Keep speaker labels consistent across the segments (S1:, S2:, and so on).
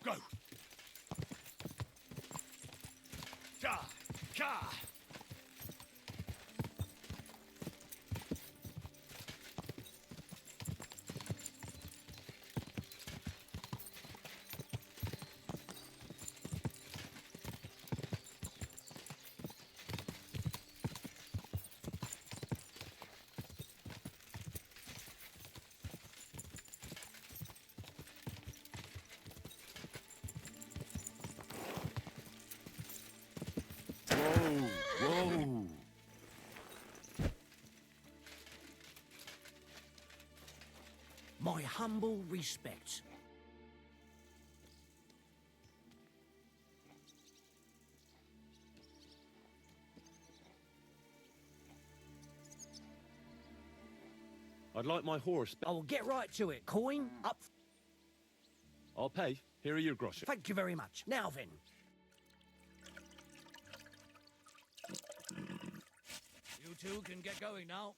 S1: Go! Ka! Ka! Whoa!
S2: My humble respects.
S1: I'd like my horse.
S2: I will get right to it. Coin up.
S1: I'll pay. Here are your groschen.
S2: Thank you very much. Now then. You two can get going now.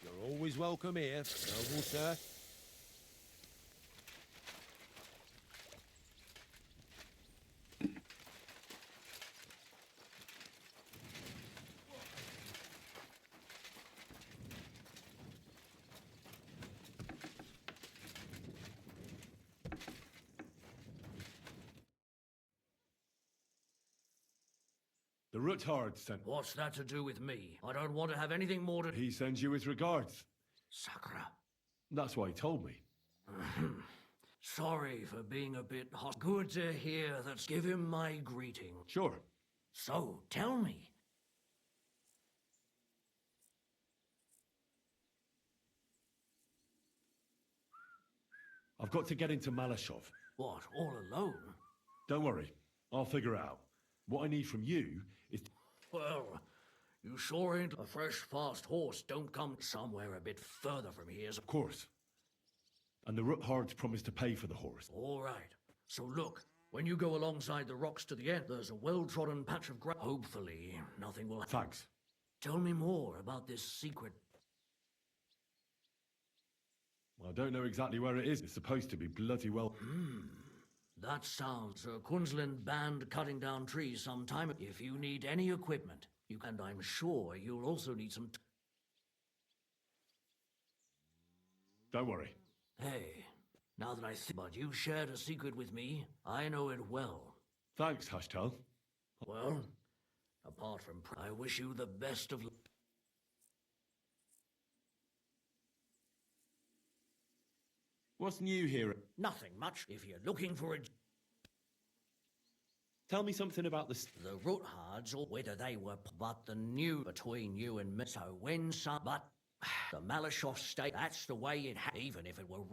S3: You're always welcome here, noble sir.
S1: The Rutard sent.
S2: What's that to do with me? I don't want to have anything more to...
S1: He sends you his regards.
S2: Sakura.
S1: That's why he told me.
S2: Sorry for being a bit hot. Good to hear that. Give him my greeting.
S1: Sure.
S2: So, tell me.
S1: I've got to get into Malashov.
S2: What, all alone?
S1: Don't worry. I'll figure it out. What I need from you is...
S2: Well, you sure ain't a fresh, fast horse. Don't come somewhere a bit further from here.
S1: Of course. And the Ruthards promised to pay for the horse.
S2: All right. So look, when you go alongside the rocks to the end, there's a well-trodden patch of grass. Hopefully, nothing will...
S1: Thanks.
S2: Tell me more about this secret...
S1: I don't know exactly where it is. It's supposed to be bloody well...
S2: That sounds a Queensland band cutting down trees sometime. If you need any equipment, you can... And I'm sure you'll also need some...
S1: Don't worry.
S2: Hey, now that I think... But you shared a secret with me. I know it well.
S1: Thanks, Hashtal.
S2: Well, apart from... I wish you the best of luck.
S1: What's new here?
S2: Nothing much. If you're looking for a...
S1: Tell me something about the...
S2: The Ruthards, or whether they were... But the new between you and me. So when some... But the Malashov state, that's the way it even if it were...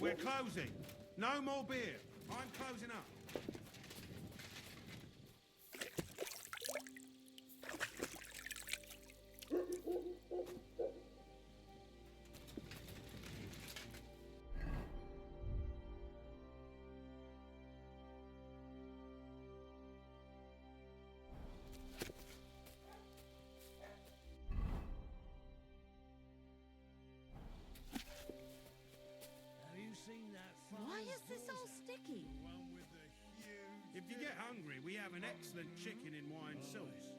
S3: We're closing. No more beer. I'm closing up.
S4: Why is this all sticky?
S3: If you get hungry, we have an excellent chicken in wine sauce.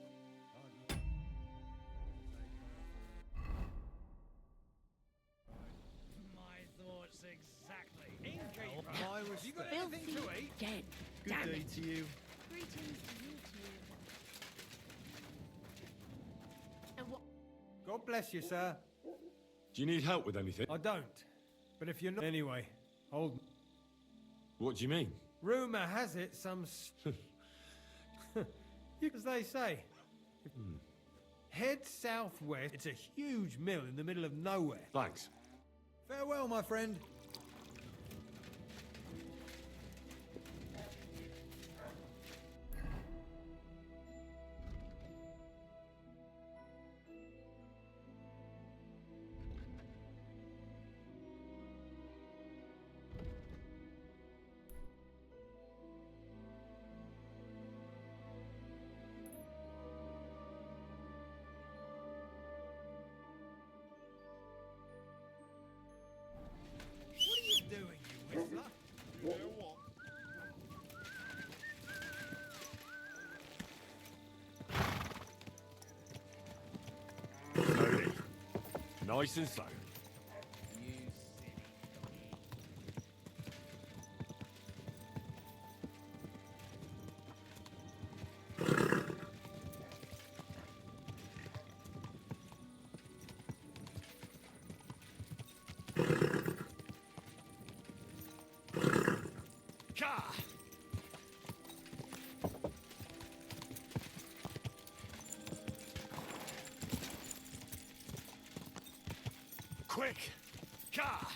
S5: My thoughts exactly. Innkeeper,
S3: My
S5: have you got
S3: respect.
S5: anything to eat?
S4: Again.
S3: Good
S4: Damn
S3: day
S4: it.
S3: to you.
S4: Greetings to you too. And what?
S6: God bless you, sir.
S1: Do you need help with anything?
S6: I don't. But if you're not... Anyway, hold...
S1: What do you mean?
S6: Rumour has it some... As they say. Head southwest. It's a huge mill in the middle of nowhere.
S1: Thanks.
S6: Farewell, my friend.
S5: What are you doing, you whistler? You know what?
S1: Slowly. Nice and slow.
S5: You silly doggy.
S1: Ka! Quick! Ka!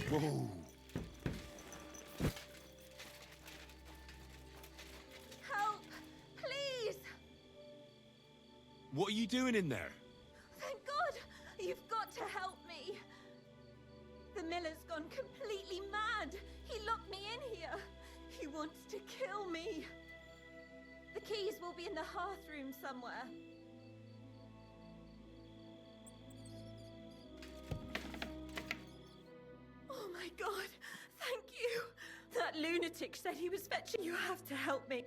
S1: Whoa!
S7: Help! Please!
S1: What are you doing in there?
S7: Thank God! You've got to help me! The miller's gone completely mad! He locked me in here! He wants to kill me! The keys will be in the hearth room somewhere. Oh my God! Thank you! That lunatic said he was fetching. You have to help me.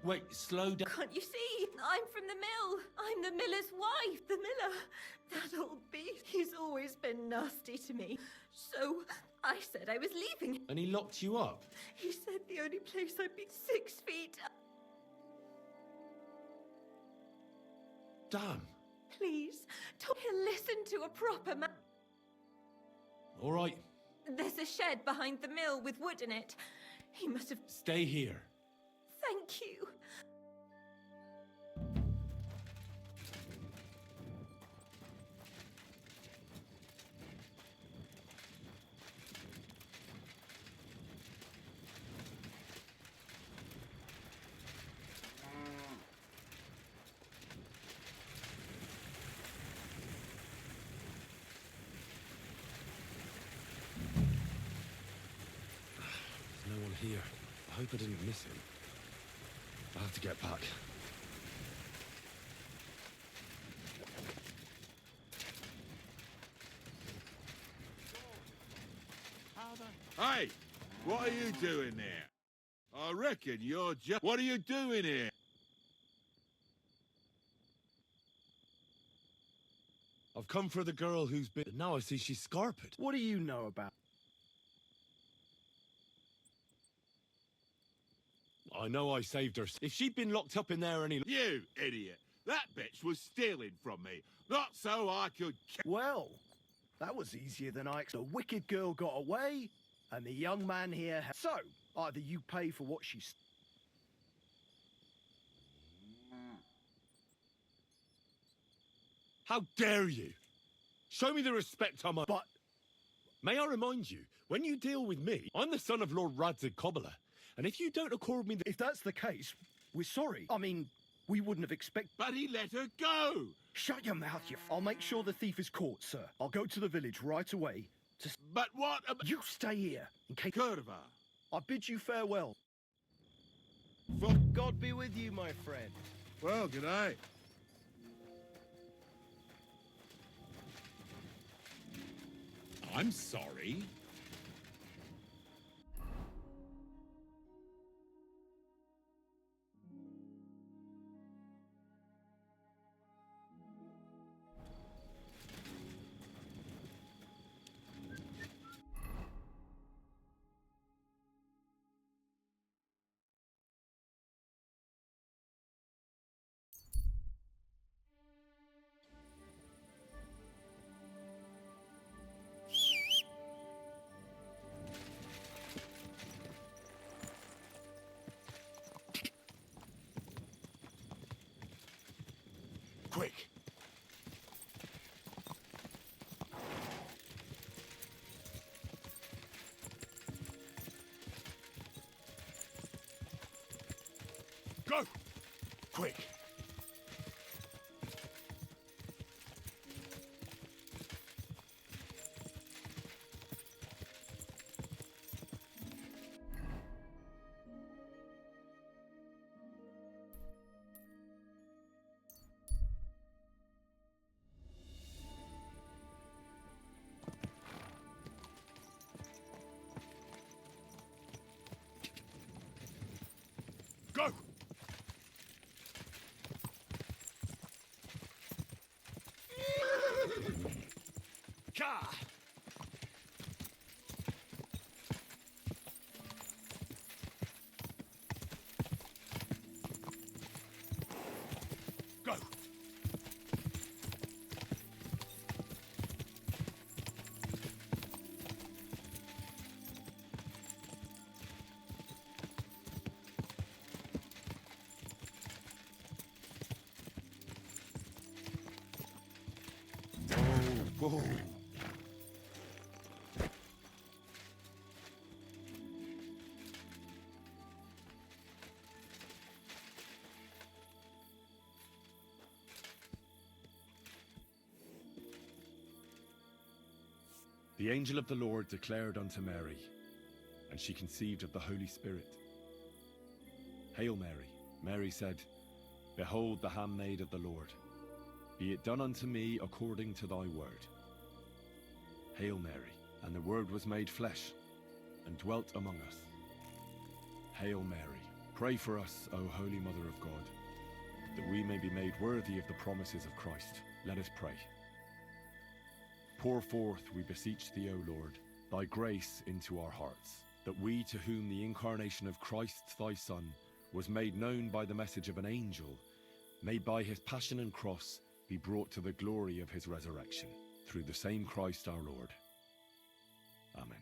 S1: Wait, slow down.
S7: Can't you see? I'm from the mill. I'm the miller's wife. The miller. That old beast. He's always been nasty to me. So I said I was leaving.
S1: And he locked you up?
S7: He said the only place I'd be 6 feet.
S1: Damn.
S7: Please, listen to a proper man.
S1: All right,
S7: There's a shed behind the mill with wood in it. He must have...
S1: stay here.
S7: Thank you.
S1: There's no one here. I hope I didn't miss him. I'll have to get back.
S8: Hey, what are you doing there? I reckon you're just... What are you doing here?
S1: I've come for the girl who's been... Now I see she's scarpered.
S9: What do you know about?
S1: I know I saved her. If she'd been locked up in there any...
S8: You idiot. That bitch was stealing from me. Not so I could...
S9: Well, that was easier than I... The wicked girl got away, and the young man here... So, either you pay for what she's...
S1: How dare you? Show me the respect I'm...
S9: But...
S1: May I remind you, when you deal with me, I'm the son of Lord Radzig Cobbler, and if you don't accord me the...
S9: If that's the case, we're sorry. I mean, we wouldn't have expected...
S8: But he let her go!
S9: Shut your mouth, you... I'll make sure the thief is caught, sir. I'll go to the village right away to...
S8: But what about...
S9: You stay here, in case...
S8: Kurva.
S9: I bid you farewell.
S8: Fuck.
S9: God be with you, my friend.
S8: Well, good night. I'm sorry.
S1: Quick! Go! Quick! Go! Ka! Go! Whoa. The angel of the Lord declared unto Mary, and she conceived of the Holy Spirit. Hail Mary. Mary said, Behold the handmaid of the Lord. Be it done unto me according to thy word. Hail Mary, and the Word was made flesh, and dwelt among us. Hail Mary, pray for us, O Holy Mother of God, that we may be made worthy of the promises of Christ. Let us pray. Pour forth, we beseech thee, O Lord, thy grace into our hearts, that we, to whom the incarnation of Christ thy Son was made known by the message of an angel, may by his passion and cross be brought to the glory of his resurrection, through the same Christ our Lord. Amen.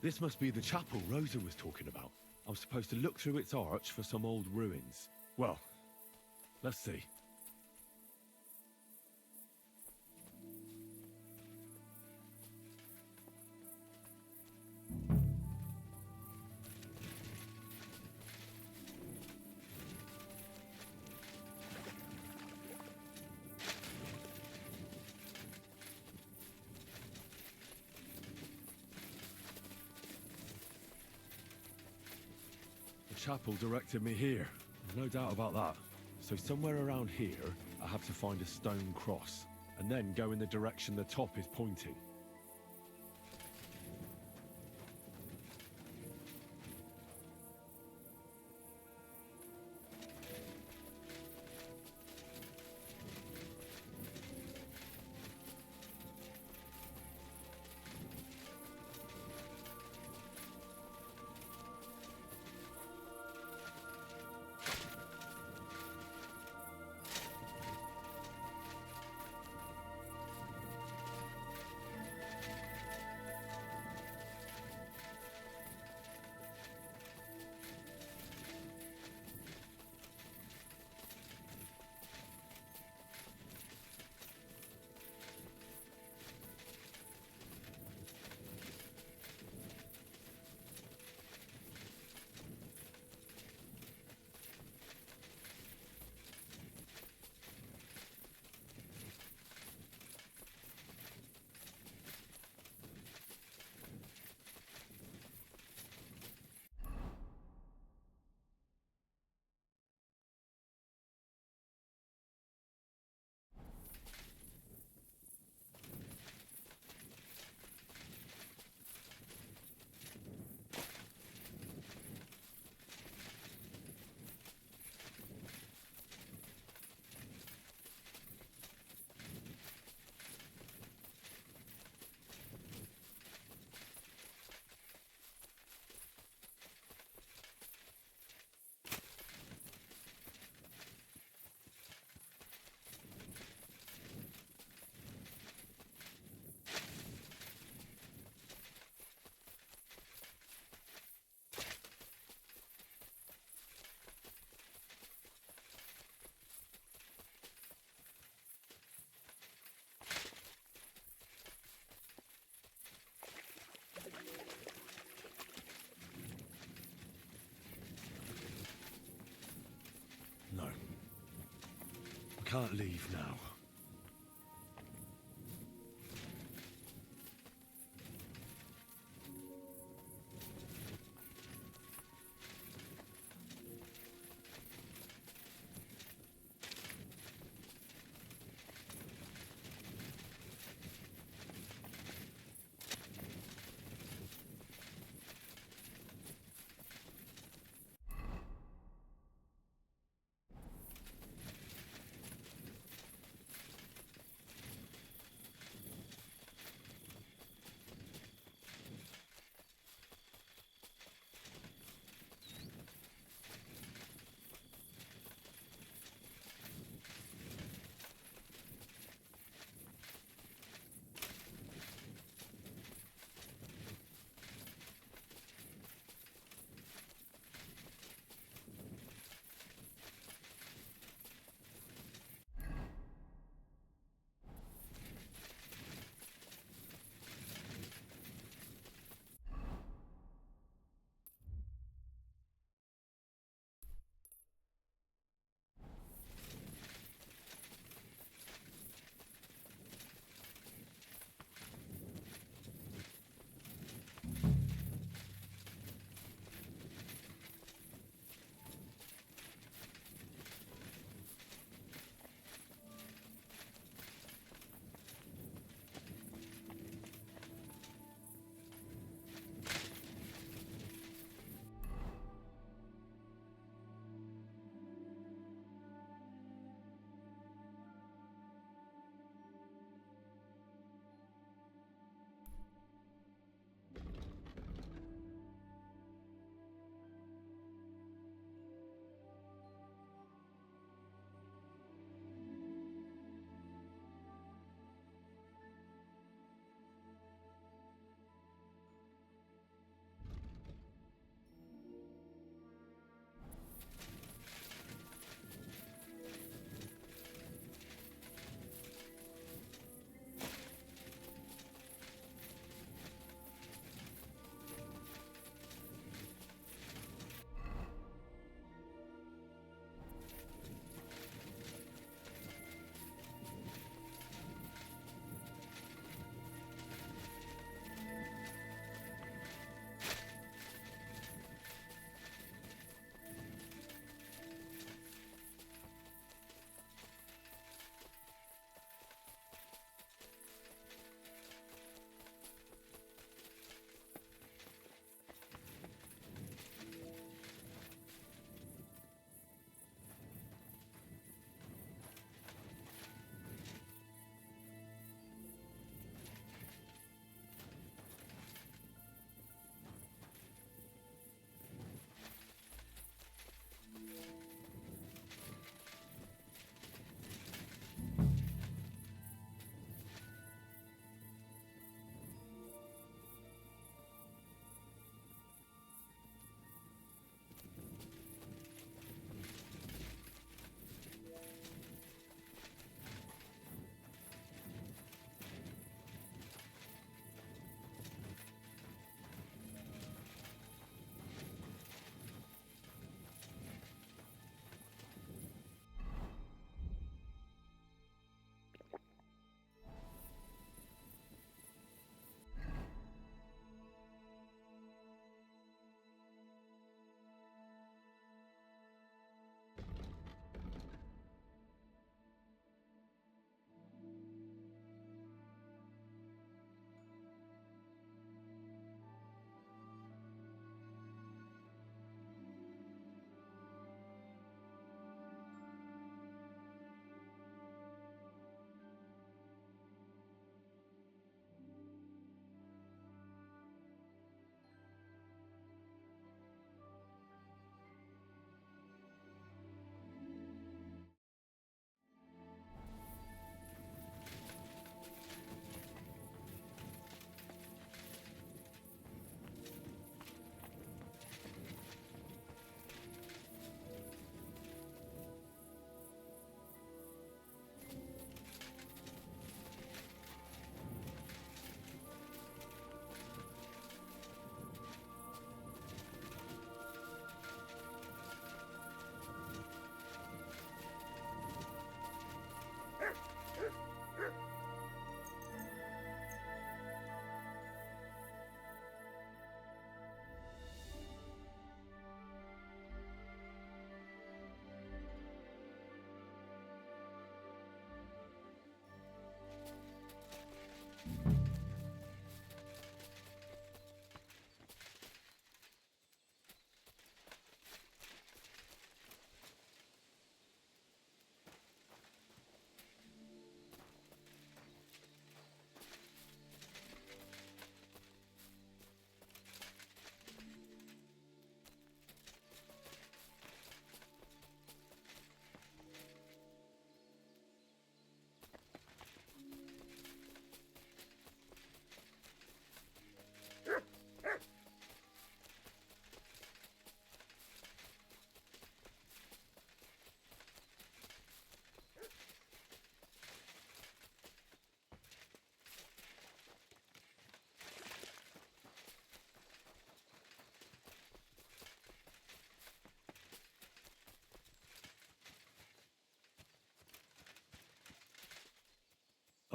S1: This must be the chapel Rosa was talking about. I'm supposed to look through its arch for some old ruins. Well, let's see. The chapel directed me here. No doubt about that. So somewhere around here, I have to find a stone cross, and then go in the direction the top is pointing. No. I can't leave now.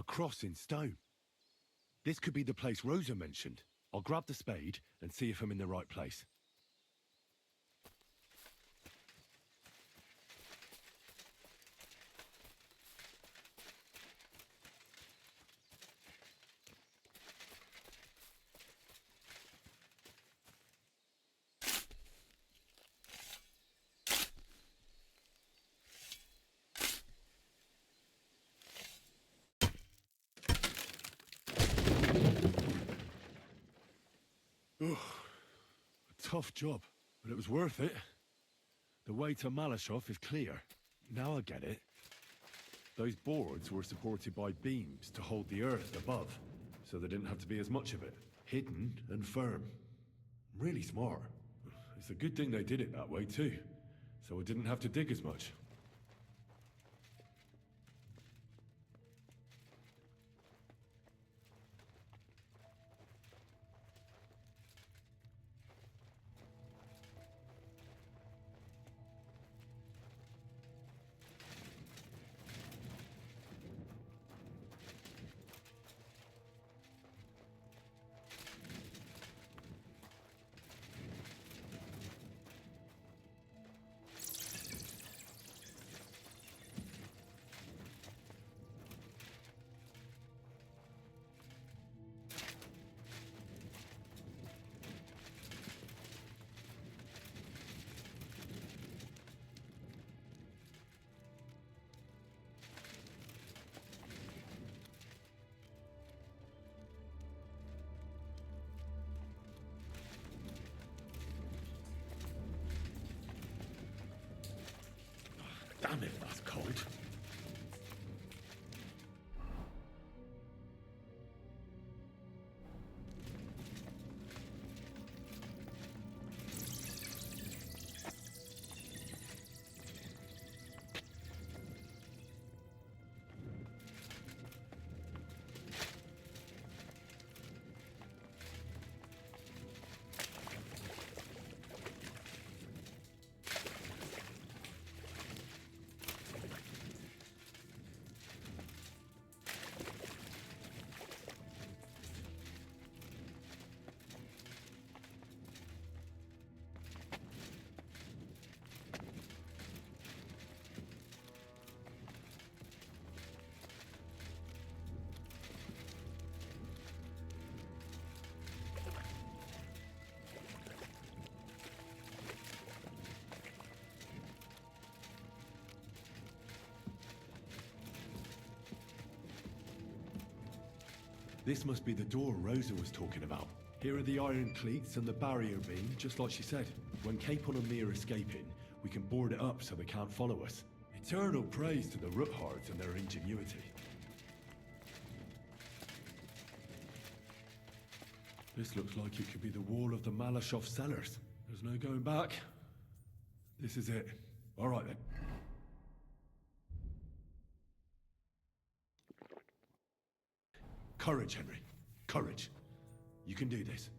S1: cross in stone. This could be the place Rosa mentioned. I'll grab the spade and see if I'm in the right place. A tough job, but it was worth it. The way to Malashov is clear. Now I get it. Those boards were supported by beams to hold the earth above, so there didn't have to be as much of it. Hidden and firm. Really smart. It's a good thing they did it that way too, so I didn't have to dig as much. Damn it, that's cold. This must be the door Rosa was talking about. Here are the iron cleats and the barrier beam, just like she said. When Capon and me are escaping, we can board it up so they can't follow us. Eternal praise to the Roothards and their ingenuity. This looks like it could be the wall of the Malashov cellars. There's no going back. This is it. All right then. Courage, Henry. Courage. You can do this.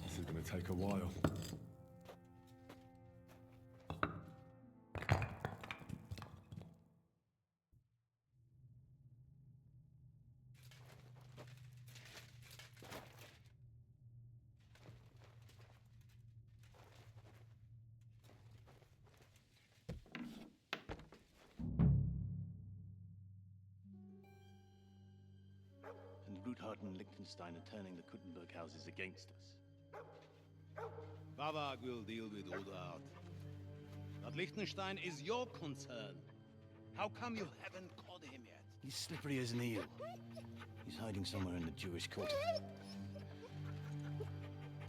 S1: This is going to take a while.
S10: And Ruthard and Liechtenstein are turning the Kuttenberg houses against us.
S11: Babak will deal with Ruthard. But Liechtenstein is your concern. How come you haven't caught him yet?
S10: He's slippery as an eel. He's hiding somewhere in the Jewish quarter.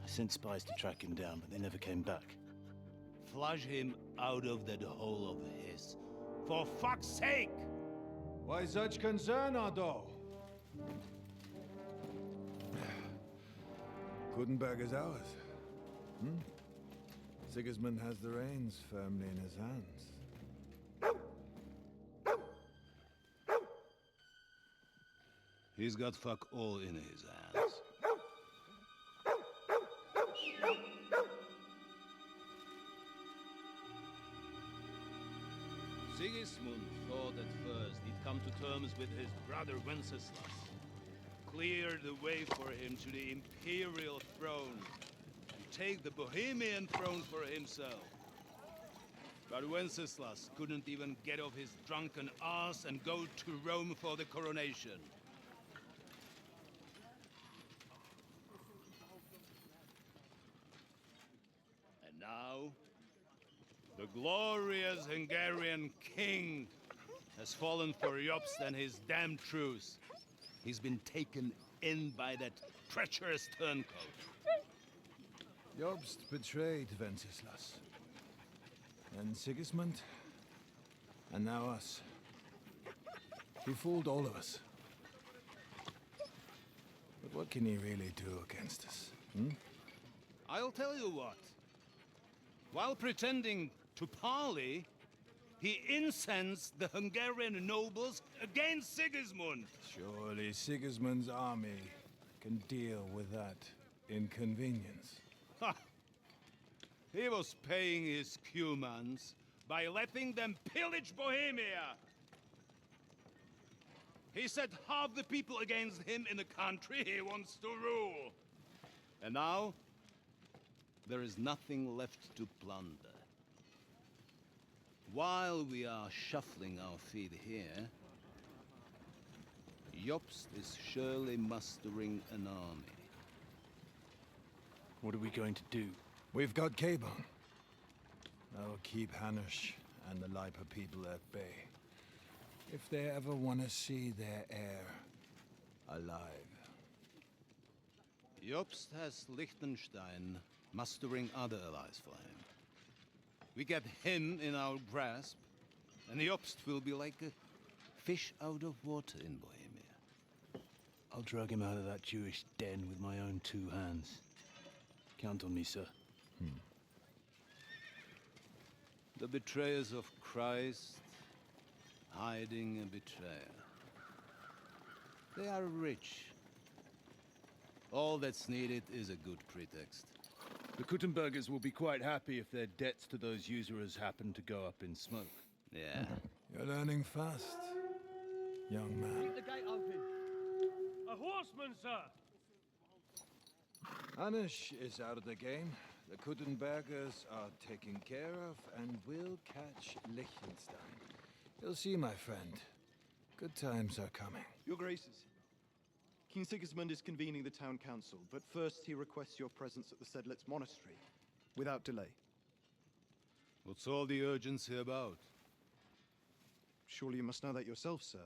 S10: I sent spies to track him down, but they never came back.
S11: Flush him out of that hole of his. For fuck's sake!
S12: Why such concern, Otto? Kuttenberg is ours. Sigismund has the reins firmly in his hands.
S11: He's got fuck all in his hands. Sigismund thought at first he'd come to terms with his brother Wenceslas, clear the way for him to the imperial throne, and take the Bohemian throne for himself. But Wenceslas couldn't even get off his drunken ass and go to Rome for the coronation. And now, the glorious Hungarian king has fallen for Jobst and his damned truce. He's been taken in by that treacherous turncoat.
S12: Jobst betrayed Wenceslas. And Sigismund. And now us. He fooled all of us. But what can he really do against us?
S11: I'll tell you what. While pretending to parley, he incensed the Hungarian nobles against Sigismund.
S12: Surely Sigismund's army can deal with that inconvenience.
S11: Ha! He was paying his Cumans by letting them pillage Bohemia. He set half the people against him in the country he wants to rule. And now, there is nothing left to plunder. While we are shuffling our feet here, Jobst is surely mustering an army.
S10: What are we going to do?
S12: We've got Cabon. That'll keep Hanush and the Lipa people at bay. If they ever want to see their heir alive.
S11: Jobst has Liechtenstein mustering other allies for him. We get him in our grasp, and Jobst will be like a fish out of water in Bohemia.
S10: I'll drag him out of that Jewish den with my own two hands. Count on me, sir.
S11: The betrayers of Christ hiding a betrayer. They are rich. All that's needed is a good pretext.
S13: The Kuttenbergers will be quite happy if their debts to those usurers happen to go up in smoke.
S11: Yeah.
S12: You're learning fast, young man.
S5: Keep the gate open. A horseman, sir!
S12: Hanush is out of the game. The Kuttenbergers are taken care of, and we'll catch Liechtenstein. You'll see, my friend. Good times are coming.
S14: Your Graces, King Sigismund is convening the town council, but first he requests your presence at the Sedlitz monastery, without delay.
S11: What's all the urgency about?
S14: Surely you must know that yourself, sir.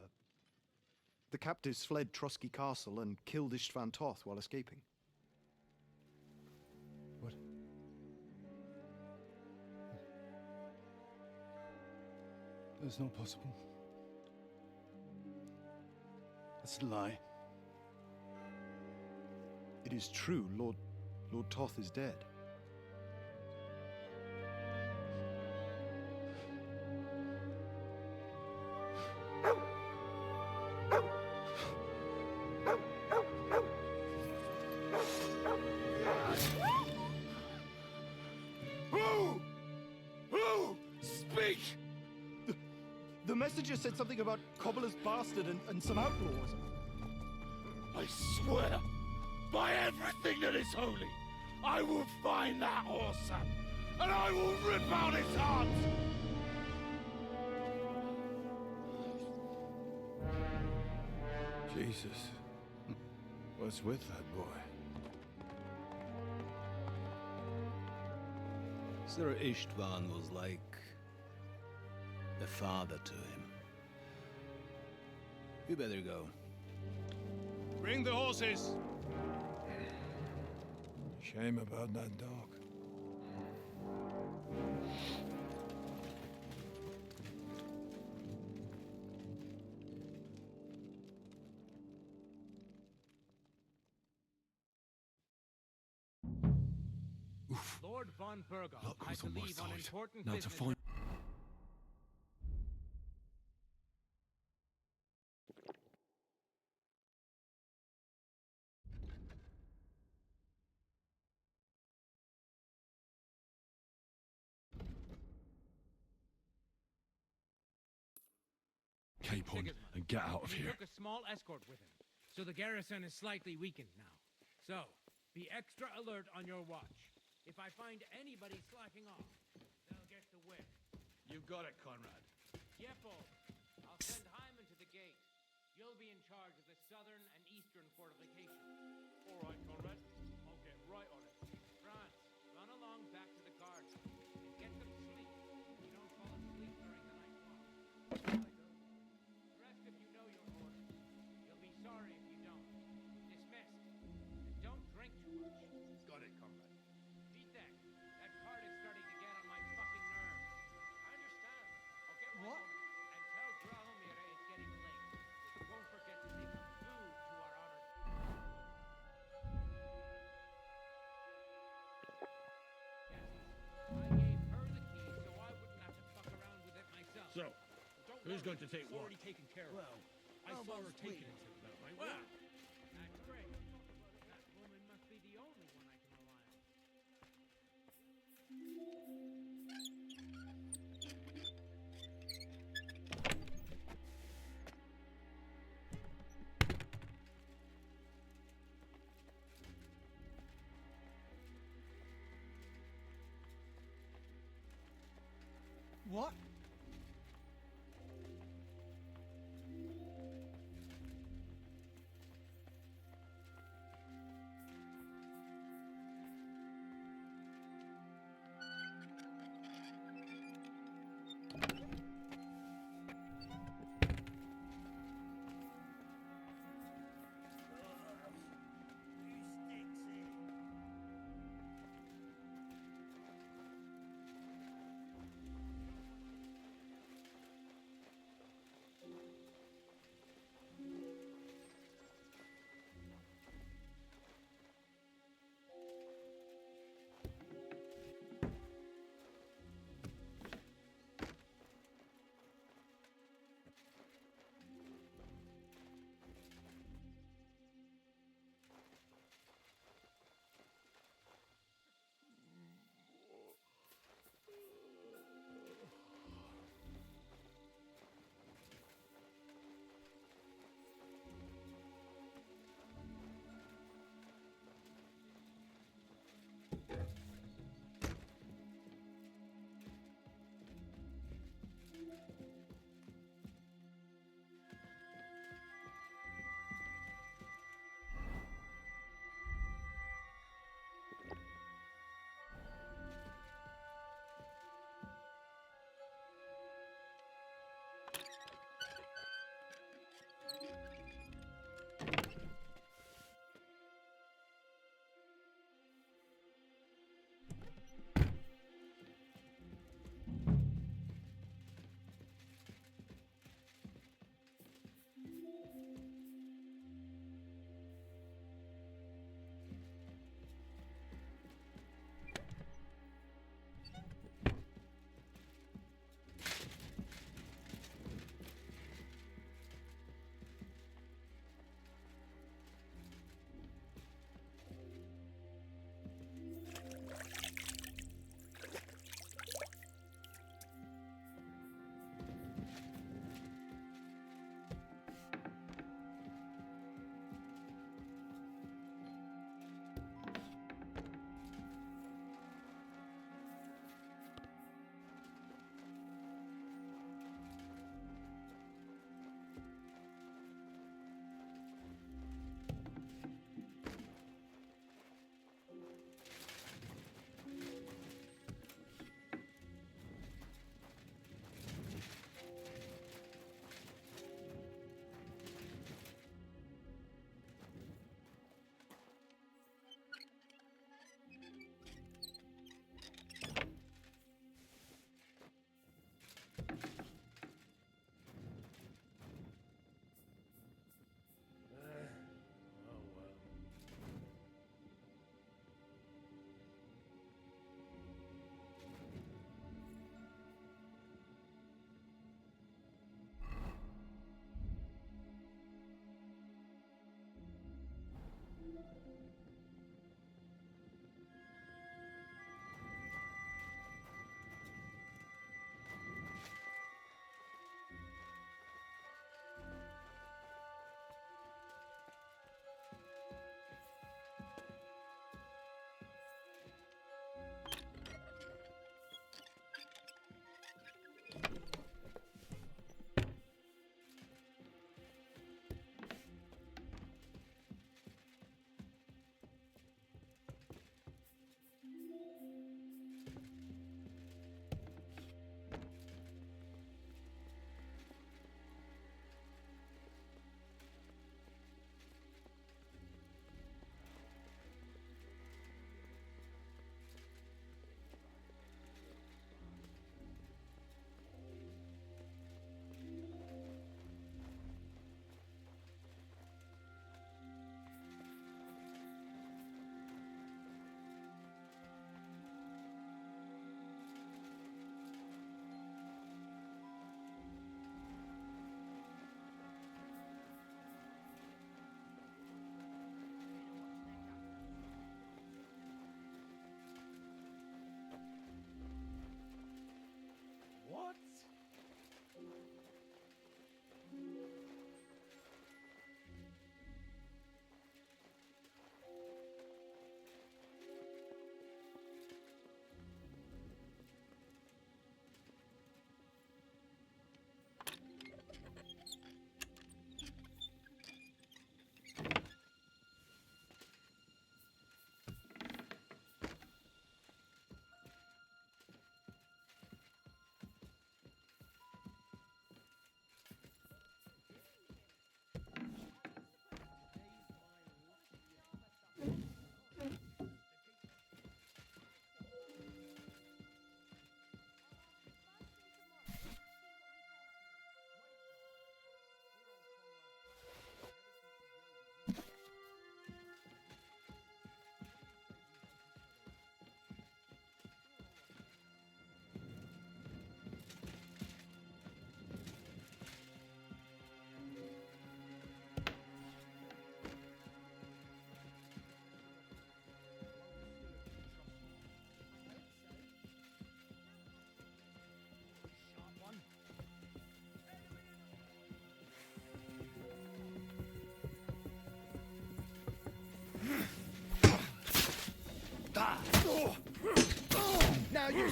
S14: The captives fled Trotsky Castle and killed Istvan Toth while escaping.
S12: What?
S13: That's not possible.
S10: That's a lie.
S14: It is true, Lord Toth is dead.
S8: Who? Speak!
S14: The messenger said something about Cobbler's bastard and some outlaws.
S8: I swear, by everything that is holy, I will find that whoreson, and I will rip out his heart!
S12: Jesus. What's with that boy?
S11: Sir Istvan was like a father to him. You better go. Bring the horses!
S12: Shame about that dog.
S5: Lord von Burgos, I
S1: was on my
S5: believe on
S1: side.
S5: important
S1: Now to
S5: business.
S1: find cape on and get out of
S5: He
S1: here.
S5: took a small escort with him, so the garrison is slightly weakened now. So, be extra alert on your watch. If I find anybody slacking off, they'll get the whip.
S11: You've got it, Conrad.
S5: Yepo, I'll send Hyman to the gate. You'll be in charge of the southern and eastern fortifications. All right, Conrad. I'll get right on it. Franz, run along back to the guards and get some sleep. You don't fall asleep during the night walk. The rest of you know your orders. You'll be sorry if you don't. Dismissed. And don't drink too much.
S11: Got it, Conrad.
S5: Beat that. That card is starting to get on my fucking nerves. I understand. I'll get right on it. And tell Drahomir it's getting late. Don't forget to take some food to our honored. I gave her the key so I wouldn't have to fuck around with it myself.
S3: So,
S5: Don't
S3: who's
S5: worry,
S3: going to take
S5: it's
S3: what?
S5: already taken care of.
S3: Well,
S5: I saw her
S3: almost
S5: taking
S3: waiting.
S5: it to
S3: That might
S5: Well,
S3: work.
S5: that's great. That woman must be the only one I can rely on.
S6: What?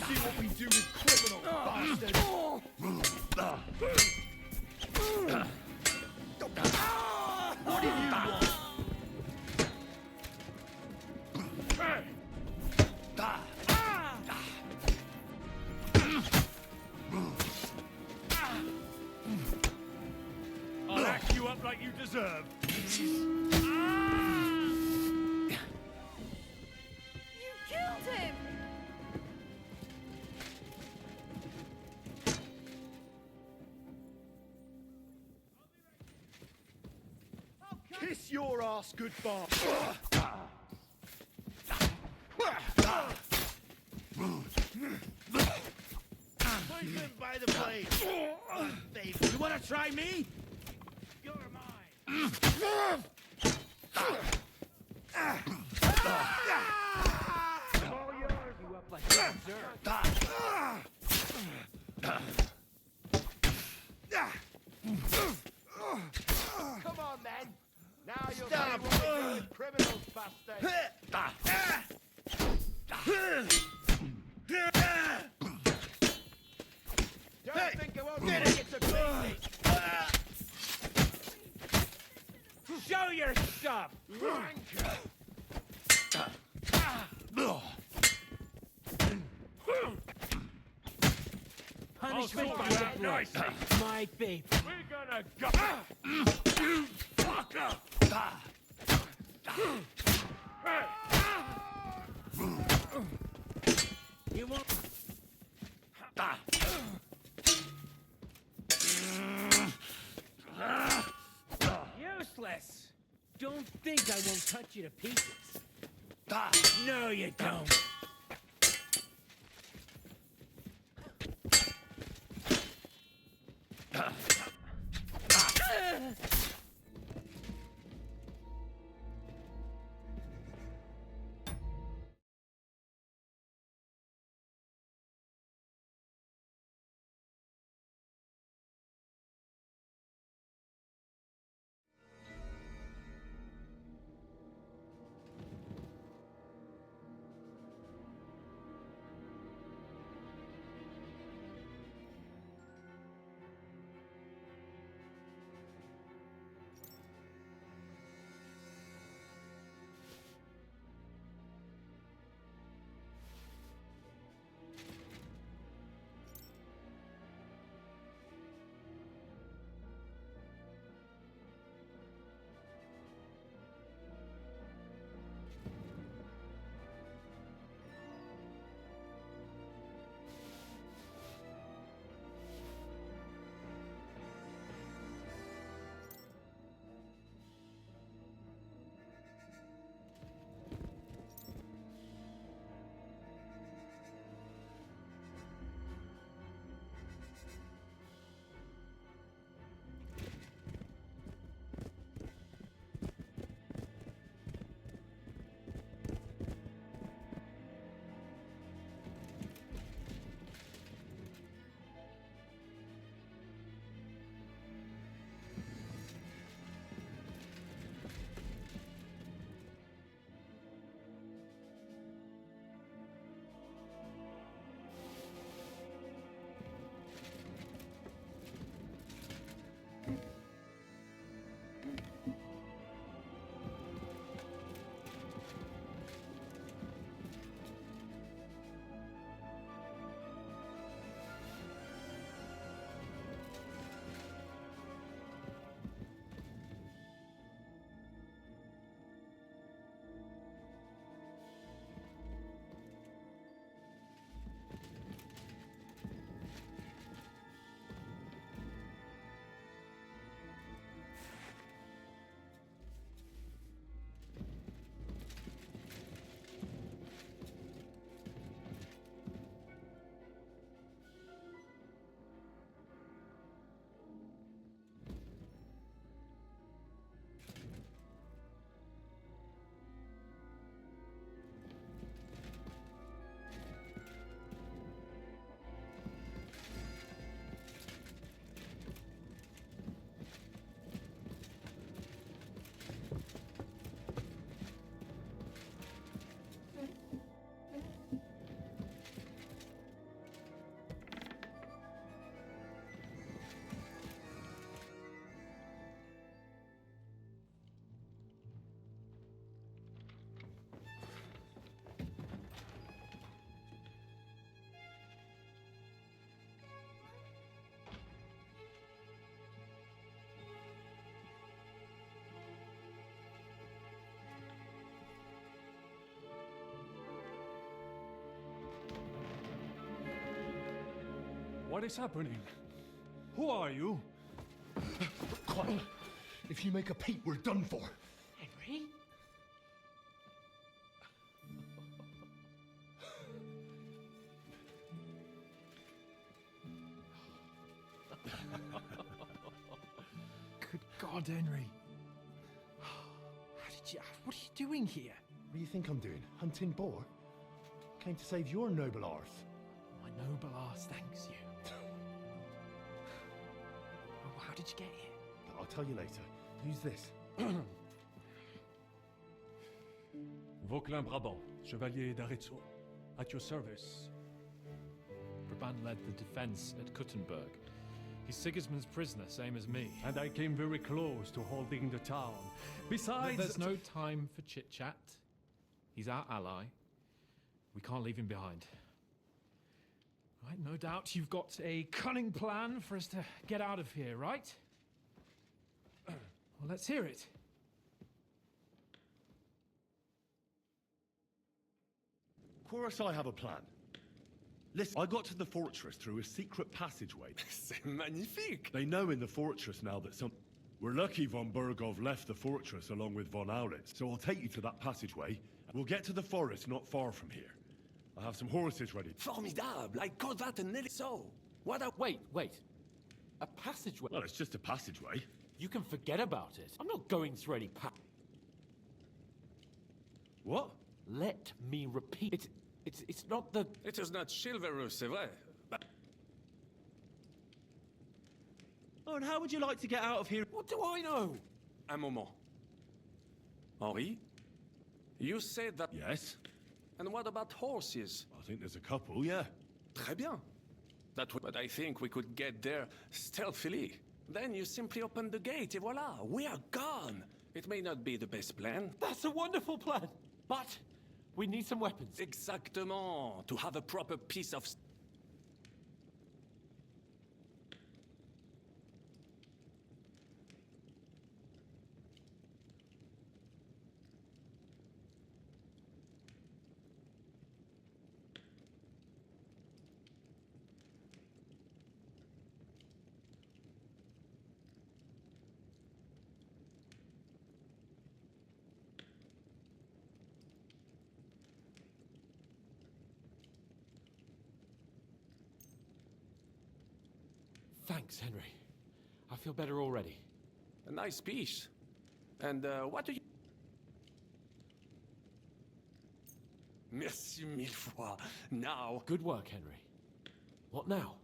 S9: See what we do with criminal bastard! What do you want?
S3: I'll act you up like you deserve.
S4: You killed him!
S9: Kiss your ass goodbye!
S3: Poison by the blade. You wanna try me? You're mine. All yours. You up like you deserve.
S8: Come on, then. Now you'll see what we do with criminals, bastard. Don't think I won't get it to beat.
S3: Show your stuff.
S2: Punishment by the blood. My baby.
S3: We're gonna go. You fucker!
S2: You won't. Useless. Don't think I won't cut you to pieces. No, you don't.
S15: What is happening? Who are you?
S8: Quiet. If you make a peep, we're done for.
S16: Henry?
S6: Good God, Henry. What are you doing here?
S8: What do you think I'm doing? Hunting boar? Came to save your noble arse.
S6: My noble arse thanks you. Oh, how did you get here?
S8: I'll tell you later. Who's this?
S15: Vauquelin Brabant, Chevalier d'Aretzo. At your service.
S17: Brabant led the defense at Kuttenberg. He's Sigismund's prisoner, same as me.
S15: And I came very close to holding the town. Besides...
S17: There's no time for chit-chat. He's our ally. We can't leave him behind. Right, no doubt you've got a cunning plan for us to get out of here, right? Well, let's hear it.
S1: Of course I have a plan. Listen, I got to the fortress through a secret passageway.
S18: C'est magnifique!
S1: They know in the fortress now that some... We're lucky von Burgov left the fortress along with von Aulitz, so I'll take you to that passageway. We'll get to the forest not far from here. I have some horses ready.
S18: Formidable! I call that an so.
S16: What a... Wait. A passageway?
S1: Well, it's just a passageway.
S16: You can forget about it. I'm not going through any
S1: What?
S16: Let me repeat. It's not the...
S18: It is not chivalrous, c'est vrai. But...
S1: Oh, and how would you like to get out of here?
S16: What do I know?
S18: Un moment. Henri? You said that...
S1: Yes.
S18: And what about horses?
S1: I think there's a couple, yeah.
S18: Très bien. But I think we could get there stealthily. Then you simply open the gate, et voila, we are gone. It may not be the best plan.
S16: That's a wonderful plan, but we need some weapons.
S18: Exactement. To have a proper piece of...
S16: Thanks, Henry. I feel better already.
S18: A nice piece. And what do you... Merci mille fois. Now...
S16: Good work, Henry. What now?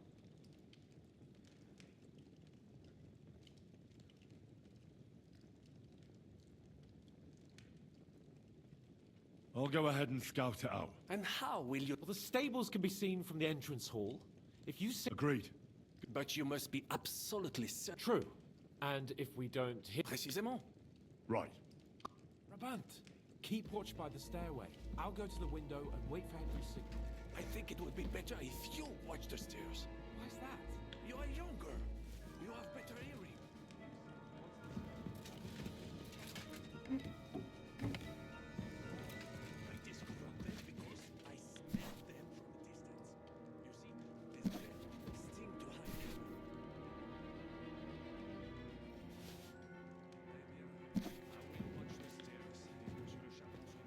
S1: I'll go ahead and scout it out.
S18: And how will you...
S16: Well, the stables can be seen from the entrance hall. If you see...
S1: Agreed.
S18: But you must be absolutely certain.
S16: True. And if we don't hit...
S18: Précisément.
S1: Right.
S16: Brabant, keep watch by the stairway. I'll go to the window and wait for Henry's signal.
S18: I think it would be better if you watch the stairs.
S16: Why's that?
S18: You are younger. You have better hearing. I discovered them because I smelled them from a distance. You see, this sting to hide them. I will watch the stairs in which le château subsists.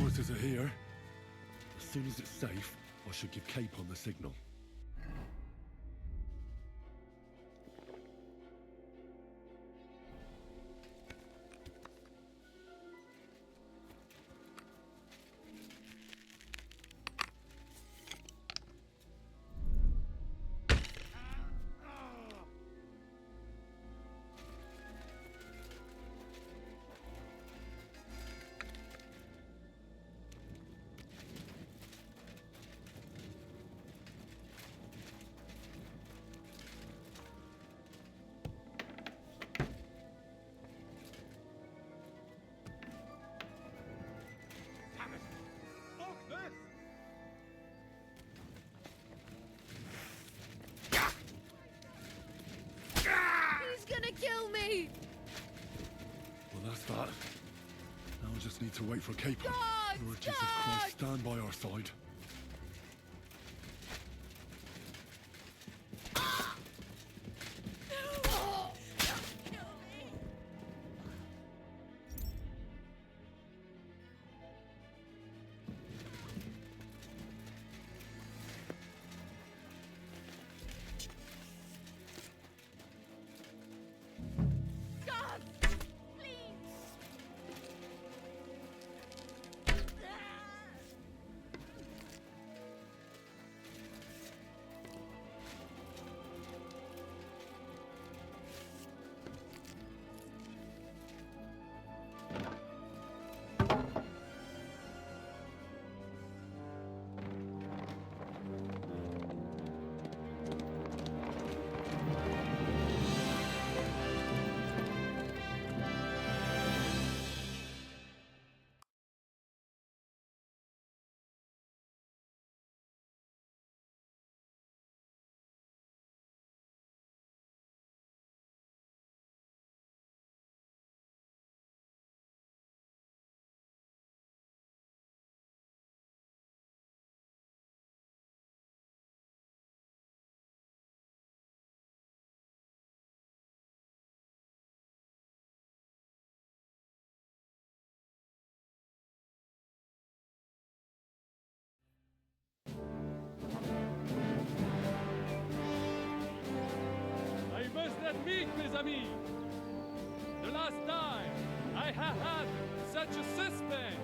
S1: forces are here. As soon as it's safe, I should give Capon the signal.
S4: He's gonna kill me!
S1: Well, that's that. Now I just need to wait for Capon.
S4: God,
S1: Lord Jesus
S4: God!
S1: Christ, stand by our side.
S4: God! Please!
S19: I must admit, mes amis, the last time I have had such a suspense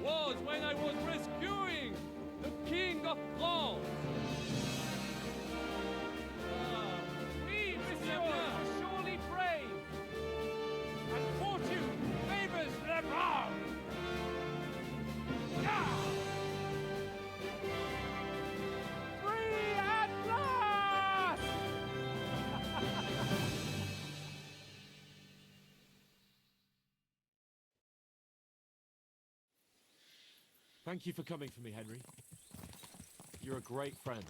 S19: was when I was rescuing the King of France.
S5: We, monsieur, are surely brave, and fortune favors the brave. Free at last!
S16: Thank you for coming for me, Henry. You're a great friend.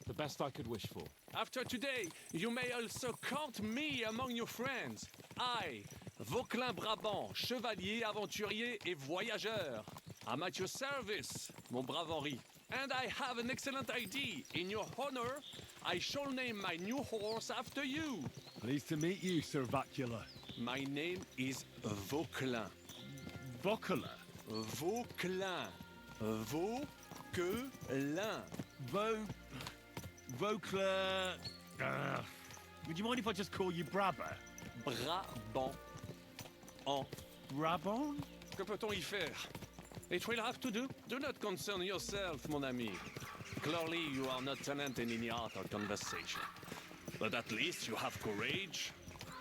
S16: The best I could wish for.
S18: After today, you may also count me among your friends. I, Vauquelin Brabant, chevalier, aventurier et voyageur. I'm at your service, mon brave Henri. And I have an excellent idea. In your honor, I shall name my new horse after you.
S1: Pleased to meet you, Sir Vacula.
S18: My name is Vauquelin.
S1: Vauquelin?
S18: Vauquelin. Vauquelin.
S1: Vauquelin. Would you mind if I just call you Brabber?
S18: Brabant. En
S1: Brabant?
S18: Que peut-on y faire? It will have to do. Do not concern yourself, mon ami. Clearly, you are not talented in any art or conversation. But at least you have courage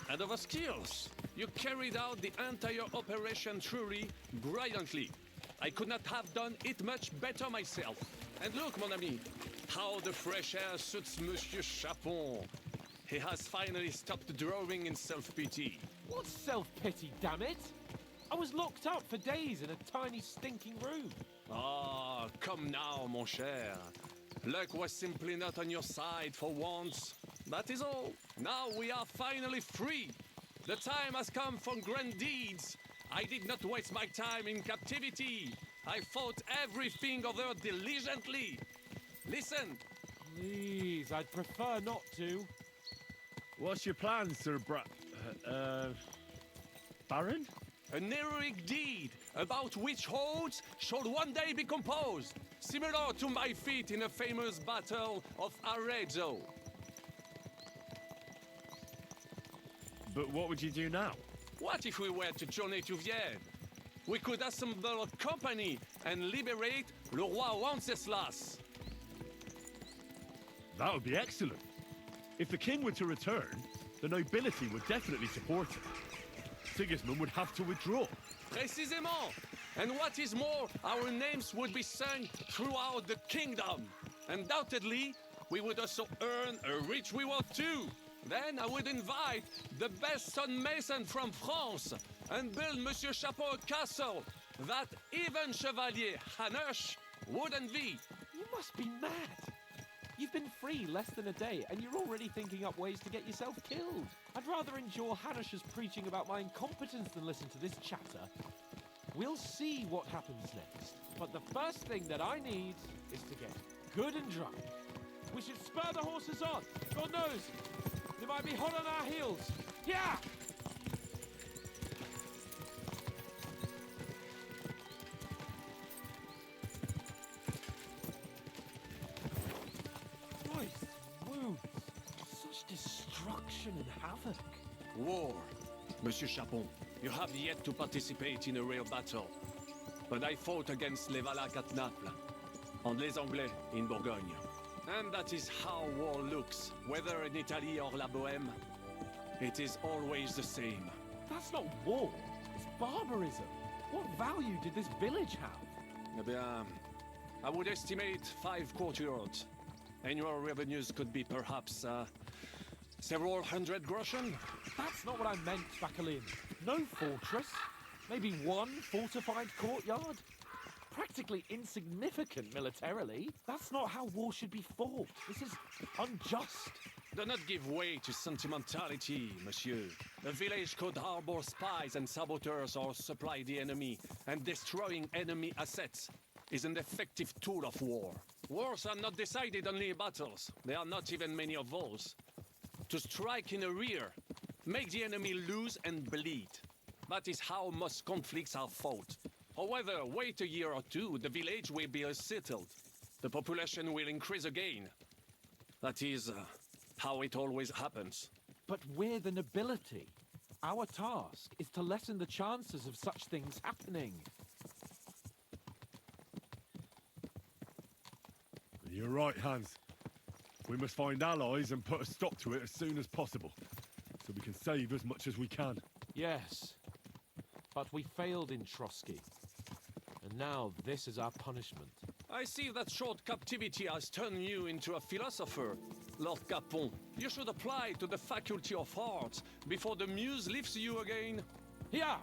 S18: and other skills. You carried out the entire operation truly brilliantly. I could not have done it much better myself. And look, mon ami, how the fresh air suits Monsieur Chapon. He has finally stopped drawing in self-pity.
S16: What self-pity, damn it? I was locked up for days in a tiny stinking room.
S18: Ah, come now, mon cher. Luck was simply not on your side for once. That is all. Now we are finally free. The time has come for grand deeds. I did not waste my time in captivity. I fought everything over diligently. Listen.
S16: Please, I'd prefer not to.
S1: What's your plan, Sir Baron?
S18: An heroic deed about which oaths shall one day be composed, similar to my feat in a famous battle of Arezzo.
S1: But what would you do now?
S18: What if we were to journey to Vienne? We could assemble a company and liberate Le Roi Wenceslas.
S1: That would be excellent. If the king were to return, the nobility would definitely support him. Sigismund would have to withdraw.
S18: Précisément! And what is more, our names would be sung throughout the kingdom. Undoubtedly, we would also earn a rich reward too. Then I would invite the best stonemason from France and build Monsieur Chapeau a castle that even Chevalier Hanush would envy.
S16: You must be mad. You've been free less than a day, and you're already thinking up ways to get yourself killed. I'd rather endure Hanush's preaching about my incompetence than listen to this chatter. We'll see what happens next. But the first thing that I need is to get good and drunk. We should spur the horses on. God knows, they might be hot on our heels. Yeah! Destruction and havoc.
S18: War. Monsieur Chapon, you have yet to participate in a real battle. But I fought against les Valaques at Naples, and les Anglais in Bourgogne. And that is how war looks, whether in Italy or La Bohème. It is always the same.
S16: That's not war, it's barbarism. What value did this village have?
S18: Eh bien, I would estimate 5 courtyards. Annual revenues could be perhaps, several hundred groschen?
S16: That's not what I meant, Bacalin. No fortress. Maybe one fortified courtyard. Practically insignificant militarily. That's not how war should be fought. This is unjust.
S18: Do not give way to sentimentality, monsieur. A village could harbor spies and saboteurs or supply the enemy, and destroying enemy assets is an effective tool of war. Wars are not decided only in battles. There are not even many of those. To strike in the rear, make the enemy lose and bleed. That is how most conflicts are fought. However, wait a year or two, the village will be settled. The population will increase again. That is how it always happens.
S16: But we're the nobility. Our task is to lessen the chances of such things happening.
S1: You're right, Hans. We must find allies and put a stop to it as soon as possible, so we can save as much as we can.
S16: Yes, but we failed in Trotsky, and now this is our punishment.
S18: I see that short captivity has turned you into a philosopher, Lord Capon. You should apply to the Faculty of Arts before the muse lifts you again.
S16: Yeah!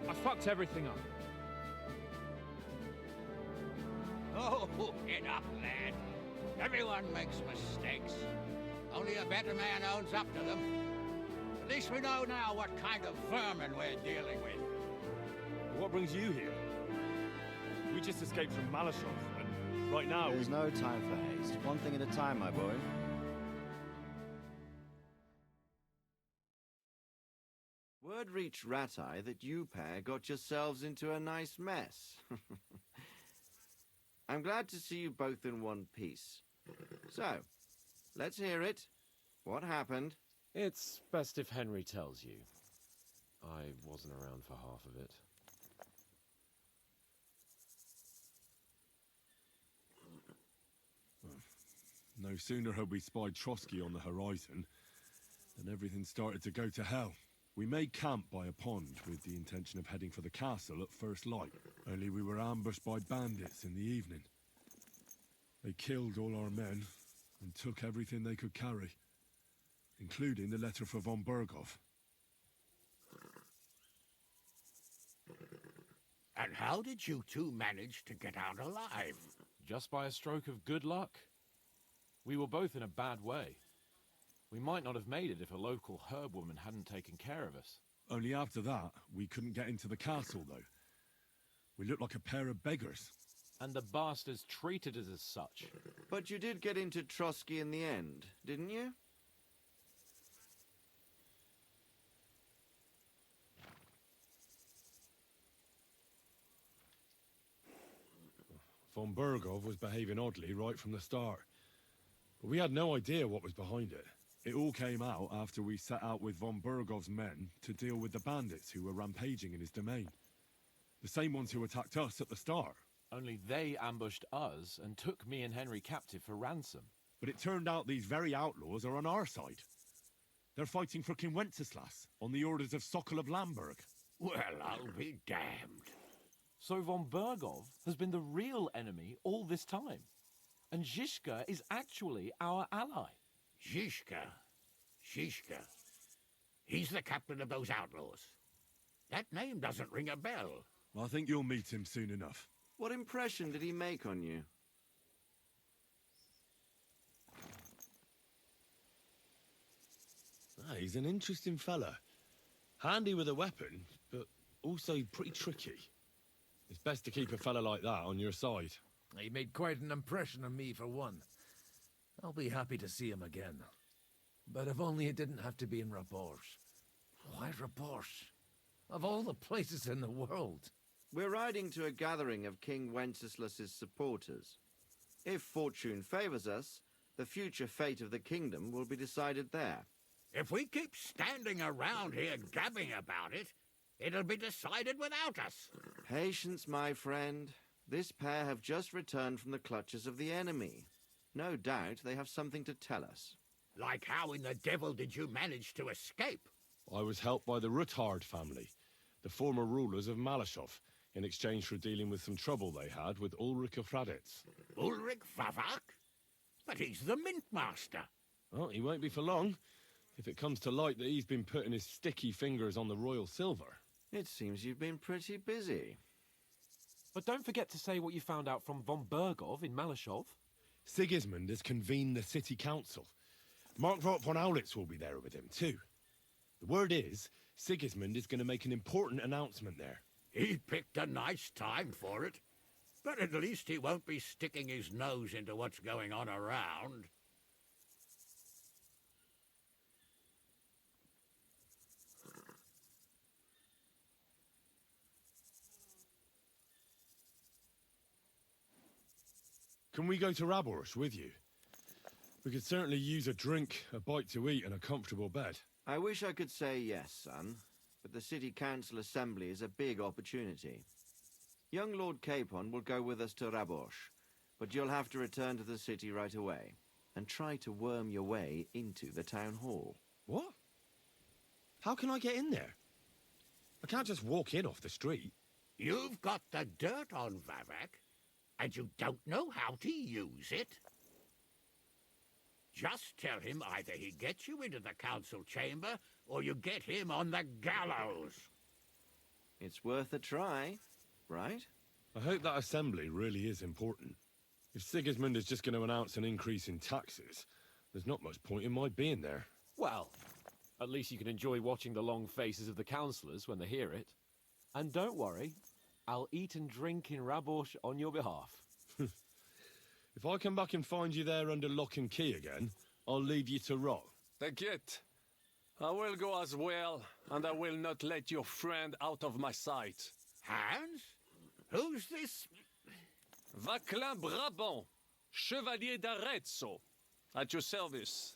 S17: I fucked everything up.
S20: Oh, get up, lad. Everyone makes mistakes. Only a better man owns up to them. At least we know now what kind of vermin we're dealing with.
S1: What brings you here? We just escaped from Malashov, and right now
S21: There's no time for haste. One thing at a time, my boy. Word reached Rat-Eye that you pair got yourselves into a nice mess. I'm glad to see you both in one piece. So, let's hear it. What happened?
S16: It's best if Henry tells you. I wasn't around for half of it.
S1: No sooner had we spied Trotsky on the horizon than everything started to go to hell. We made camp by a pond with the intention of heading for the castle at first light. Only we were ambushed by bandits in the evening. They killed all our men and took everything they could carry, including the letter for von Berghoff.
S20: And how did you two manage to get out alive?
S16: Just by a stroke of good luck. We were both in a bad way. We might not have made it if a local herb woman hadn't taken care of us.
S1: Only after that, we couldn't get into the castle, though. We looked like a pair of beggars.
S16: And the bastards treated us as such.
S21: But you did get into Trotsky in the end, didn't you?
S1: Von Berghoff was behaving oddly right from the start. But we had no idea what was behind it. It all came out after we set out with von Berghoff's men to deal with the bandits who were rampaging in his domain. The same ones who attacked us at the start.
S16: Only they ambushed us and took me and Henry captive for ransom.
S1: But it turned out these very outlaws are on our side. They're fighting for King Wenceslas on the orders of Sokol of Lamberg.
S20: Well, I'll be damned.
S16: So von Berghoff has been the real enemy all this time. And Zizka is actually our ally.
S20: Zizka? He's the captain of those outlaws. That name doesn't ring a bell.
S1: I think you'll meet him soon enough.
S21: What impression did he make on you?
S1: He's an interesting fella. Handy with a weapon, but also pretty tricky. It's best to keep a fella like that on your side.
S7: He made quite an impression on me, for one. I'll be happy to see him again. But if only it didn't have to be in Rabosh. Why Rabosh? Of all the places in the world.
S21: We're riding to a gathering of King Wenceslas's supporters. If fortune favors us, the future fate of the kingdom will be decided there.
S20: If we keep standing around here gabbing about it, it'll be decided without us.
S21: Patience, my friend. This pair have just returned from the clutches of the enemy. No doubt they have something to tell us.
S20: Like how in the devil did you manage to escape?
S1: I was helped by the Ruthard family, the former rulers of Malashov, in exchange for dealing with some trouble they had with Ulrich of Raditz.
S20: Ulrich Favak? But he's the mint master.
S1: Well, he won't be for long, if it comes to light that he's been putting his sticky fingers on the royal silver.
S21: It seems you've been pretty busy.
S16: But don't forget to say what you found out from von Berghoff in Malashov.
S1: Sigismund has convened the city council. Markvart von Aulitz will be there with him, too. The word is, Sigismund is going to make an important announcement there.
S20: He picked a nice time for it. But at least he won't be sticking his nose into what's going on around.
S1: Can we go to Rabosh with you? We could certainly use a drink, a bite to eat, and a comfortable bed.
S21: I wish I could say yes, son, but the city council assembly is a big opportunity. Young Lord Capon will go with us to Rabosh, but you'll have to return to the city right away and try to worm your way into the town hall.
S1: What? How can I get in there? I can't just walk in off the street.
S20: You've got the dirt on Vavak, and you don't know how to use it? Just tell him either he gets you into the council chamber, or you get him on the gallows.
S21: It's worth a try, right?
S1: I hope that assembly really is important. If Sigismund is just going to announce an increase in taxes, there's not much point in my being there.
S16: Well, at least you can enjoy watching the long faces of the councillors when they hear it. And don't worry, I'll eat and drink in Rabosh on your behalf.
S1: If I come back and find you there under lock and key again, I'll leave you to rot.
S18: T'inquiète. I will go as well, and I will not let your friend out of my sight.
S20: Hans? Who's this?
S18: Vaclin Brabant, Chevalier d'Arezzo, at your service.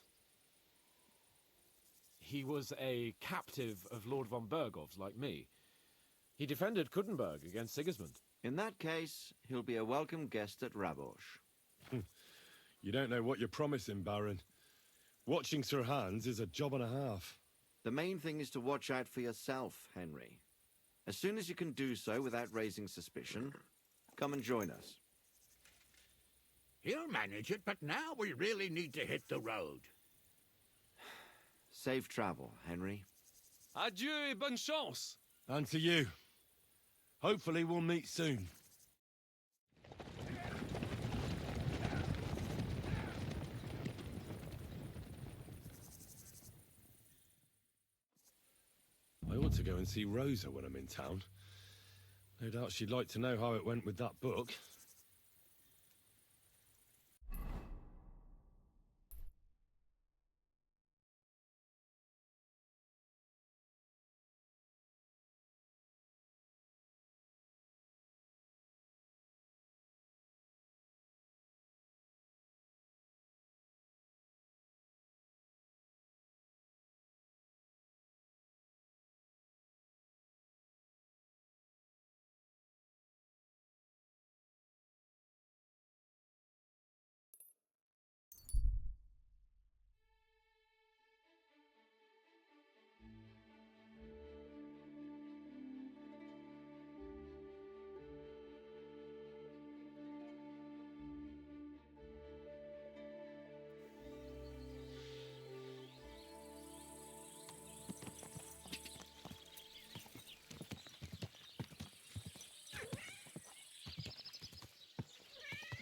S16: He was a captive of Lord von Bergov's, like me. He defended Kuttenberg against Sigismund.
S21: In that case, he'll be a welcome guest at Rabosh.
S1: You don't know what you're promising, Baron. Watching Sir Hans is a job and a half.
S21: The main thing is to watch out for yourself, Henry. As soon as you can do so without raising suspicion, come and join us.
S20: He'll manage it, but now we really need to hit the road.
S21: Safe travel, Henry.
S18: Adieu et bonne chance!
S1: And to you. Hopefully we'll meet soon. I ought to go and see Rosa when I'm in town. No doubt she'd like to know how it went with that book.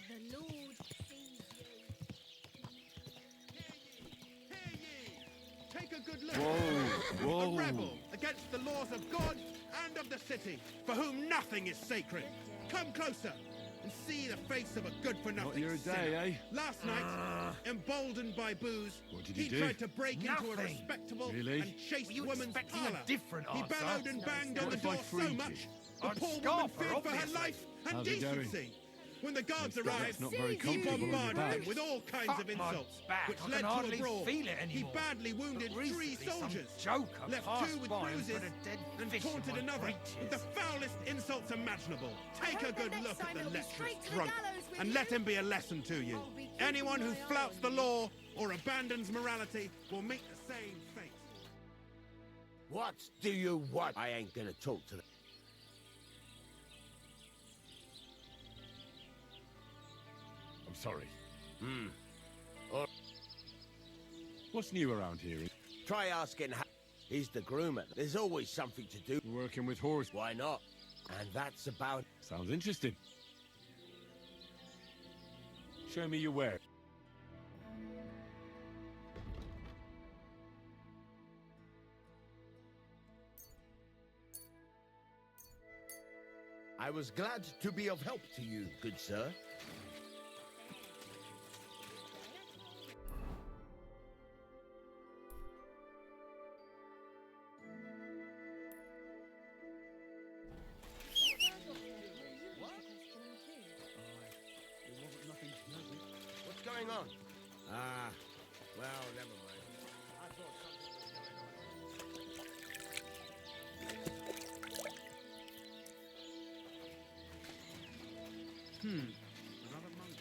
S4: The Lord sees you.
S3: Take a good look.
S1: Whoa.
S3: A rebel against the laws of God and of the city, for whom nothing is sacred. Come closer and see the face of a good-for-nothing
S1: Not your
S3: sinner.
S1: day, eh?
S3: Last night, emboldened by booze,
S1: What did he do?
S3: tried to break into a
S6: Nothing.
S3: respectable
S1: Really?
S3: and chaste
S6: Were you
S3: woman's
S6: expecting
S3: parlour.
S6: a different
S3: He
S6: answer?
S3: bellowed and banged on
S1: What
S3: the
S1: if I
S3: door so
S1: freed you?
S3: much, the
S6: I'd
S3: poor woman
S6: scarf her,
S3: feared for her
S6: obviously.
S3: life and
S1: How's it going?
S3: decency. When the guards
S1: That's
S3: arrived,
S1: not very
S3: he
S1: comfortable on your
S3: bombarded
S1: back.
S3: them with all kinds
S6: Fuck
S3: of
S6: my
S3: insults,
S6: back.
S3: which
S6: I
S3: led
S6: can
S3: to a
S6: hardly
S3: brawl.
S6: feel it
S3: He
S6: anymore.
S3: badly wounded
S6: But
S3: three
S6: recently some
S3: soldiers,
S6: joker
S3: left
S6: passed
S3: two with
S6: by and
S3: bruises,
S6: put a dead
S3: and
S6: fish in
S3: taunted
S6: my
S3: another with
S6: breeches.
S3: the foulest insults imaginable. Take a
S4: hope the
S3: good
S4: next
S3: look
S4: time
S3: at the
S4: he'll be
S3: lecherous
S4: straight to the
S3: drunk,
S4: gallows with
S3: and
S4: you.
S3: let him be a lesson to you.
S4: I'll be keeping
S3: Anyone who
S4: my eye
S3: flouts
S4: on
S3: the
S4: you.
S3: law or abandons morality will meet the same fate.
S20: What do you want? I ain't gonna talk to them.
S1: I'm sorry.
S20: Or
S1: What's new around here?
S20: try asking He's the groomer. There's always something to do.
S1: Working with horse.
S20: Why not? And that's about...
S1: Sounds interesting. Show me your wares.
S20: I was glad to be of help to you, good sir. What's going on? Ah, well, never mind. I thought something was going on.
S3: Another monk.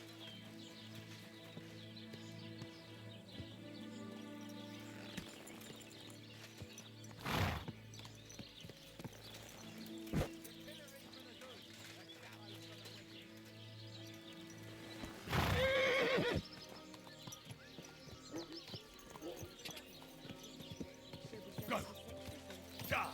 S6: Go. Die.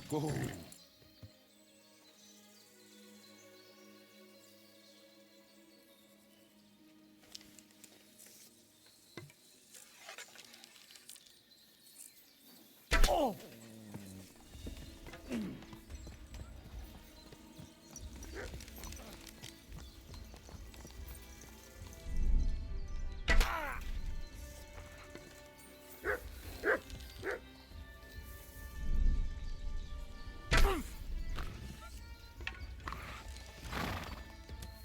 S8: Whoa.
S6: Oh!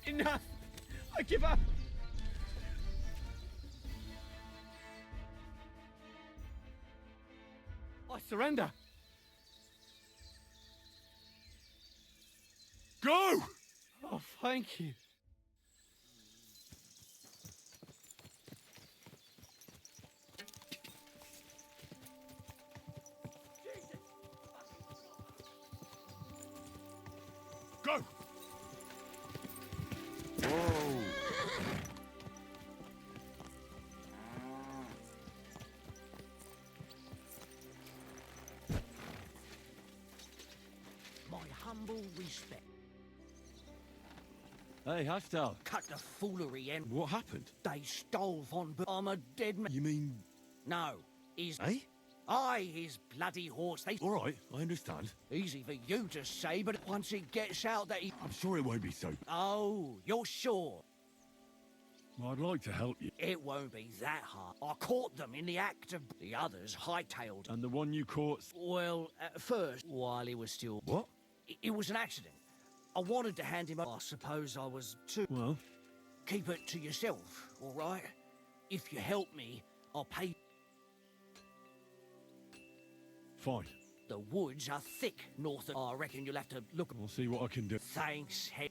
S9: Enough! I give up! I surrender!
S8: Go!
S9: Oh, thank you.
S8: Go!
S9: Whoa!
S2: My humble respect.
S8: Hey, Haftal.
S2: Cut the foolery and
S8: What happened?
S2: they stole von I'm a dead man.
S8: You mean...
S2: No, he's...
S8: Eh?
S2: Aye, his bloody horse. They...
S8: All right, I understand.
S2: Easy for you to say, but once it gets out that he...
S8: I'm sure it won't be so.
S2: Oh, you're sure?
S1: I'd like to help you.
S2: It won't be that hard. I caught them in the act of... The others hightailed.
S1: And the one you caught...
S2: Well, at first, while he was still...
S8: What?
S2: It was an accident. I wanted to hand him up. I suppose I was too...
S1: Well?
S2: Keep it to yourself, all right? If you help me, I'll pay...
S1: Fine.
S2: The woods are thick north of... I reckon you'll have to look...
S1: I'll see what I can do.
S2: Thanks, head.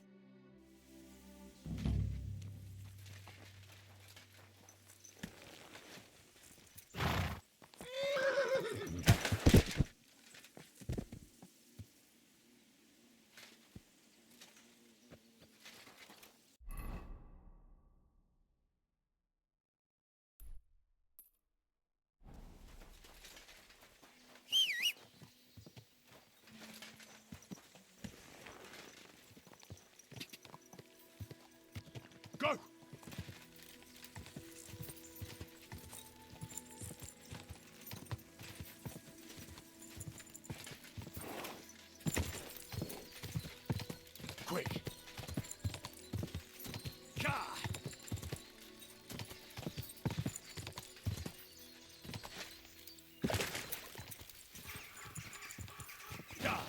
S8: Go! Quick! Ka! Ka!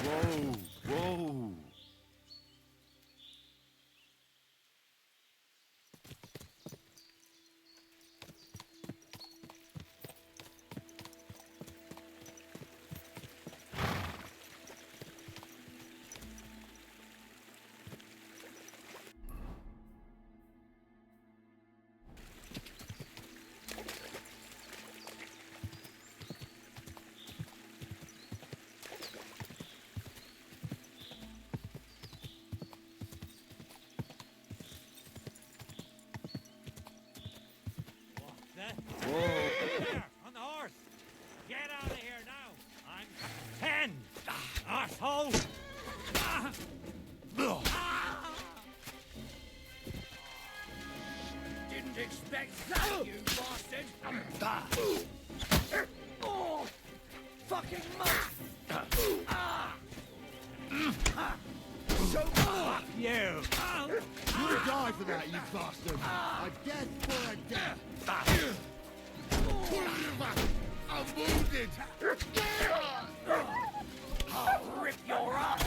S8: Whoa! Whoa!
S19: Whoa. There, on the horse. Get out of here now. I'm 10. Arsehole.
S2: Didn't expect that, you bastard. Oh, fucking much. So fuck you.
S8: You'll die for that, you bastard! A death for a death! I'm wounded!
S2: I'll rip your ass.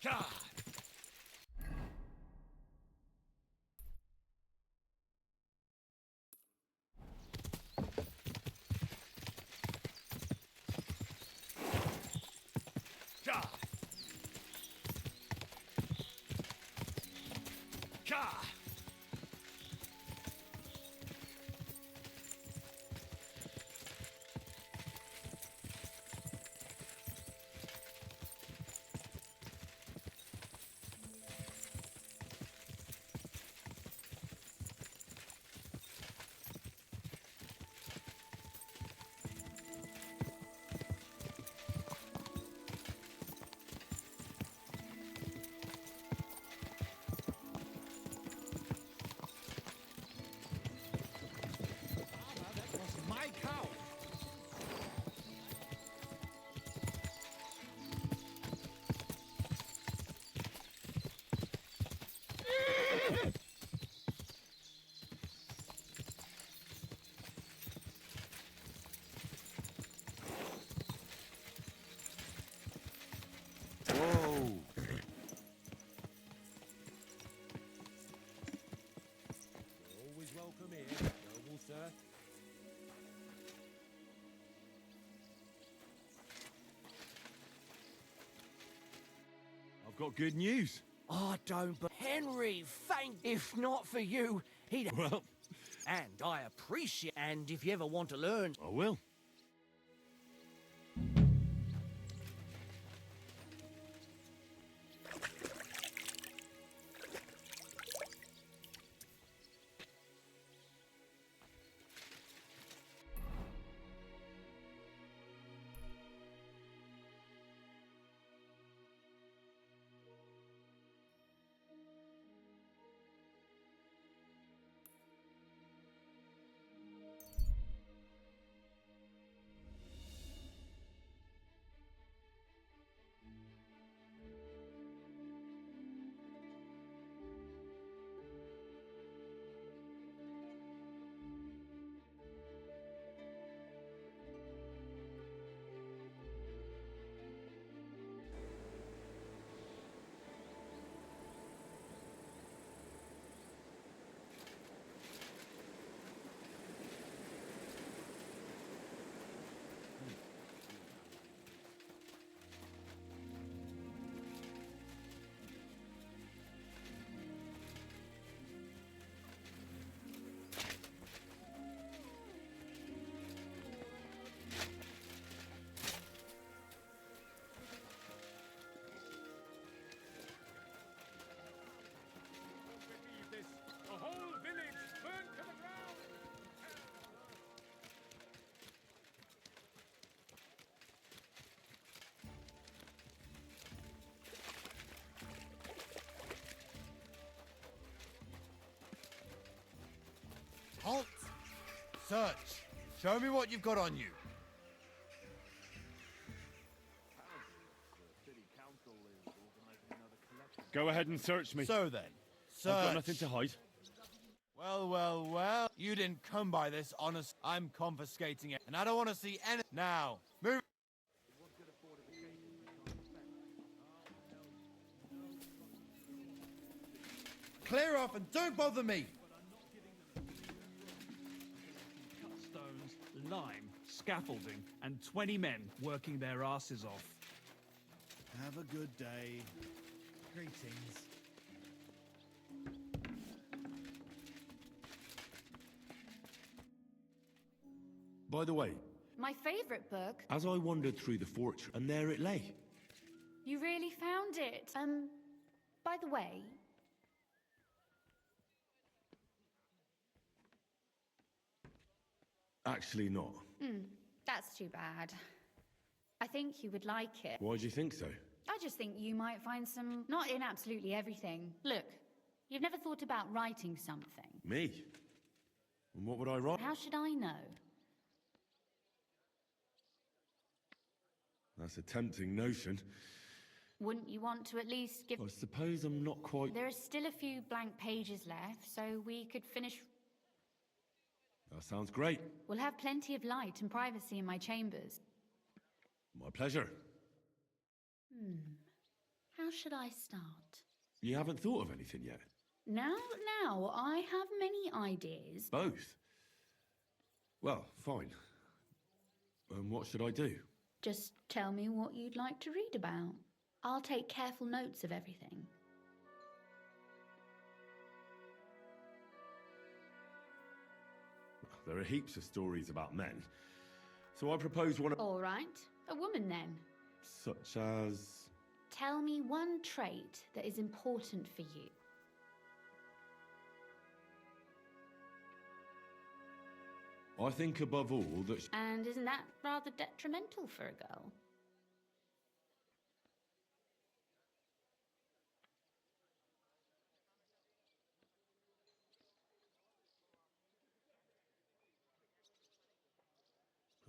S7: God! God! God!
S6: My cow!
S1: Whoa!
S6: Always welcome here, noble sir.
S1: I've got good news.
S2: I don't, but Henry, thank. If not for you, he'd.
S1: Well,
S2: and I appreciate. And if you ever want to learn,
S1: I will.
S19: The whole village burned to the ground!
S13: Halt! Search! Show me what you've got on you.
S1: Go ahead and search me.
S13: So then, search.
S1: I've got nothing to hide.
S13: Well, well, well. You didn't come by this honest. I'm confiscating it, and I don't want to see any. Now, move. Clear off and don't bother me.
S22: Cut stones, lime, scaffolding, and 20 men working their asses off.
S13: Have a good day. Greetings.
S1: By the way,
S4: My favourite book.
S1: as I wandered through the fortress, and there it lay.
S4: You really found it. By the way,
S1: Actually not.
S4: that's too bad. I think you would like it.
S1: Why do you think so?
S4: I just think you might find some, not in absolutely everything. Look, you've never thought about writing something.
S1: Me? And what would I write?
S4: How should I know?
S1: That's a tempting notion.
S4: Wouldn't you want to at least give...
S1: I suppose I'm not quite...
S4: There are still a few blank pages left, so we could finish...
S1: That sounds great.
S4: We'll have plenty of light and privacy in my chambers.
S1: My pleasure.
S4: How should I start?
S1: You haven't thought of anything yet?
S4: Now, I have many ideas.
S1: Both? Well, fine. What should I do?
S4: Just tell me what you'd like to read about. I'll take careful notes of everything.
S1: There are heaps of stories about men. So I propose one...
S4: All right. A woman, then.
S1: Such as...
S4: Tell me one trait that is important for you.
S1: I think above all that...
S4: And isn't that rather detrimental for a girl?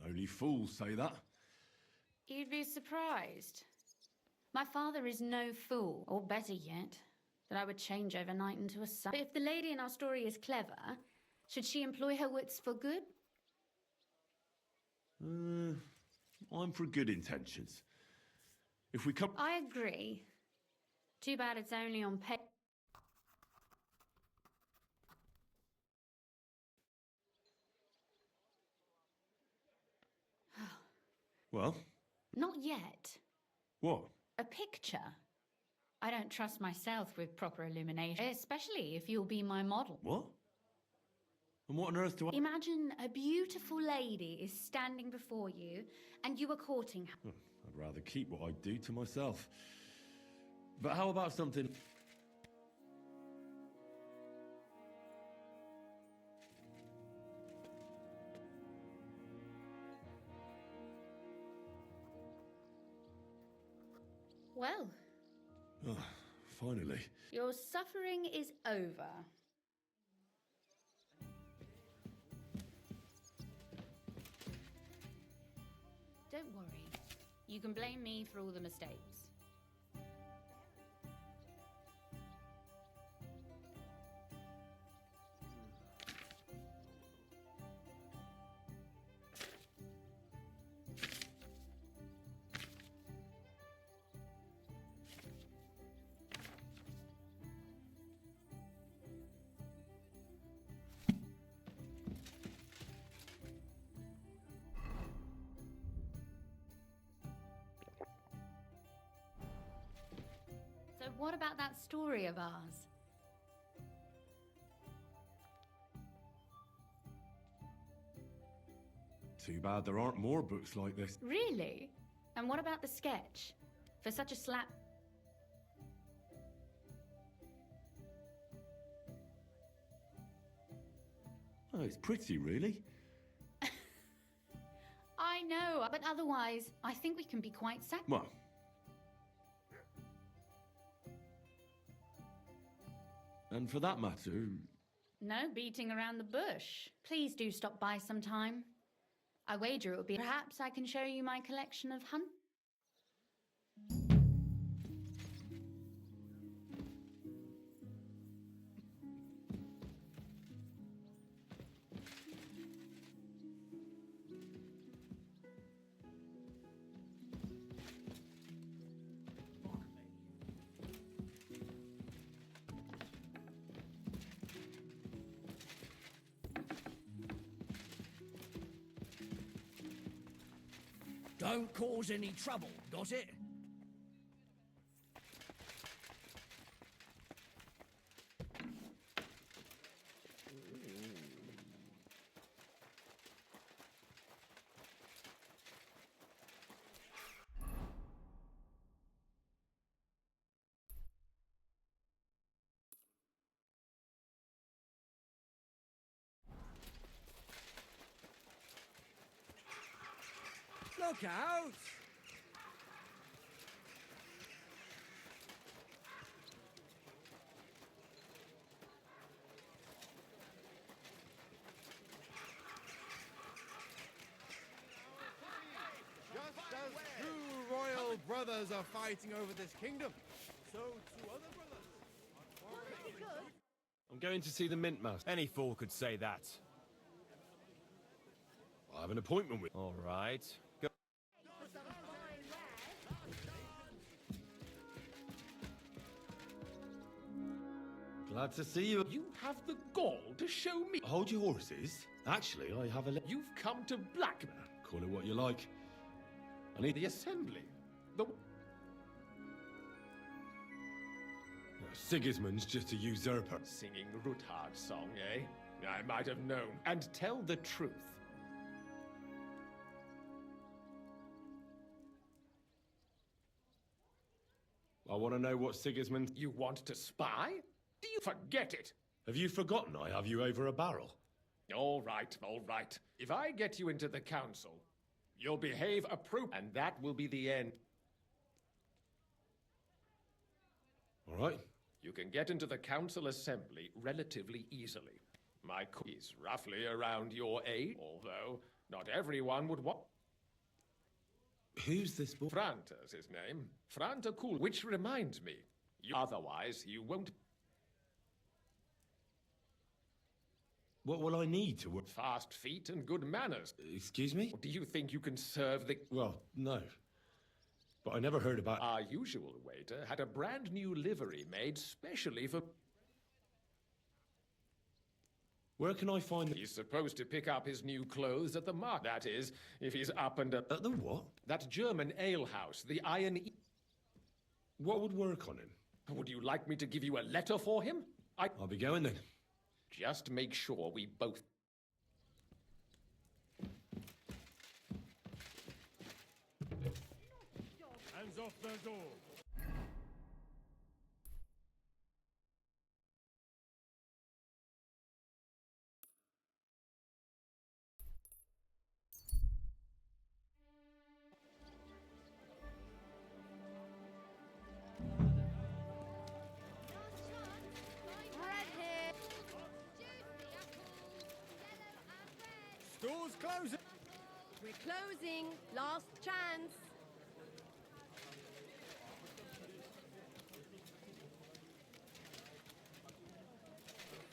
S1: Only fools say that.
S4: You'd be surprised. My father is no fool, or better yet, that I would change overnight into a son. But if the lady in our story is clever, should she employ her wits for good?
S1: I'm for good intentions. If we come...
S4: I agree. Too bad it's only on pay.
S1: Well?
S4: Not yet.
S1: What?
S4: A picture. I don't trust myself with proper illumination, especially if you'll be my model.
S1: What? And what on earth do I...
S4: Imagine a beautiful lady is standing before you and you are courting her.
S1: I'd rather keep what I do to myself. But how about something...
S4: Well,
S1: Oh, finally.
S4: your suffering is over. Don't worry. You can blame me for all the mistakes. So what about that story of ours?
S1: Too bad there aren't more books like this.
S4: Really? And what about the sketch? For such a slap...
S1: Oh, it's pretty, really.
S4: I know, but otherwise, I think we can be quite satisfied.
S1: Well... And for that matter...
S4: No beating around the bush. Please do stop by sometime. I wager it will be... Perhaps I can show you my collection of hunt...
S2: Don't cause any trouble, does it? Look out!
S3: Just as two royal brothers are fighting over this kingdom, so two other brothers.
S1: I'm going to see the Mint Master.
S13: Any fool could say that.
S1: I have an appointment with...
S13: All right. Go.
S10: Glad to see you.
S14: You have the gall to show me.
S10: Hold your horses. Actually, I have a...
S14: You've come to blackmail.
S10: Call it what you like. I need...
S14: The assembly. The...
S10: Sigismund's just a usurper.
S14: Singing Ruthard's song, eh? I might have known. And tell the truth.
S10: I want to know what Sigismund...
S14: You want to spy? Do you forget it?
S10: Have you forgotten I have you over a barrel?
S14: All right, all right. If I get you into the council, you'll behave appropriately, and that will be the end.
S10: All right.
S14: You can get into the council assembly relatively easily. My cook is roughly around your age, although not everyone would want...
S10: Who's this boy?
S14: Franta's his name. Franta Cool, which reminds me, otherwise you won't...
S10: What will I need to work?
S14: Fast feet and good manners.
S10: Excuse me?
S14: Do you think you can serve the...
S10: Well, no. But I never heard about...
S14: Our usual waiter had a brand new livery made specially for...
S10: Where can I find...
S14: He's supposed to pick up his new clothes at the market. That is, if he's up and...
S10: At the what?
S14: That German alehouse, the Iron...
S10: What would work on him?
S14: Would you like me to give you a letter for him?
S10: I'll be going then.
S14: Just make sure we both...
S19: Hands off the door.
S6: Doors closing.
S23: We're closing. Last chance.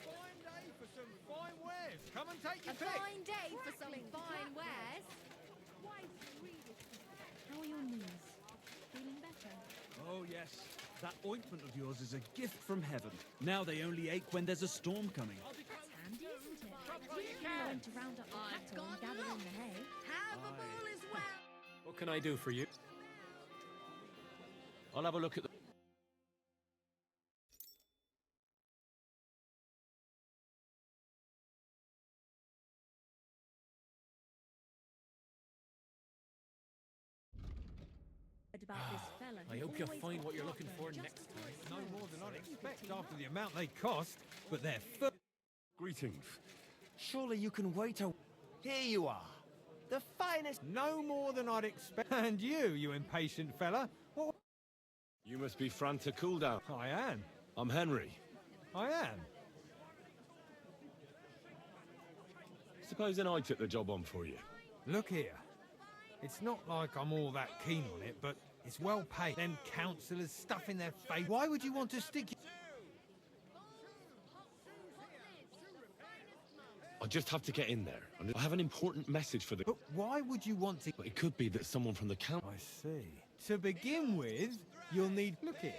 S6: Fine day for some fine wares. Come and take your
S23: A
S6: pick.
S23: fine day for some fine wares.
S24: How are your knees? Feeling better?
S22: Oh, yes. That ointment of yours is a gift from heaven. Now they only ache when there's a storm coming.
S24: That's handy, isn't it? You're going to round up the cattle and gather in the hay.
S23: Have a ball as well.
S16: What can I do for you? I'll have a look at the...
S24: About this fella.
S16: I hope you'll find what you're looking for next time.
S6: No more than I'd expect after the amount they cost, but they're
S10: Greetings.
S9: Surely you can wait a... Here you are. The finest...
S6: No more than I'd expect. And you impatient fella. What...
S10: You must be Franta Cooldown.
S6: I am.
S10: I'm Henry.
S6: I am.
S10: Supposing I took the job on for you.
S6: Look here. It's not like I'm all that keen on it, but it's well paid. Them councillors stuff in their face. Why would you want to stick...
S10: I just have to get in there. I have an important message for the...
S6: But why would you want to...
S10: But it could be that someone from the council...
S6: I see. To begin with, you'll need... Look here.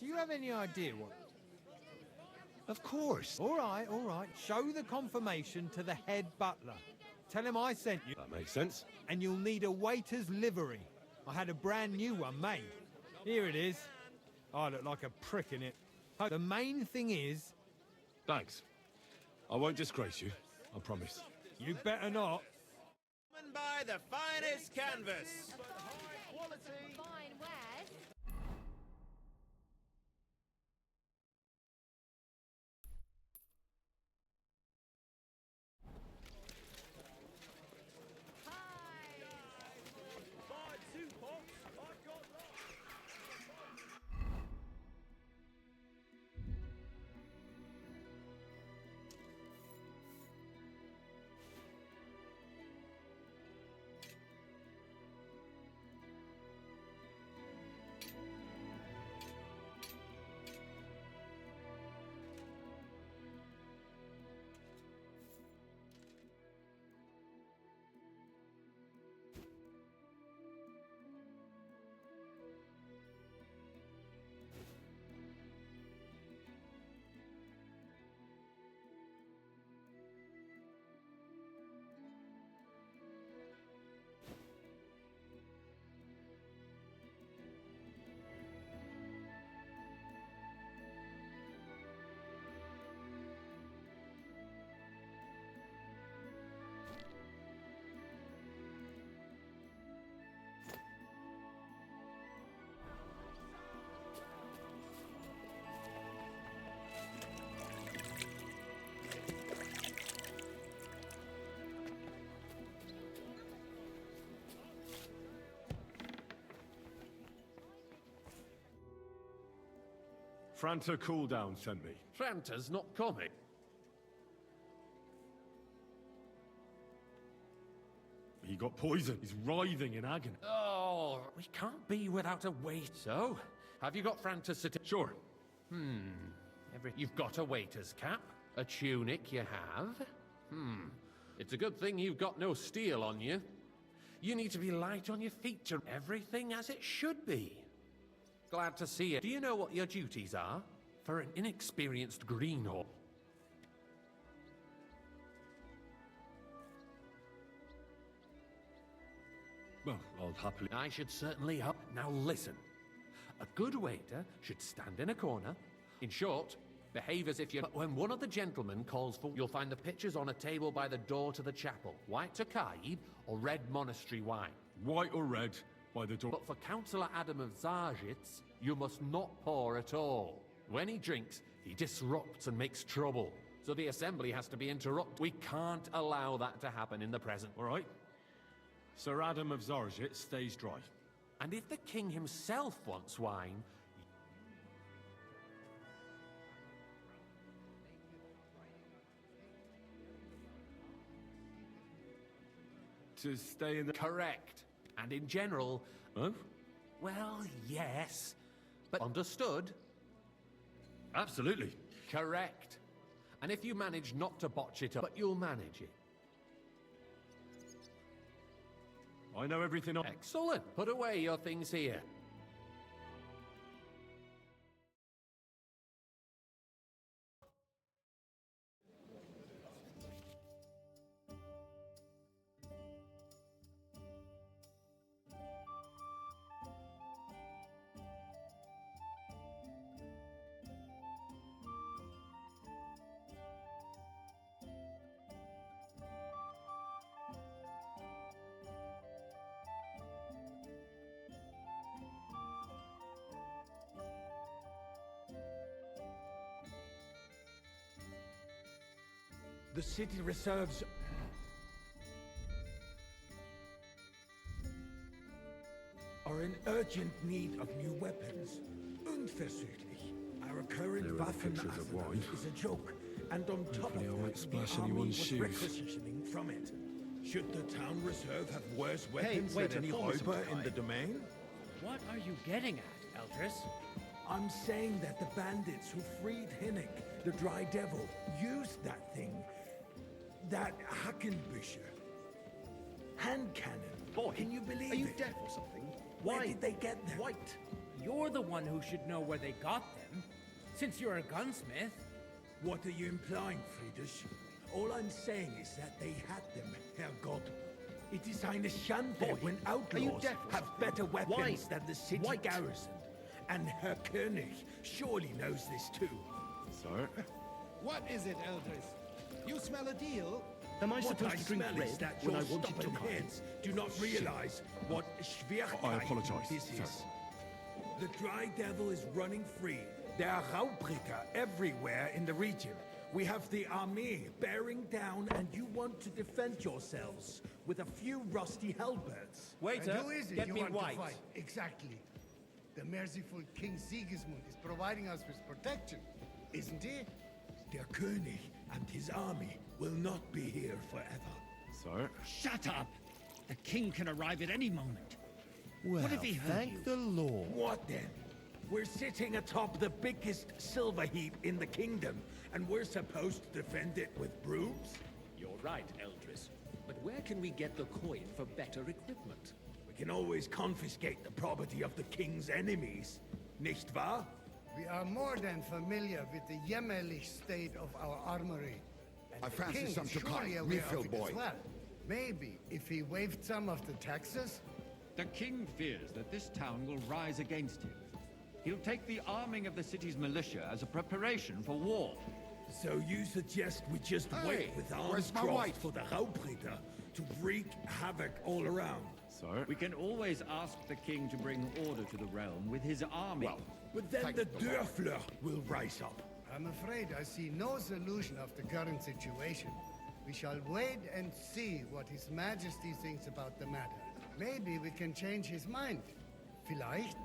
S6: Do you have any idea what...
S10: Of course.
S6: All right, all right. Show the confirmation to the head butler. Tell him I sent you.
S10: That makes sense.
S6: And you'll need a waiter's livery. I had a brand new one made. Here it is. I look like a prick in it. The main thing is...
S10: Thanks. I won't disgrace you. I promise.
S6: You better not.
S3: And buy the finest canvas.
S23: Fine wares.
S10: Franta Cooldown sent me.
S14: Franta's not coming.
S10: He got poisoned. He's writhing in agony.
S14: Oh, we can't be without a wait. So, have you got Franta's certificate?
S10: Sure.
S14: You've got a waiter's cap, a tunic you have. It's a good thing you've got no steel on you. You need to be light on your feet to everything as it should be. Glad to see you. Do you know what your duties are? For an inexperienced greenhorn.
S10: Well, I'll happily...
S14: I should certainly help. Now listen. A good waiter should stand in a corner. In short, behave as if you're... But when one of the gentlemen calls for... You'll find the pitchers on a table by the door to the chapel. White Tokaib or red monastery wine.
S10: White or red by the door.
S14: But for Councillor Adam of Zarjitz, you must not pour at all. When he drinks, he disrupts and makes trouble. So the assembly has to be interrupted. We can't allow that to happen in the present.
S10: All right. Sir Adam of Zarjit stays dry.
S14: And if the king himself wants wine...
S10: To stay in the...
S14: Correct. And in general...
S10: Huh?
S14: Well, yes. But understood?
S10: Absolutely.
S14: Correct. And if you manage not to botch it up, but you'll manage it.
S10: I know everything on...
S14: Excellent. Put away your things here.
S6: The city reserves... are in urgent need of new weapons. Unverzüglich. Our current
S10: There are the pictures of
S6: Waffen-Arsenal
S10: wine.
S6: is a joke, and on top
S10: Hopefully I
S6: of
S10: won't
S6: that,
S10: splash
S6: the army
S10: anyone's
S6: was
S10: shoes.
S6: requisitioning from it. Should the town reserve have worse
S9: Hey,
S6: weapons
S9: wait,
S6: than any
S9: inform us,
S6: Räuber in
S9: guy.
S6: the domain?
S5: What are you getting at, Eldris?
S6: I'm saying that the bandits who freed Hinnick, the Dry Devil, used that thing. That Hackenbücher. Hand cannon.
S9: Boy,
S6: can you believe
S9: are you
S6: it?
S9: deaf or something?
S6: Where
S9: Why
S6: did they get them?
S9: White.
S5: You're the one who should know where they got them, since you're a gunsmith.
S6: What are you implying, Friedrich? All I'm saying is that they had them, Herrgott. It is eine Schande
S9: Boy,
S6: when
S9: are you
S6: outlaws
S9: deaf or
S6: have
S9: something?
S6: better weapons
S9: Why?
S6: than the city
S9: White.
S6: garrison. And Herr König surely knows this too.
S10: Sir?
S3: What is it, Eldris? You smell a deal?
S9: Am I
S6: What
S9: supposed
S6: I
S9: to drink
S6: smell
S9: red
S6: is that
S9: when
S6: your
S9: I wanted to
S6: stubborn
S9: hide?
S6: heads do not realize what Schwierigkeit
S10: I apologize,
S6: this
S10: sir.
S6: is. The Dry Devil is running free. There are Raubricker everywhere in the region. We have the army bearing down, and you want to defend yourselves with a few rusty halberds.
S11: And who is it
S6: get
S11: you
S6: me
S11: want
S6: white.
S11: to fight? Exactly. The merciful King Sigismund is providing us with protection, isn't he?
S6: Der König and his army will not be here forever.
S10: Sir?
S5: Shut up! The king can arrive at any moment.
S9: Well,
S5: What if he heard
S9: thank
S5: you?
S9: the Lord.
S6: What then? We're sitting atop the biggest silver heap in the kingdom, and we're supposed to defend it with brooms?
S2: You're right, Eldris. But where can we get the coin for better equipment?
S6: We can always confiscate the property of the king's enemies, nicht wahr?
S11: We are more than familiar with the jämmerlich state of our armory. And
S12: I
S11: the
S12: fancy
S11: king
S12: some
S11: is
S12: to
S11: surely
S12: buy.
S11: aware
S12: Refill,
S11: of it
S12: boy.
S11: as well. Maybe if he waived some of the taxes?
S15: The king fears that this town will rise against him. He'll take the arming of the city's militia as a preparation for war.
S6: So you suggest we just wait with arms
S12: where's my
S6: crossed
S12: wife?
S6: for the Raubritter to wreak havoc all around?
S10: Sir?
S15: We can always ask the king to bring order to the realm with his army.
S12: Well,
S6: But then
S12: thank
S6: the
S12: the Lord.
S6: Dörfler will rise up.
S11: I'm afraid I see no solution of the current situation. We shall wait and see what His Majesty thinks about the matter. Maybe we can change his mind. Vielleicht?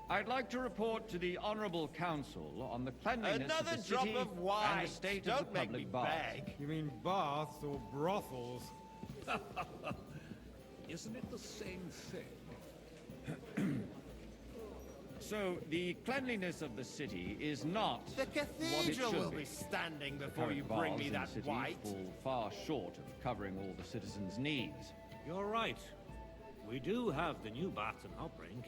S15: I'd like to report to the Honorable Council on the cleanliness
S12: Another
S15: of the
S12: drop
S15: city
S12: of wine.
S15: and the state
S12: Don't
S15: of the
S12: make me
S15: public baths.
S12: beg.
S17: You mean baths or brothels?
S22: Isn't it the same thing?
S15: So, the cleanliness of the city is not
S12: The
S15: what it
S12: cathedral
S15: should
S12: will
S15: be.
S12: be standing
S15: The
S12: before you
S15: current
S12: bring
S15: baths
S12: me
S15: in
S12: that
S15: the city
S12: white.
S15: fall far short of covering all the citizens' needs.
S18: You're right. We do have the new baths in Hopbrink,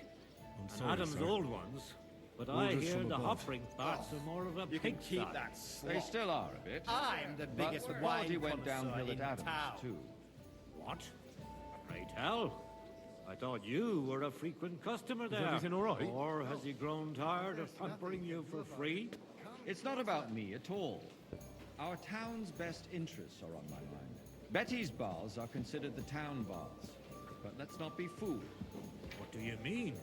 S18: and
S10: sorry,
S18: Adam's
S10: sir.
S18: old ones. But I
S10: Orders
S18: hear
S10: from
S18: the
S10: above.
S18: Hopbrink baths are more of a
S12: You can
S18: pigsty.
S12: keep that
S15: They
S12: slop.
S15: still are a bit.
S12: I'm the biggest
S15: but the
S12: wine
S15: quality went
S12: connoisseur
S15: downhill
S12: in
S15: at Adams,
S12: town.
S15: too.
S18: What? Pray tell. I thought you were a frequent customer there.
S10: everything all right?
S18: Or has he grown tired of pampering you for free?
S15: It's not about me at all. Our town's best interests are on my mind. Betty's baths are considered the town baths. But let's not be fooled.
S18: What do you mean?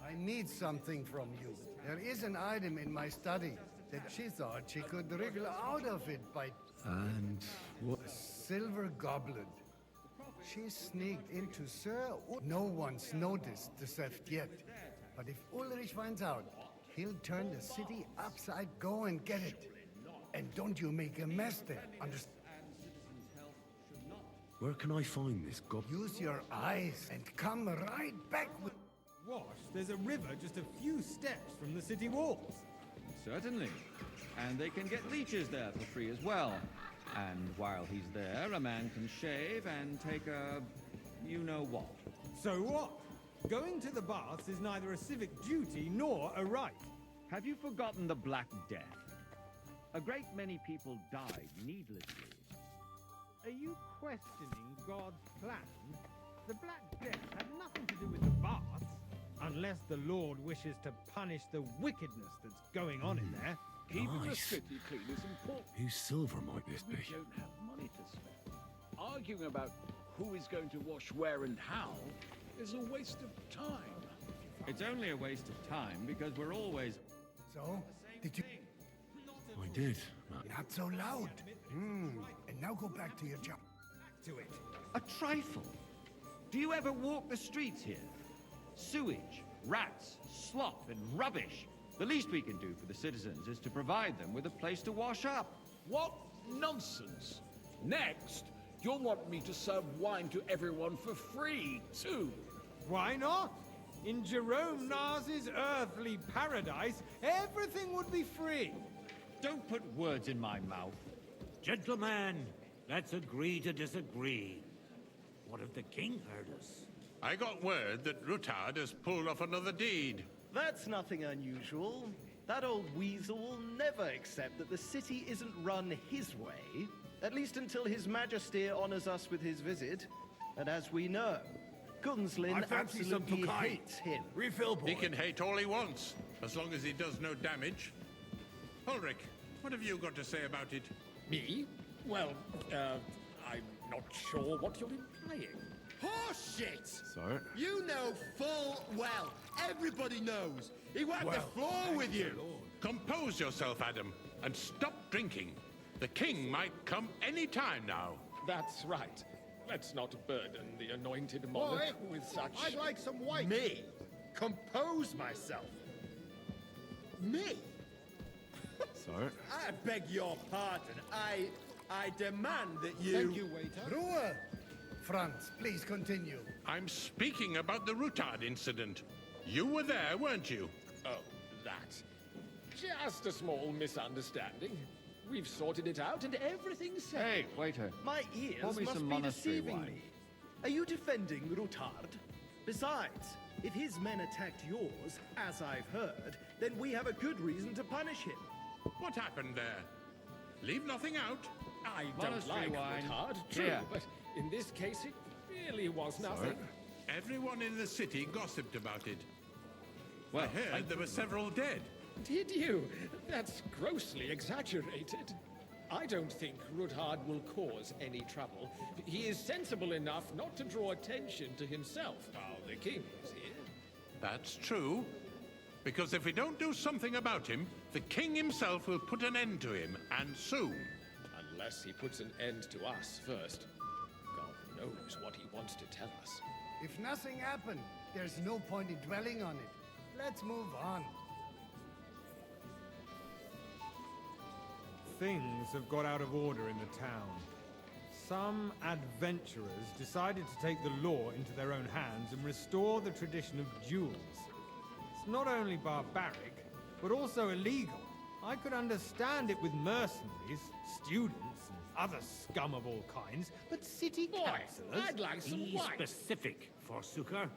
S11: I need something from you. There is an item in my study that she thought she could wriggle out of it by
S10: And what?
S11: a silver goblet. She sneaked into Sir. No one's noticed the theft yet. But if Ulrich finds out, he'll turn the city upside. Go and get it. And don't you make a mess there. Understand?
S10: Where can I find this gob?
S11: Use your eyes and come right back with.
S17: Wash, there's a river just a few steps from the city walls.
S15: Certainly. And they can get leeches there for free as well. And while he's there, a man can shave and take a... you-know-what.
S17: So what? Going to the baths is neither a civic duty nor a right.
S15: Have you forgotten the Black Death? A great many people died needlessly.
S17: Are you questioning God's plan? The Black Death had nothing to do with the baths. Unless the Lord wishes to punish the wickedness that's going on in there.
S22: Keeping the
S10: Nice.
S22: city clean is important.
S10: Whose silver might this
S22: We
S10: be?
S22: don't have money to spare. Arguing about who is going to wash where and how is a waste of time.
S15: It's only a waste of time because we're always...
S11: So, did you...
S10: I did, Matt.
S11: Not so loud. And now go back to your job.
S17: To it.
S15: A trifle. Do you ever walk the streets here? Sewage, rats, slop, and rubbish. The least we can do for the citizens is to provide them with a place to wash up.
S22: What nonsense! Next, you'll want me to serve wine to everyone for free, too.
S17: Why not? In Jerome Nas's earthly paradise, everything would be free.
S15: Don't put words in my mouth.
S18: Gentlemen, let's agree to disagree. What if the king heard us?
S8: I got word that Rutard has pulled off another deed.
S9: That's nothing unusual. That old weasel will never accept that the city isn't run his way, at least until His Majesty honors us with his visit. And as we know, Gunslin
S6: I fancy some
S9: absolutely
S6: Tokai.
S9: hates him.
S6: Refill, boy.
S8: He can hate all he wants, as long as he does no damage. Ulrich, what have you got to say about it?
S22: Me? Well, I'm not sure what you're implying.
S3: Horseshit!
S10: Sir?
S3: You know full well. Everybody knows. He wiped the floor with you.
S8: Compose yourself, Adam, and stop drinking. The king might come any time now.
S22: That's right. Let's not burden the anointed monarch with such...
S3: I'd like some white. Me? Compose myself. Me?
S10: Sir?
S3: I beg your pardon. I demand that you...
S11: Thank you, waiter. Ruhe! Franz, please continue.
S8: I'm speaking about the Rutard incident. You were there, weren't you?
S22: Oh, that. Just a small misunderstanding. We've sorted it out and everything's set.
S15: Hey, waiter.
S9: My
S15: Pour
S9: ears
S15: me
S9: must
S15: some
S9: be
S15: monastery
S9: deceiving
S15: wine.
S9: me. Are you defending Rutard? Besides, if his men attacked yours, as I've heard, then we have a good reason to punish him.
S8: What happened there? Leave nothing out.
S22: I don't
S15: Monastery
S22: like
S15: wine.
S22: Rutard, true,
S15: Here.
S22: but in this case it really was nothing.
S8: Everyone in the city gossiped about it.
S15: Well,
S8: I heard there were several dead.
S22: Did you? That's grossly exaggerated. I don't think Rutard will cause any trouble. He is sensible enough not to draw attention to himself while the king is here.
S8: That's true. Because if we don't do something about him, the king himself will put an end to him, and soon.
S22: Unless he puts an end to us first. God knows what he wants to tell us.
S11: If nothing happened, there's no point in dwelling on it. Let's move on.
S17: Things have got out of order in the town. Some adventurers decided to take the law into their own hands and restore the tradition of duels. It's not only barbaric, but also illegal. I could understand it with mercenaries, students, and other scum of all kinds, but city councillors...
S18: I'd like some Be specific, Forsooker.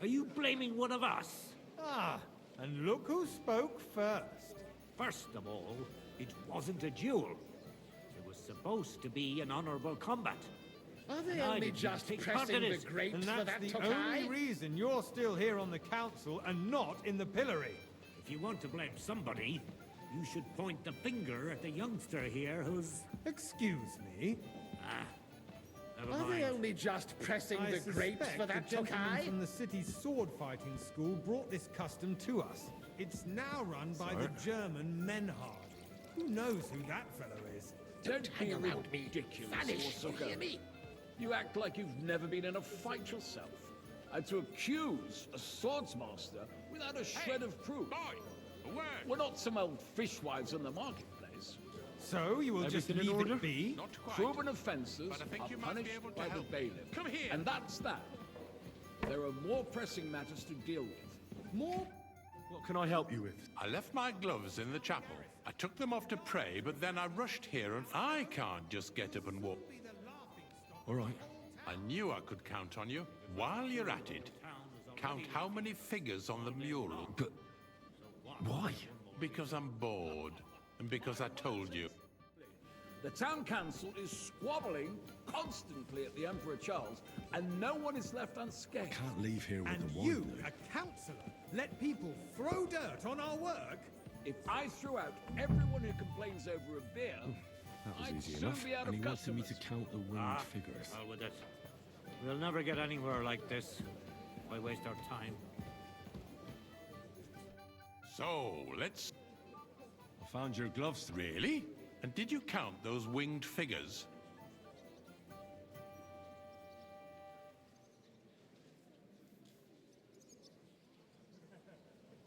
S18: Are you blaming one of us?
S17: Ah, and look who spoke first.
S18: First of all, it wasn't a duel. It was supposed to be an honorable combat.
S22: Are they
S18: And I
S22: only
S18: didn't
S22: just
S18: take
S22: pressing
S18: part in
S22: the
S18: it.
S22: grapes
S17: And
S22: for
S17: that's
S22: that
S17: the
S22: Tokai?
S17: only reason you're still here on the council and not in the pillory.
S18: If you want to blame somebody, you should point the finger at the youngster here who's...
S17: Excuse me?
S18: Ah, never
S22: Are
S18: mind.
S22: they only just pressing
S17: I
S22: the grapes
S17: suspect
S22: for that
S17: the gentleman
S22: Tokai?
S17: from the city's sword-fighting school brought this custom to us. It's now run by the German Menhard. Who knows who that fellow is?
S22: Don't
S19: be
S22: around me.
S19: ridiculous,
S22: Vanish, you
S19: Forsooker.
S22: hear me?
S19: You act like you've never been in a fight yourself. And to accuse a swordsmaster without a shred of proof. We're not some old fishwives in the marketplace.
S17: So you will just
S19: Everything in
S17: leave
S19: order?
S17: it be?
S19: Proven offences
S22: but I think
S19: are
S22: you might be
S19: punished
S22: able to
S19: by the
S22: help.
S19: bailiff.
S22: Come here.
S19: And that's that. There are more pressing matters to deal with. More...
S10: What can I help you with?
S7: I left my gloves in the chapel. I took them off to pray, but then I rushed here and I can't just get up and walk.
S10: All right.
S7: I knew I could count on you. While you're at it, count how many figures on the mural.
S10: But why?
S7: Because I'm bored, and because I told you.
S19: The town council is squabbling constantly at the Emperor Charles, and no one is left unscathed.
S1: Can't leave here with
S17: And
S1: the wine.
S17: you, a councillor, let people throw dirt on our work?
S19: If I threw out everyone who complains over a beer,
S1: That was
S19: I'd
S1: easy
S19: soon
S1: enough.
S19: be out
S1: And
S19: of
S1: he wanted me to
S19: customers.
S1: count the winged figures.
S18: Well with it. We'll never get anywhere like this. Why waste our time?
S7: So, let's...
S1: I found your gloves.
S7: Really? And did you count those winged figures?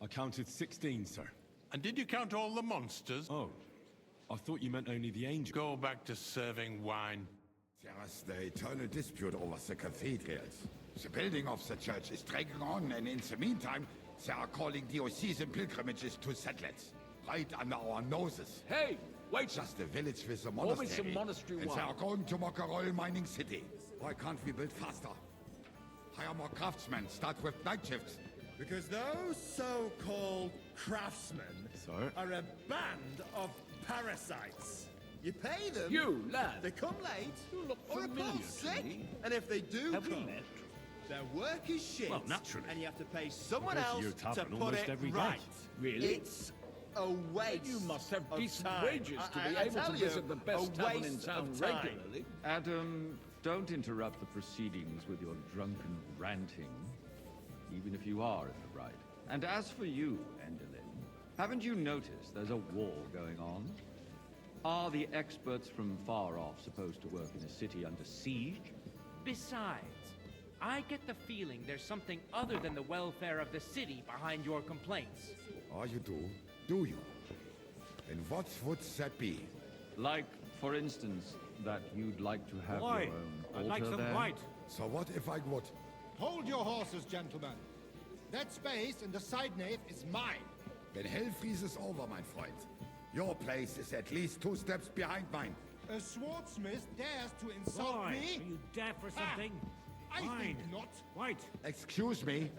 S1: I counted 16, sir.
S7: And did you count all the monsters?
S1: Oh, I thought you meant only the angels.
S7: Go back to serving wine.
S12: There's the eternal dispute over the cathedrals. The building of the church is dragging on, and in the meantime, they are calling diocesan pilgrimages to settlers. Right under our noses.
S19: Hey, wait!
S12: Just a village with a
S19: Pour me
S12: monastery.
S19: some monastery
S12: And they
S19: wine.
S12: are going to Mokarol mining city. Why can't we build faster? Hire more craftsmen, start with night shifts.
S20: Because those so-called craftsmen are a band of parasites. You pay them.
S19: You, lad.
S20: They come late.
S19: You look
S20: or
S19: familiar
S20: fall
S19: to
S20: sick.
S19: me.
S20: And if they do
S19: Have we
S20: come,
S19: met?
S20: their work is shit.
S19: Well, naturally.
S20: And you have to pay someone
S1: I go to
S20: else
S1: your
S20: to
S1: tavern
S20: put
S1: almost
S20: it
S1: every day.
S20: right.
S19: Really?
S20: It's a waste.
S19: You must have
S20: of
S19: decent
S20: time.
S19: wages to be
S20: I
S19: able
S20: tell
S19: to
S20: you,
S19: visit the best
S20: a
S19: tavern in
S20: waste
S19: town
S20: of time.
S19: regularly.
S21: Adam, don't interrupt the proceedings with your drunken ranting, even if you are in the right. And as for you, Endelin, haven't you noticed there's a war going on? Are the experts from far off supposed to work in a city under siege?
S16: Besides, I get the feeling there's something other than the welfare of the city behind your complaints.
S12: Oh, you do? Do you? And what would that be?
S21: Like, for instance, that you'd like to have
S20: Why?
S21: your own
S20: I'd
S21: altar
S20: like some
S21: there?
S20: white.
S12: So what if I would?
S25: Hold your horses, gentlemen. That space in the side nave is mine.
S12: Then hell freezes over, my friend. Your place is at least 2 steps behind mine.
S25: A swordsmith dares to insult
S18: Why?
S25: me?
S18: Are you deaf or something?
S25: I think
S18: Fine.
S25: not.
S18: White.
S12: Excuse me?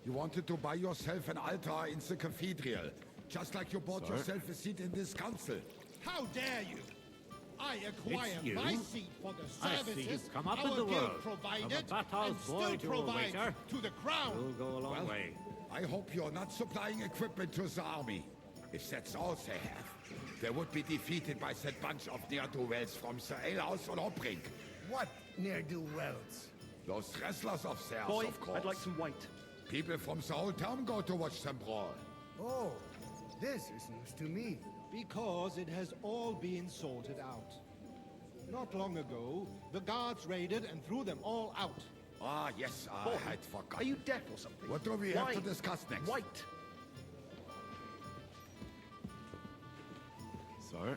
S12: You wanted to buy yourself an altar in the cathedral, just like you bought
S1: Sir?
S12: yourself a seat in this council.
S25: How dare you? I acquire
S18: you?
S25: my seat for the
S18: I
S25: services
S18: see you've come up
S25: our
S18: in the
S25: guild
S18: world.
S25: provided
S18: From a Bathal's
S25: and
S18: boy
S25: still
S18: to a
S25: provides
S18: waiter.
S25: to the crown.
S18: We'll go a long
S12: Well,
S18: way.
S12: I hope you're not supplying equipment to the army. If that's all they have, they would be defeated by that bunch of ne'er-do-wells from the alehouse on Obrink.
S11: What ne'er-do-wells?
S12: Those wrestlers of theirs,
S9: Boy,
S12: of course.
S9: I'd like some white.
S12: People from the whole town go to watch them brawl.
S11: Oh, this is news to me.
S25: Because it has all been sorted out. Not long ago, the guards raided and threw them all out.
S12: Ah, yes, I
S9: Boy,
S12: had forgotten.
S9: Are you deaf or something?
S12: What do we have to
S9: White.
S12: discuss next?
S9: White.
S10: Sir?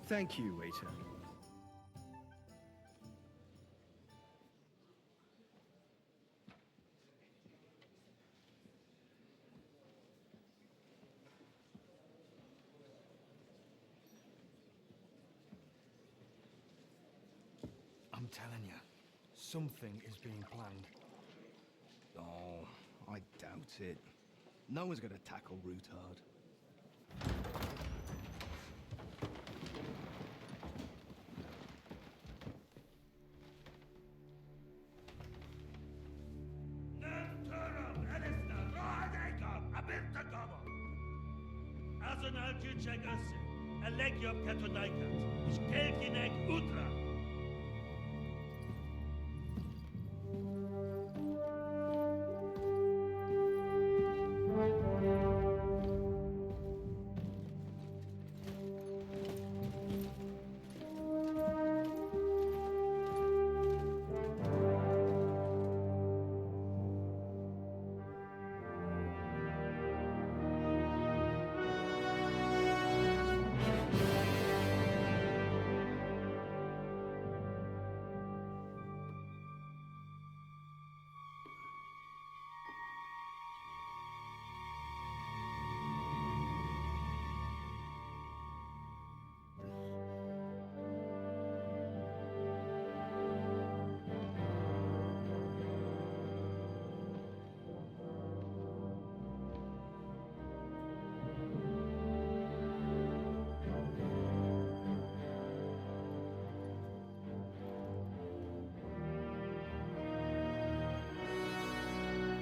S9: Thank you, waiter.
S6: I'm telling you, something is being planned.
S9: Oh, I doubt it. No one's going to tackle Rootard.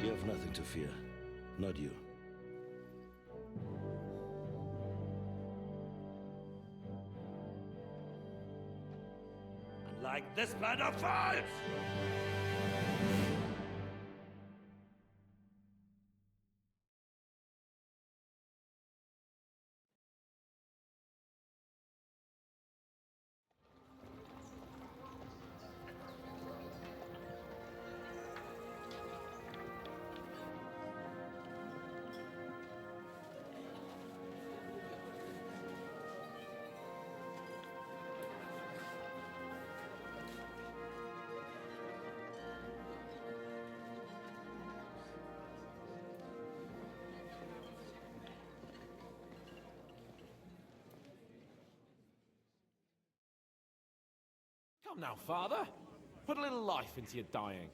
S4: You have nothing to fear. Not you.
S18: Like this plan of falls!
S16: Come now, father. Put a little life into your dying.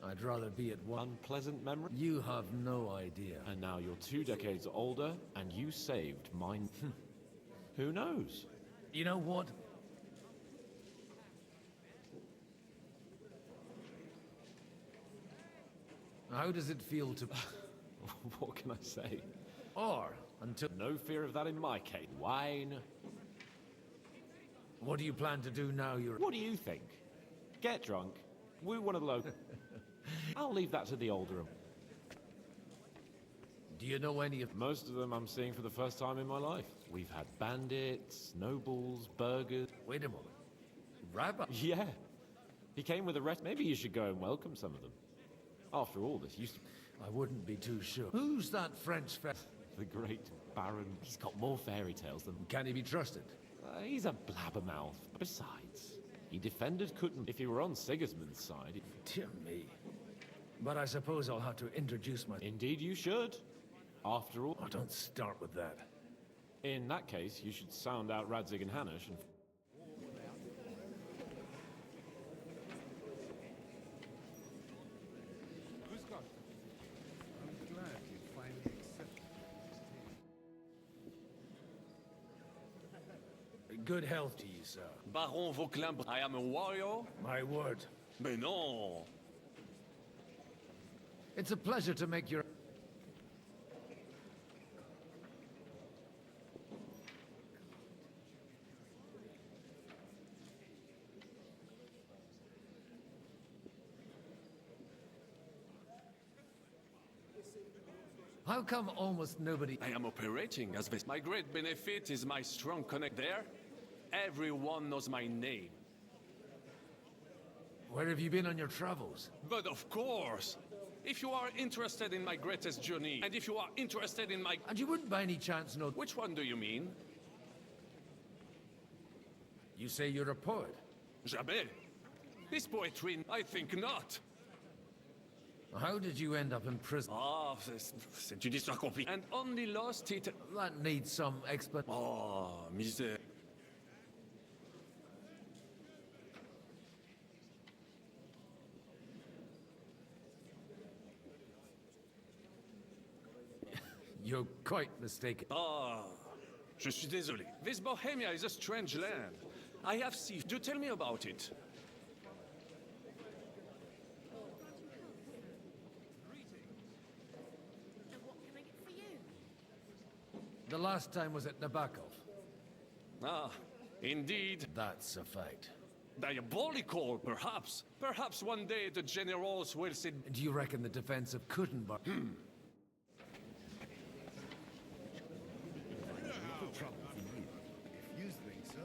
S13: I'd rather be at one.
S16: Unpleasant memory?
S13: You have no idea.
S16: And now you're 2 decades older, and you saved mine. Who knows?
S13: You know what? How does it feel to...
S16: What can I say?
S13: Or, until...
S16: No fear of that in my case. Wine.
S13: What do you plan to do now you're...
S16: What do you think? Get drunk, woo one of the locals. I'll leave that to the older.
S13: Do you know any of...
S16: Most of them I'm seeing for the first time in my life. We've had bandits, nobles, burgers.
S13: Wait a moment. Rabbi?
S16: Yeah. He came with the rest. Maybe you should go and welcome some of them. After all, this used to...
S13: I wouldn't be too sure. Who's that French fe...
S16: The great Baron. He's got more fairy tales than...
S13: Can he be trusted?
S16: He's a blabbermouth. Besides, he defended Kutn. If he were on Sigismund's side...
S13: Dear me. But I suppose I'll have to introduce my...
S16: Indeed you should. After all...
S13: Oh, don't start with that.
S16: In that case, you should sound out Radzig and Hanush and...
S11: I'm glad you finally accepted.
S13: Good health to you, sir.
S14: Baron Vauclin, I am a warrior?
S13: My word.
S14: Mais non!
S13: It's a pleasure to make your... How come almost nobody...
S14: I am operating as this. My great benefit is my strong connect there Everyone knows my name.
S13: Where have you been on your travels?
S14: But of course! If you are interested in my greatest journey, and if you are interested in my...
S13: And you wouldn't by any chance know...
S14: Which one do you mean?
S13: You say you're a poet?
S14: Jamais. This poetry, I think not.
S13: How did you end up in prison?
S14: Ah, c'est une histoire compliquée. And only lost it...
S13: That needs some explanation.
S14: Oh, misère.
S13: You're quite mistaken.
S14: Ah, je suis désolé. This Bohemia is a strange land. I have seen... Do tell me about it.
S13: The last time was at Nabokov.
S14: Ah, indeed.
S13: That's a fact.
S14: Diabolical, perhaps. Perhaps one day the generals will say...
S13: Do you reckon the defensive couldn't, but...
S11: If you think so.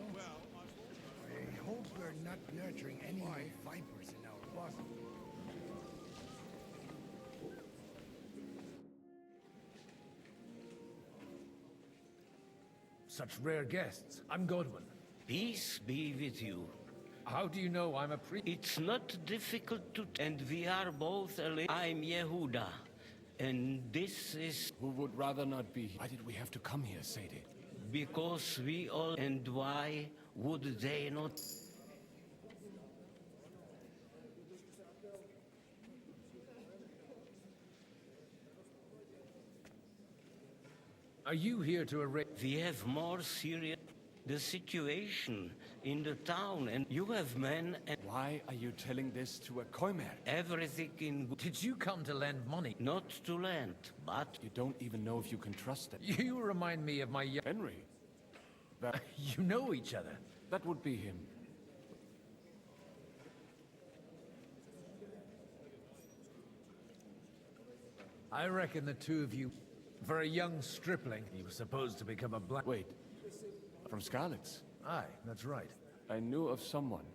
S11: I hope we're not nurturing any more vipers in our bosom.
S13: Such rare guests. I'm Godwin.
S2: Peace be with you.
S13: How do you know I'm a priest?
S2: It's not difficult to... And we are both... I'm Yehuda. And this is...
S10: Who would rather not be? Why did we have to come here, Sadie?
S2: Because we all... And why would they not...
S13: Are you here to arrange...
S2: We have more serious... The situation in the town, and you have men and...
S10: Why are you telling this to a Koimer?
S2: Everything in...
S13: Did you come to lend money?
S2: Not to lend, but...
S10: You don't even know if you can trust it.
S13: You remind me of my...
S10: Henry?
S13: You know each other.
S10: That would be him.
S13: I reckon the two of you... For a young stripling, he was supposed to become a black...
S10: Wait. From Scarlet's?
S13: Aye, that's right.
S10: I knew of someone.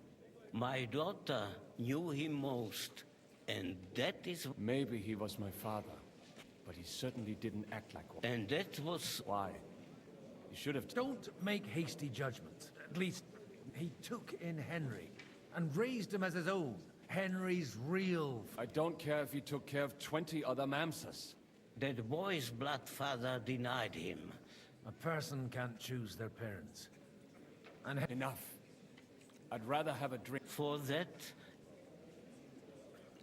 S2: My daughter knew him most, and that is...
S10: Maybe he was my father, but he certainly didn't act like one.
S2: And that was...
S10: Why? He should have...
S13: Don't make hasty judgments. At least, he took in Henry, and raised him as his own. Henry's real...
S10: I don't care if he took care of 20 other Mamsas.
S2: That boy's blood father denied him.
S13: A person can't choose their parents. And
S10: enough. I'd rather have a drink.
S2: For that...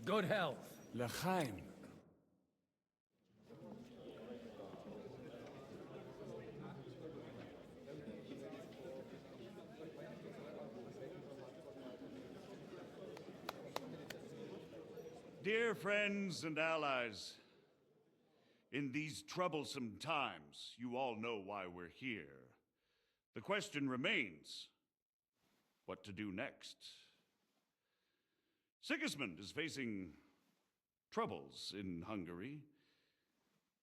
S13: Good health.
S10: L'chaim.
S3: Dear friends and allies, in these troublesome times, you all know why we're here. The question remains, what to do next? Sigismund is facing troubles in Hungary,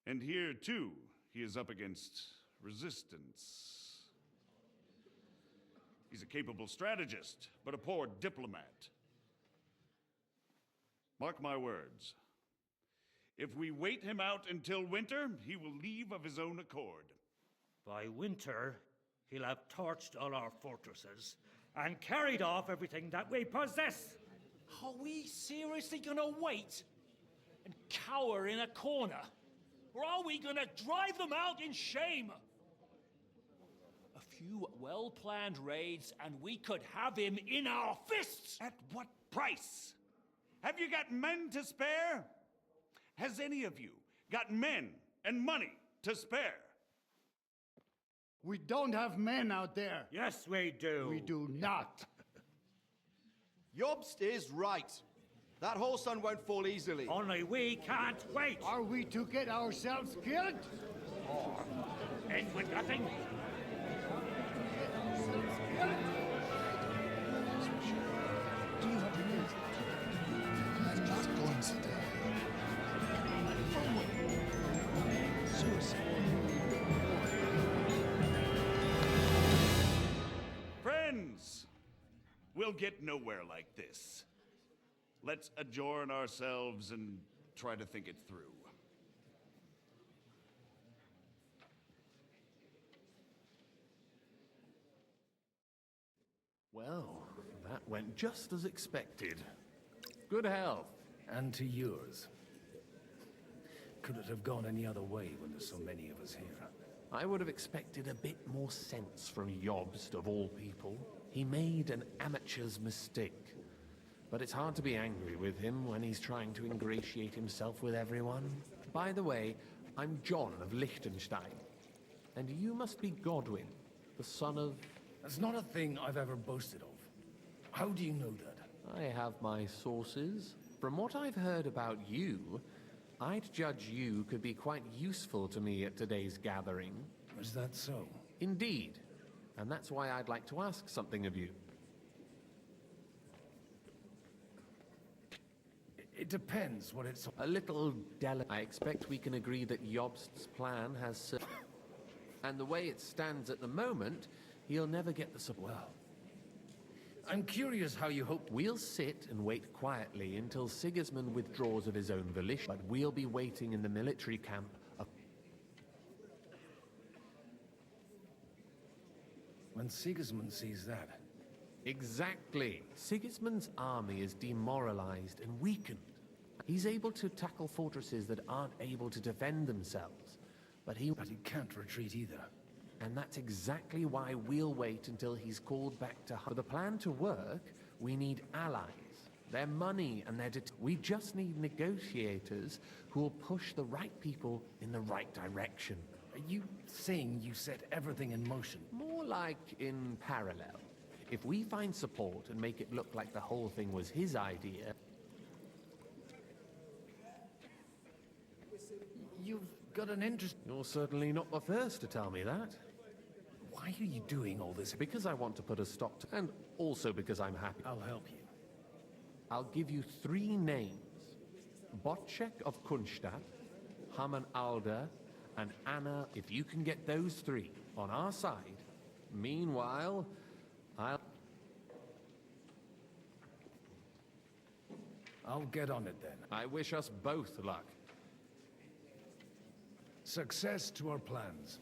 S3: and here, too, he is up against resistance. He's a capable strategist, but a poor diplomat. Mark my words. If we wait him out until winter, he will leave of his own accord.
S18: By winter, he'll have torched all our fortresses and carried off everything that we possess.
S5: Are we seriously gonna wait and cower in a corner? Or are we gonna drive them out in shame? A few well-planned raids and we could have him in our fists!
S3: At what price? Have you got men to spare? Has any of you got men and money to spare?
S11: We don't have men out there.
S18: Yes, we do.
S11: We do not.
S23: Jobst is right. That whole sun won't fall easily.
S18: Only we can't wait.
S11: Are we to get ourselves killed?
S18: Or end with nothing?
S11: Do you have news? I'm not going to die.
S3: Friends! We'll get nowhere like this. Let's adjourn ourselves and try to think it through.
S13: Well, that went just as expected. Good health. And to yours. Could it have gone any other way when there's so many of us here? I would have expected a bit more sense from Jobst, of all people. He made an amateur's mistake. But it's hard to be angry with him when he's trying to ingratiate himself with everyone. By the way, I'm John of Liechtenstein. And you must be Godwin, the son of... That's not a thing I've ever boasted of. How do you know that? I have my sources. From what I've heard about you, I'd judge you could be quite useful to me at today's gathering. Is that so? Indeed. And that's why I'd like to ask something of you. It depends what it's... A little delicate. I expect we can agree that Jobst's plan has... and the way it stands at the moment, he'll never get the support. Well, I'm curious how you hope... We'll sit and wait quietly until Sigismund withdraws of his own volition, but we'll be waiting in the military camp of... When Sigismund sees that... Exactly. Sigismund's army is demoralized and weakened. He's able to tackle fortresses that aren't able to defend themselves, but he can't retreat either. And that's exactly why we'll wait until he's called back to... For the plan to work, we need allies, their money and their... We just need negotiators who will push the right people in the right direction. Are you saying you set everything in motion? More like in parallel. If we find support and make it look like the whole thing was his idea... You've got an interest... You're certainly not the first to tell me that. Why are you doing all this? Because I want to put a stop to... And also because I'm happy. I'll help you. I'll give you 3 names. Botchek of Kunstadt, Haman Alder, and Anna. If you can get those 3 on our side, meanwhile, I'll get on it then. I wish us both luck. Success to our plans.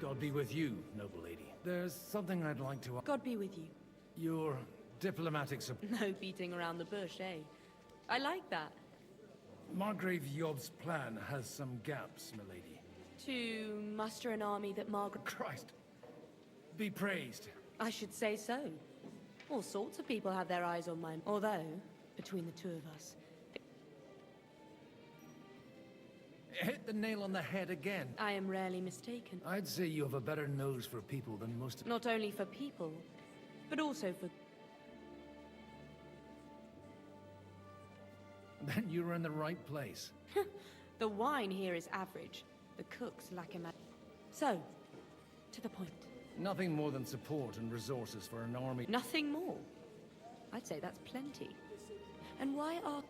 S13: God be with you, noble lady. There's something I'd like to...
S8: God be with you.
S13: Your diplomatic support...
S8: No beating around the bush, eh? I like that.
S13: Margrave Job's plan has some gaps, milady.
S8: To muster an army that Margaret...
S13: Christ! Be praised.
S8: I should say so. All sorts of people have their eyes on mine. Although, between the two of us...
S13: Hit the nail on the head again.
S8: I am rarely mistaken.
S13: I'd say you have a better nose for people than most...
S8: Not only for people, but also for...
S13: Then you're in the right place.
S8: The wine here is average. The cooks lack imagination. So, to the point.
S13: Nothing more than support and resources for an army.
S8: Nothing more? I'd say that's plenty. And why are...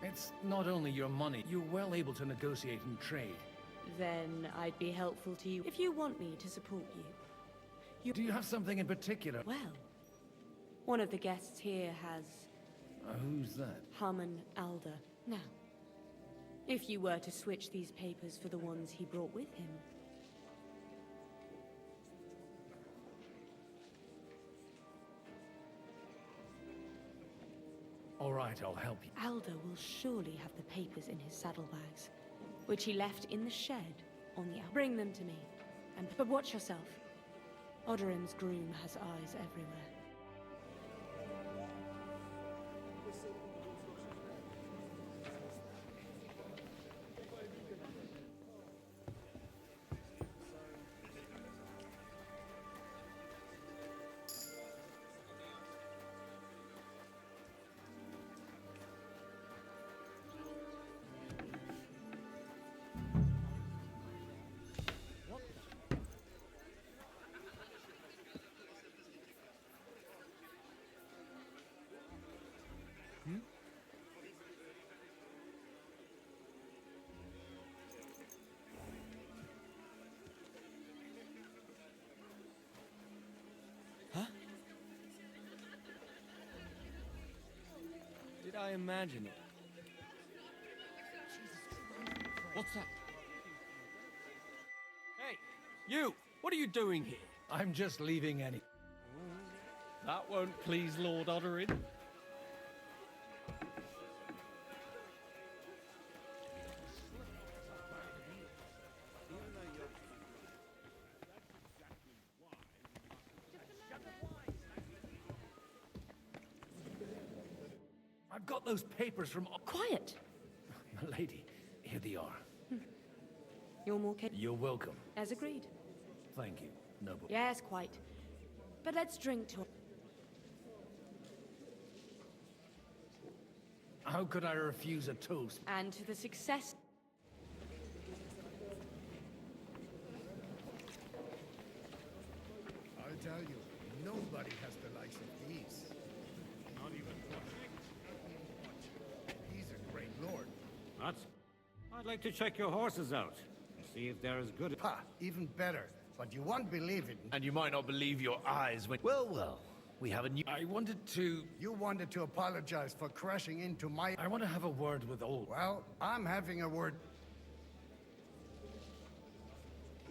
S13: It's not only your money. You're well able to negotiate and trade.
S8: Then I'd be helpful to you if you want me to support you.
S13: Do you have something in particular?
S8: Well, one of the guests here has...
S13: who's that?
S8: Haman Alder. Now, if you were to switch these papers for the ones he brought with him...
S13: All right, I'll help you.
S8: Alder will surely have the papers in his saddlebags, which he left in the shed on the... Bring them to me, But watch yourself. Odorin's groom has eyes everywhere.
S16: Did I imagine it? What's that? Hey, you! What are you doing here?
S13: I'm just leaving any...
S16: That won't please Lord Odorin.
S13: I've got those papers from...
S8: Quiet!
S13: Milady, here they are.
S8: You're more capable.
S13: You're welcome.
S8: As agreed.
S13: Thank you, noble.
S8: Yes, quite. But let's drink to...
S13: How could I refuse a toast?
S8: And to the success...
S11: I'll tell you, nobody has the likes of these. Not even He's a great lord.
S18: That's... I'd like to check your horses out. See if they're as good...
S11: Ha! Even better. But you won't believe it.
S13: And you might not believe your eyes when... Well, we have a new... I wanted to...
S11: You wanted to apologize for crashing into my...
S13: I want to have a word with old...
S11: Well, I'm having a word...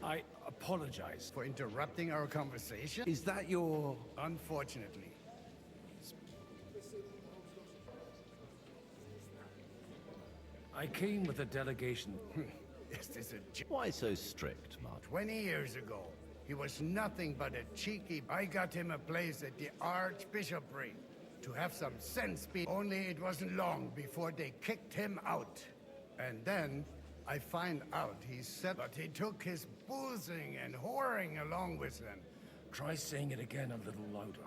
S13: I apologize.
S11: For interrupting our conversation?
S13: Is that your...
S11: Unfortunately.
S13: I came with a delegation.
S11: Is this a...
S4: Why so strict, Mark?
S11: 20 years ago, he was nothing but a cheeky... I got him a place at the Archbishopric to have some sense. Only it wasn't long before they kicked him out. And then I find out he said that he took his boozing and whoring along with him.
S13: Try saying it again a little louder.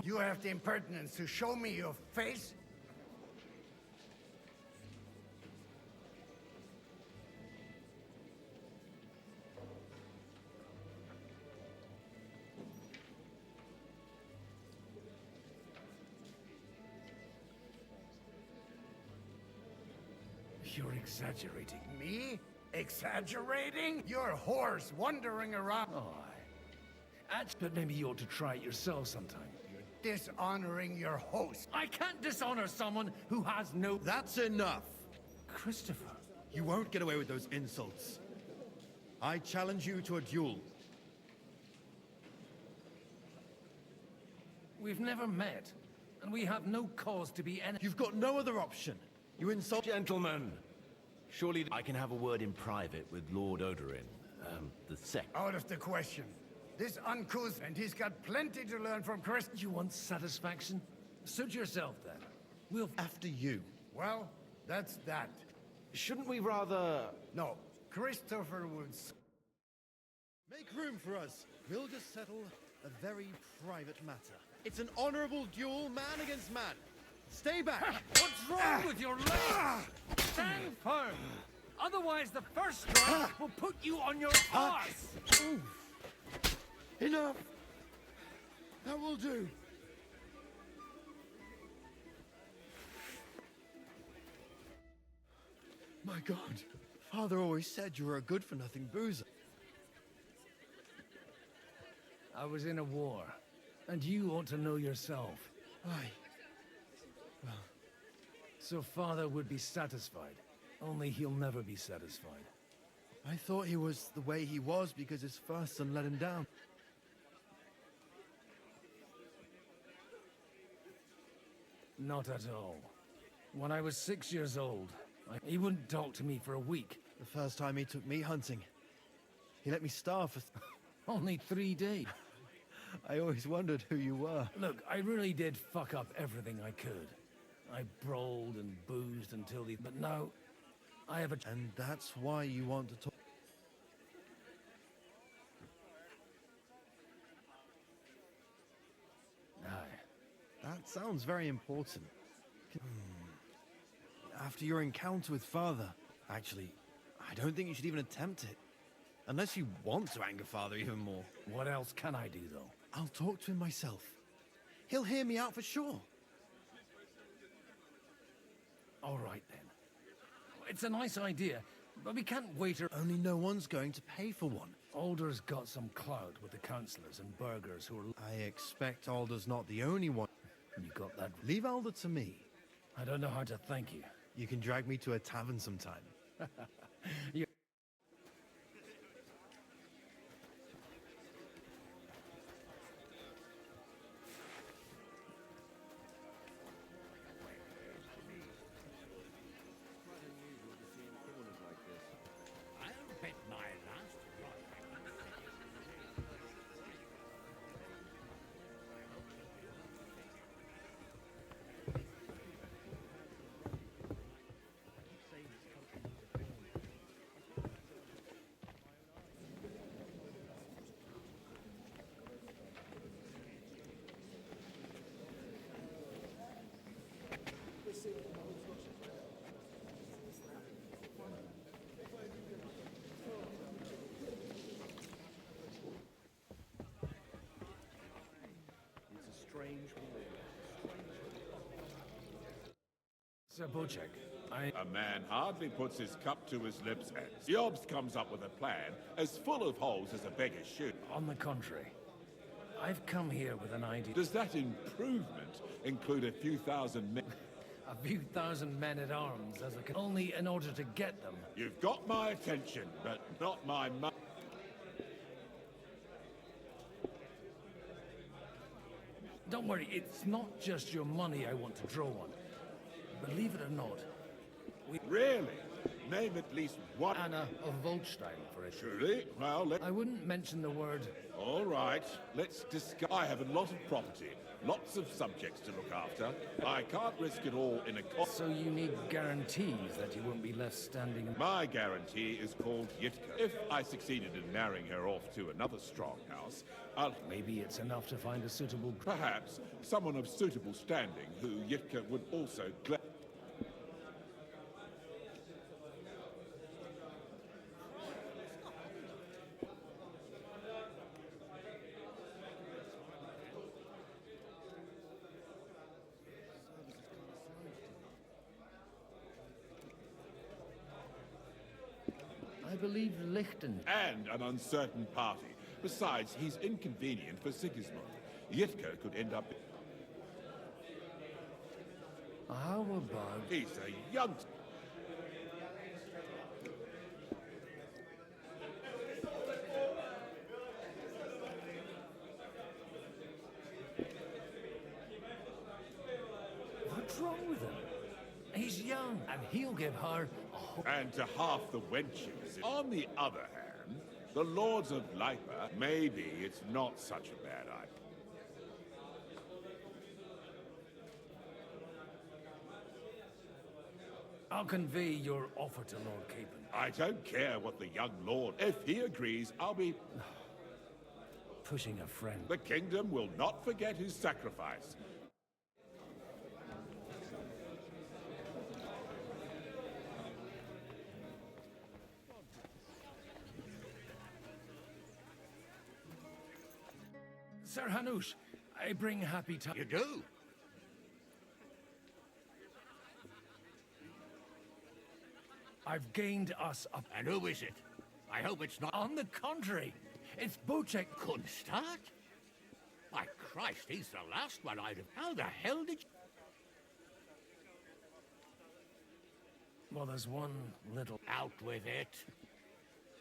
S11: You have the impertinence to show me your face?
S13: You're exaggerating.
S11: Me? Exaggerating? You're a horse wandering around.
S13: Oh, but maybe you ought to try it yourself sometime.
S11: You're dishonoring your host.
S13: I can't dishonor someone who has no...
S20: That's enough.
S13: Christopher.
S20: You won't get away with those insults. I challenge you to a duel.
S13: We've never met, and we have no cause to be any...
S20: You've got no other option. You insult...
S4: Gentlemen, surely I can have a word in private with Lord Odorin, the second.
S11: Out of the question. This uncouth, and he's got plenty to learn from Chris.
S13: You want satisfaction? Suit yourself, then. We'll...
S20: After you.
S11: Well, that's that.
S4: Shouldn't we rather...
S11: No, Christopher would...
S20: Make room for us. We'll just settle a very private matter. It's an honorable duel, man against man. Stay back!
S16: What's wrong with your legs? Stand firm! Otherwise the first strike will put you on your arse!
S20: Enough! That will do. My God, Father always said you were a good-for-nothing boozer.
S13: I was in a war, and you ought to know yourself.
S20: Aye.
S13: Well, so Father would be satisfied, only he'll never be satisfied.
S20: I thought he was the way he was because his first son let him down.
S13: Not at all. When I was 6 years old, he wouldn't talk to me for a week.
S20: The first time he took me hunting.
S9: He let me starve for...
S13: Only 3 days.
S9: I always wondered who you were.
S13: Look, I really did fuck up everything I could. I brawled and boozed until the... But now, I have a...
S9: And that's why you want to talk...
S13: Aye.
S9: That sounds very important. After your encounter with Father... Actually, I don't think you should even attempt it. Unless you want to anger Father even more.
S13: What else can I do, though?
S9: I'll talk to him myself. He'll hear me out for sure.
S13: All right, then. It's a nice idea, but we can't wait
S9: Only no one's going to pay for one.
S13: Alder's got some clout with the councillors and burghers who are...
S9: I expect Alder's not the only one.
S13: You got that?
S9: Leave Alder to me.
S13: I don't know how to thank you.
S9: You can drag me to a tavern sometime.
S13: You... Sir Bocek,
S10: A man hardly puts his cup to his lips and Jobs comes up with a plan as full of holes as a beggar's shoe.
S13: On the contrary, I've come here with an idea.
S10: Does that improvement include a few thousand men?
S13: A few thousand men-at-arms as a... Only in order to get them.
S10: You've got my attention, but not my money.
S13: Don't worry, it's not just your money I want to draw on. Believe it or not,
S10: Really? Name at least one.
S13: Anna of Volstein, for it.
S10: Truly? Well,
S13: I wouldn't mention the word...
S10: All right, let's discuss. I have a lot of property, lots of subjects to look after. I can't risk it all in a...
S13: So you need guarantees that you won't be left standing...
S10: My guarantee is called Yitka. If I succeeded in marrying her off to another strong house, I'll...
S13: Maybe it's enough to find a suitable...
S10: Perhaps someone of suitable standing who Yitka would also...
S13: I believe Lichten...
S10: And an uncertain party. Besides, he's inconvenient for Sigismund. Yitka could end up...
S13: How about...
S10: He's a young...
S13: What's wrong with him? He's young, and he'll give her...
S10: And to half the wenches. On the other hand, the Lords of Lipa, maybe it's not such a bad idea.
S13: I'll convey your offer to Lord Capon.
S10: I don't care what the young lord... If he agrees, I'll be...
S13: Pushing a friend.
S10: The kingdom will not forget his sacrifice.
S13: Sir Hanush, I bring happy tidings.
S7: You do?
S13: I've gained us a...
S7: And who is it? I hope it's not...
S13: On the contrary, it's Bocek.
S7: Kunstad? My Christ, he's the last one I'd have... How the hell did you...
S13: Well, there's one little...
S7: Out with it.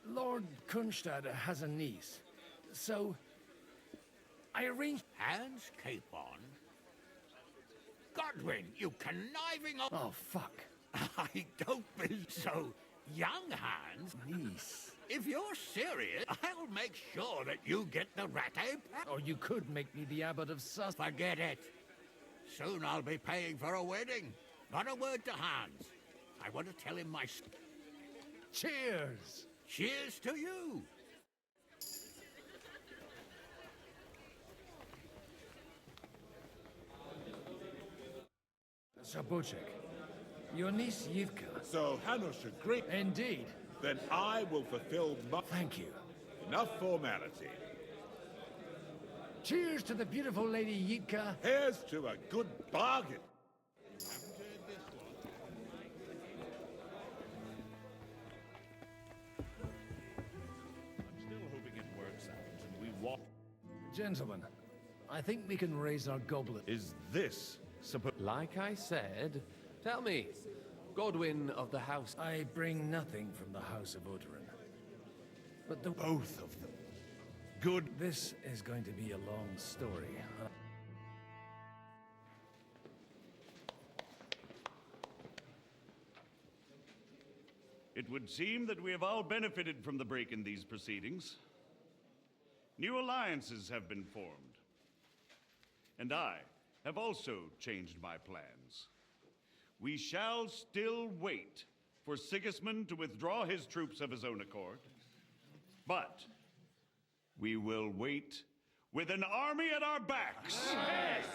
S13: Lord Kunstad has a niece, so... I arranged...
S7: Hans Capon? Godwin, you conniving...
S13: Oh, fuck.
S7: I don't believe so. Young Hans?
S13: Niece.
S7: If you're serious, I'll make sure that you get the rat-ape.
S13: Or you could make me the abbot of Sus.
S7: Forget it. Soon I'll be paying for a wedding. Not a word to Hans. I want to tell him my...
S13: Cheers!
S7: Cheers to you!
S13: Sabuchik, your niece Yivka.
S10: So Hanush agreed?
S13: Indeed.
S10: Then I will fulfill my...
S13: Thank you.
S10: Enough formality.
S13: Cheers to the beautiful Lady Yitka.
S10: Here's to a good bargain.
S3: I'm still hoping it works out and we walk...
S13: Gentlemen, I think we can raise our goblet.
S3: Is this supposed...
S16: Like I said, tell me, Godwin of the House...
S13: I bring nothing from the House of Odorin. But the...
S3: Both of them. Good.
S13: This is going to be a long story.
S3: It would seem that we have all benefited from the break in these proceedings. New alliances have been formed. And I have also changed my plans. We shall still wait for Sigismund to withdraw his troops of his own accord. But we will wait with an army at our backs.
S11: Yes.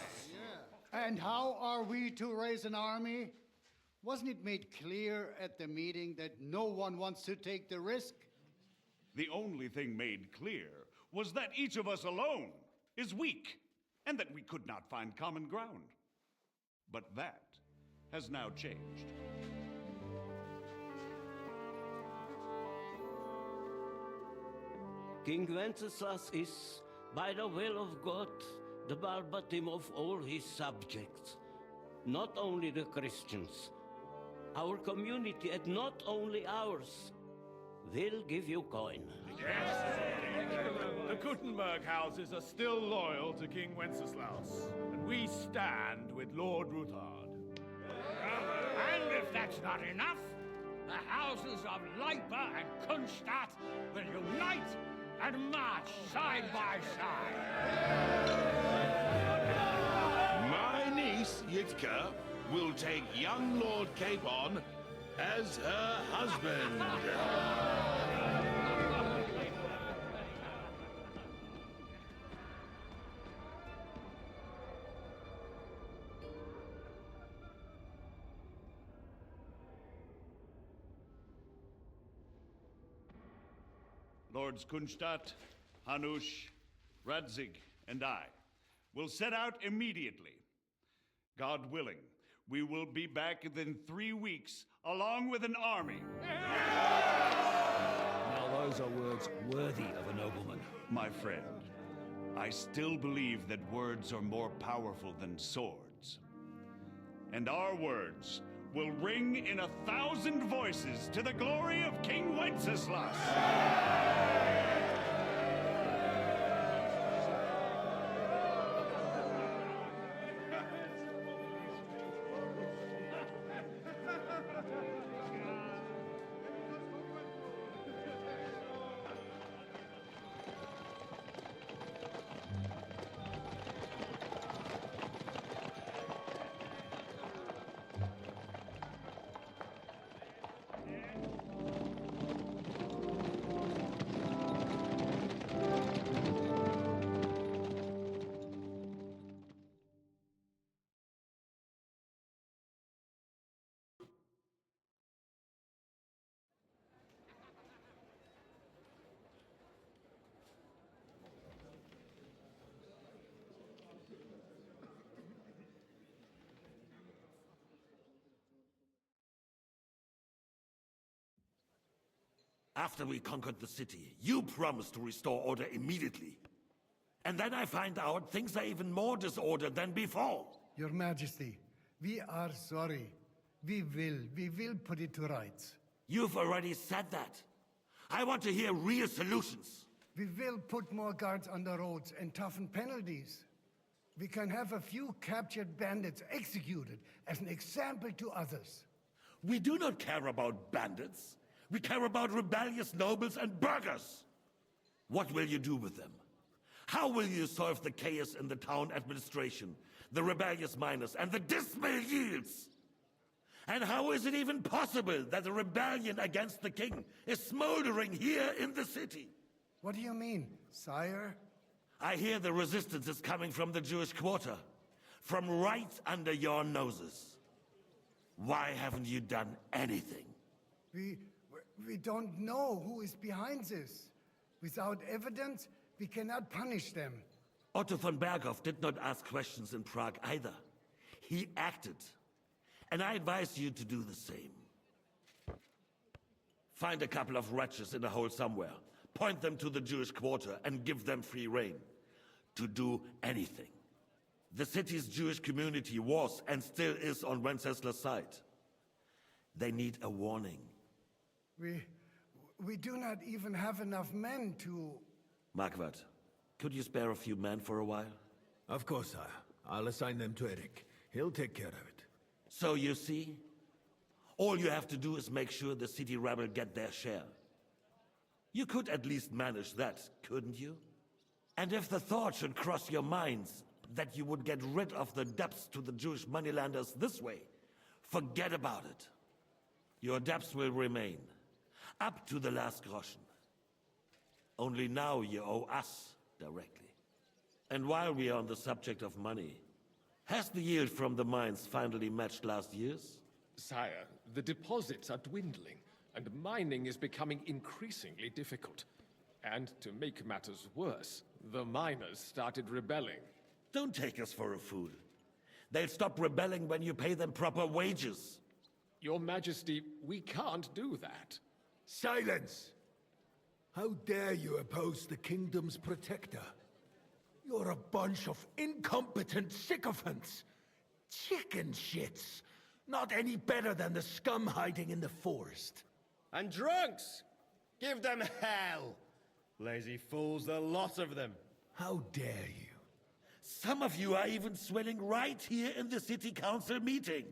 S11: And how are we to raise an army? Wasn't it made clear at the meeting that no one wants to take the risk?
S3: The only thing made clear was that each of us alone is weak, and that we could not find common ground. But that has now changed.
S2: King Wenceslas is, by the will of God, the Balbatim of all his subjects. Not only the Christians, our community, and not only ours. They'll give you coin.
S15: The Kuttenberg houses are still loyal to King Wenceslaus, and we stand with Lord Ruthard.
S7: And if that's not enough, the houses of Leipa and Kunstadt will unite and march side by side.
S10: My niece, Yitka, will take young Lord Capon as her husband.
S3: Lords Kunstadt, Hanush, Radzig, and I will set out immediately. God willing, we will be back within 3 weeks, along with an army.
S5: Now those are words worthy of a nobleman.
S3: My friend, I still believe that words are more powerful than swords. And our words will ring in 1,000 voices to the glory of King Wenceslas.
S17: After we conquered the city, you promised to restore order immediately. And then I find out things are even more disordered than before.
S11: Your Majesty, we are sorry. We will put it to rights.
S17: You've already said that. I want to hear real solutions.
S11: We will put more guards on the roads and toughen penalties. We can have a few captured bandits executed as an example to others.
S17: We do not care about bandits. We care about rebellious nobles and burghers. What will you do with them? How will you solve the chaos in the town administration, the rebellious miners, and the dismal yields? And how is it even possible that a rebellion against the king is smoldering here in the city?
S11: What do you mean, sire?
S17: I hear the resistance is coming from the Jewish quarter, from right under your noses. Why haven't you done anything?
S11: We don't know who is behind this. Without evidence, we cannot punish them.
S17: Otto von Berghoff did not ask questions in Prague either. He acted. And I advise you to do the same. Find a couple of wretches in a hole somewhere, point them to the Jewish quarter, and give them free rein to do anything. The city's Jewish community was and still is on Wencesla's side. They need a warning.
S11: We do not even have enough men to...
S17: Marquardt, could you spare a few men for a while?
S6: Of course, sire. I'll assign them to Eric. He'll take care of it.
S17: So you see, all you have to do is make sure the city rebel get their share. You could at least manage that, couldn't you? And if the thought should cross your minds that you would get rid of the debts to the Jewish moneylanders this way, forget about it. Your debts will remain, up to the last groschen. Only now you owe us directly. And while we are on the subject of money, has the yield from the mines finally matched last year's?
S13: Sire, the deposits are dwindling, and mining is becoming increasingly difficult. And to make matters worse, the miners started rebelling.
S17: Don't take us for a fool. They'll stop rebelling when you pay them proper wages.
S13: Your Majesty, we can't do that.
S6: Silence! How dare you oppose the kingdom's protector? You're a bunch of incompetent sycophants. Chicken shits. Not any better than the scum hiding in the forest.
S20: And drunks! Give them hell! Lazy fools, the lot of them.
S6: How dare you?
S17: Some of you are even swelling right here in the city council meeting.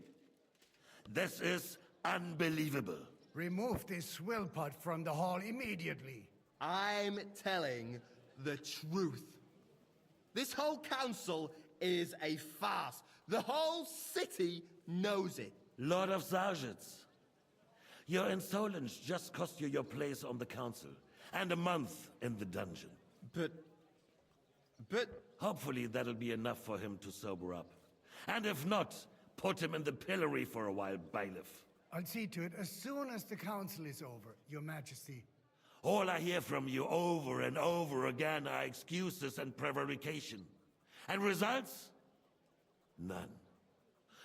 S17: This is unbelievable.
S11: Remove this swillpot from the hall immediately.
S23: I'm telling the truth. This whole council is a farce. The whole city knows it.
S17: Lord of Sargitz, your insolence just cost you your place on the council, and a month in the dungeon.
S23: But...
S17: Hopefully that'll be enough for him to sober up. And if not, put him in the pillory for a while, bailiff.
S11: I'll see to it as soon as the council is over, Your Majesty.
S17: All I hear from you over and over again are excuses and prevarication. And results? None.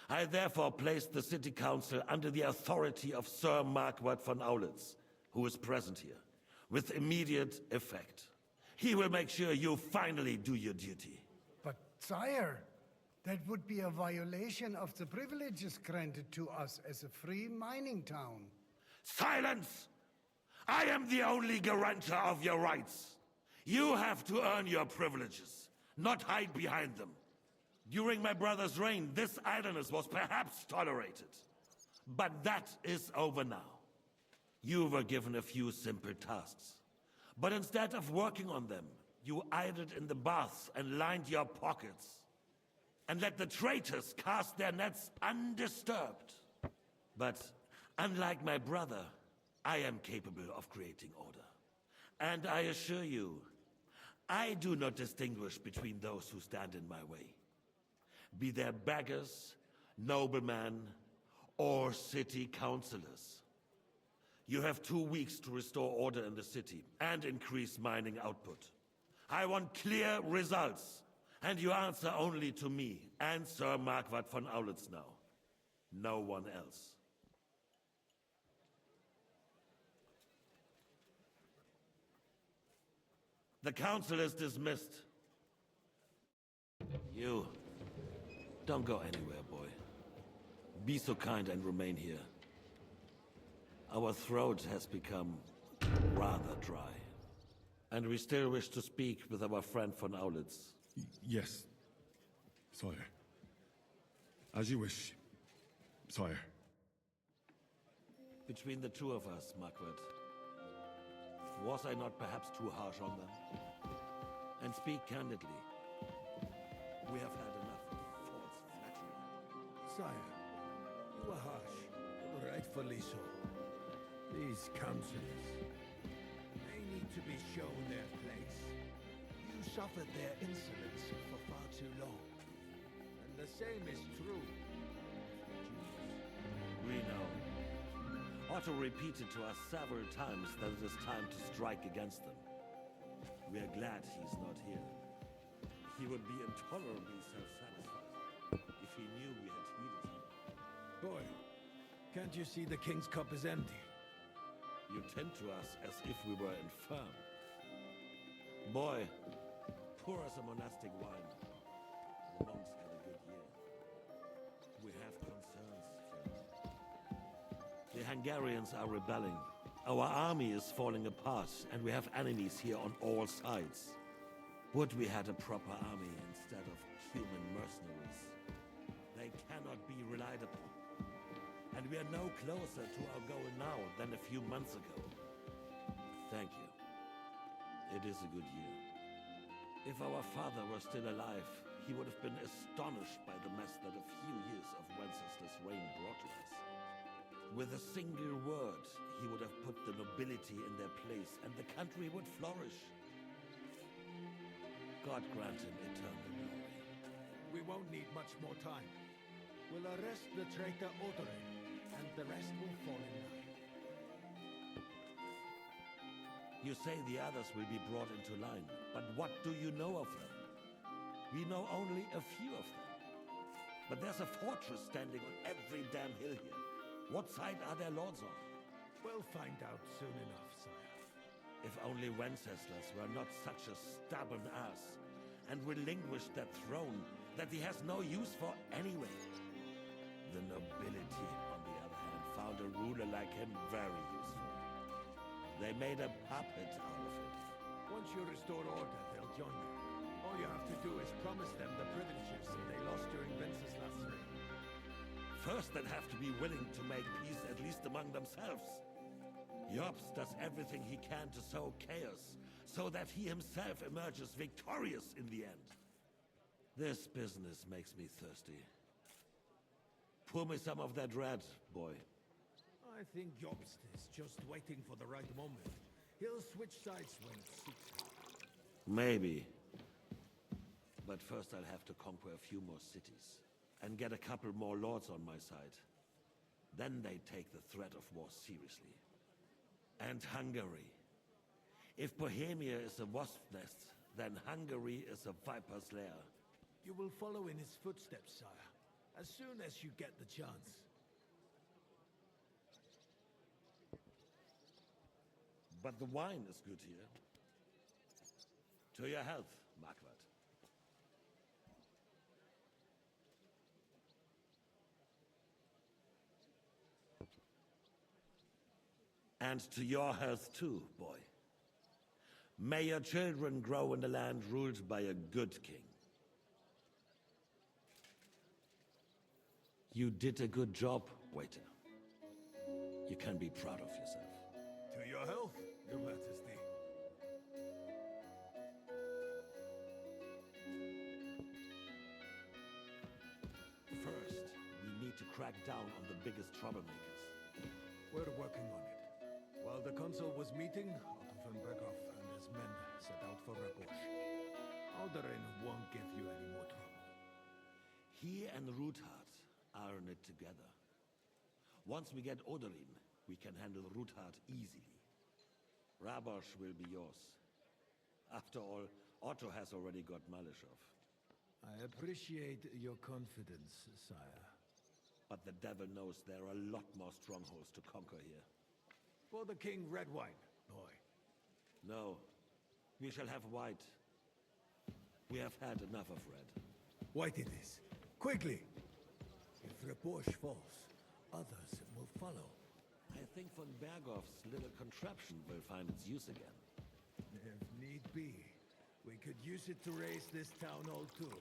S17: I therefore place the city council under the authority of Sir Marquardt von Aulitz, who is present here, with immediate effect. He will make sure you finally do your duty.
S11: But, sire, that would be a violation of the privileges granted to us as a free mining town.
S17: Silence! I am the only guarantor of your rights. You have to earn your privileges, not hide behind them. During my brother's reign, this idleness was perhaps tolerated. But that is over now. You were given a few simple tasks. But instead of working on them, you idled in the baths and lined your pockets. And let the traitors cast their nets undisturbed. But unlike my brother, I am capable of creating order. And I assure you, I do not distinguish between those who stand in my way. Be they beggars, noblemen, or city councillors. You have 2 weeks to restore order in the city and increase mining output. I want clear results, and you answer only to me and Sir Marquardt von Aulitz now. No one else. The council is dismissed. You, don't go anywhere, boy. Be so kind and remain here. Our throat has become rather dry. And we still wish to speak with our friend von Aulitz.
S1: Yes, sire. As you wish, sire.
S17: Between the two of us, Margaret, was I not perhaps too harsh on them? And speak candidly, we have had enough of false flattery.
S6: Sire, you are harsh, rightfully so. These counselors, they need to be shown their place. You suffered their insolence for far too long. And the same is true.
S17: We know. Otto repeated to us several times that it is time to strike against them. We are glad he's not here. He would be intolerably self-satisfied if he knew we had heeded him.
S6: Boy, can't you see the king's cup is empty?
S17: You tend to us as if we were infirm. Boy, pour us a monastic wine. The monks had a good year. We have concerns, friend. The Hungarians are rebelling. Our army is falling apart, and we have enemies here on all sides. Would we had a proper army instead of human mercenaries? They cannot be relied upon. And we are no closer to our goal now than a few months ago. Thank you. It is a good year. If our father were still alive, he would have been astonished by the mess that a few years of Wenceslas' reign brought to us. With a single word, he would have put the nobility in their place, and the country would flourish. God grant him eternal glory.
S6: We won't need much more time. We'll arrest the traitor Odorin, and the rest will fall in line.
S17: You say the others will be brought into line, but what do you know of them? We know only a few of them. But there's a fortress standing on every damn hill here. What side are their lords on?
S6: We'll find out soon enough, sire.
S17: If only Wenceslas were not such a stubborn ass, and relinquished that throne that he has no use for anyway. The nobility, on the other hand, found a ruler like him very useful. They made a puppet out of it.
S6: Once you restore order, they'll join you. All you have to do is promise them the privileges they lost during Wenceslas' reign.
S17: First, they'd have to be willing to make peace at least among themselves. Jobs does everything he can to sow chaos, so that he himself emerges victorious in the end. This business makes me thirsty. Pour me some of that red, boy.
S6: I think Jobst is just waiting for the right moment. He'll switch sides when it suits him.
S17: Maybe. But first I'll have to conquer a few more cities, and get a couple more lords on my side. Then they take the threat of war seriously. And Hungary. If Bohemia is a wasp's nest, then Hungary is a viper's lair.
S6: You will follow in his footsteps, sire, as soon as you get the chance.
S17: But the wine is good here. To your health, Margaret. And to your health too, boy. May your children grow in a land ruled by a good king. You did a good job, waiter. You can be proud of yourself.
S6: To your health, Your Majesty.
S17: First, we need to crack down on the biggest troublemakers.
S6: We're working on it. While the consul was meeting, Otto von Berghoff and his men set out for Rabosch. Alderin won't give you any more trouble.
S17: He and Ruthard are in it together. Once we get Odorin, we can handle Ruthard easily. Rabosch will be yours. After all, Otto has already got Malishov.
S6: I appreciate your confidence, sire.
S17: But the devil knows there are a lot more strongholds to conquer here.
S6: For the king, red wine, boy.
S17: No, we shall have white. We have had enough of red.
S6: White it is. Quickly! If Rabosch falls, others will follow.
S17: I think von Berghoff's little contraption will find its use again.
S6: If need be, we could use it to raise this town hall too.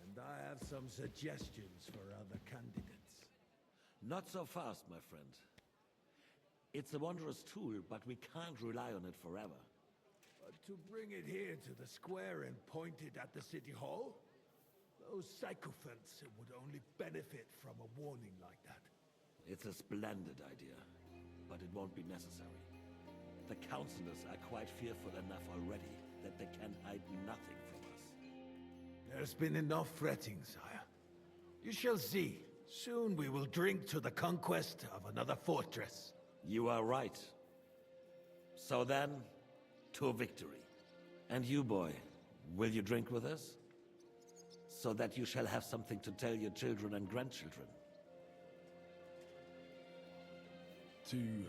S6: And I have some suggestions for other candidates.
S17: Not so fast, my friend.
S19: It's a wondrous tool, but we can't rely on it forever.
S6: To bring it here to the square and point it at the city hall? Those sycophants would only benefit from a warning like that.
S19: It's a splendid idea, but it won't be necessary. The councillors are quite fearful enough already that they can hide nothing from us.
S6: There's been enough fretting, sire. You shall see. Soon we will drink to the conquest of another fortress.
S19: You are right. So then, to victory. And you, boy, will you drink with us? So that you shall have something to tell your children and grandchildren.
S1: To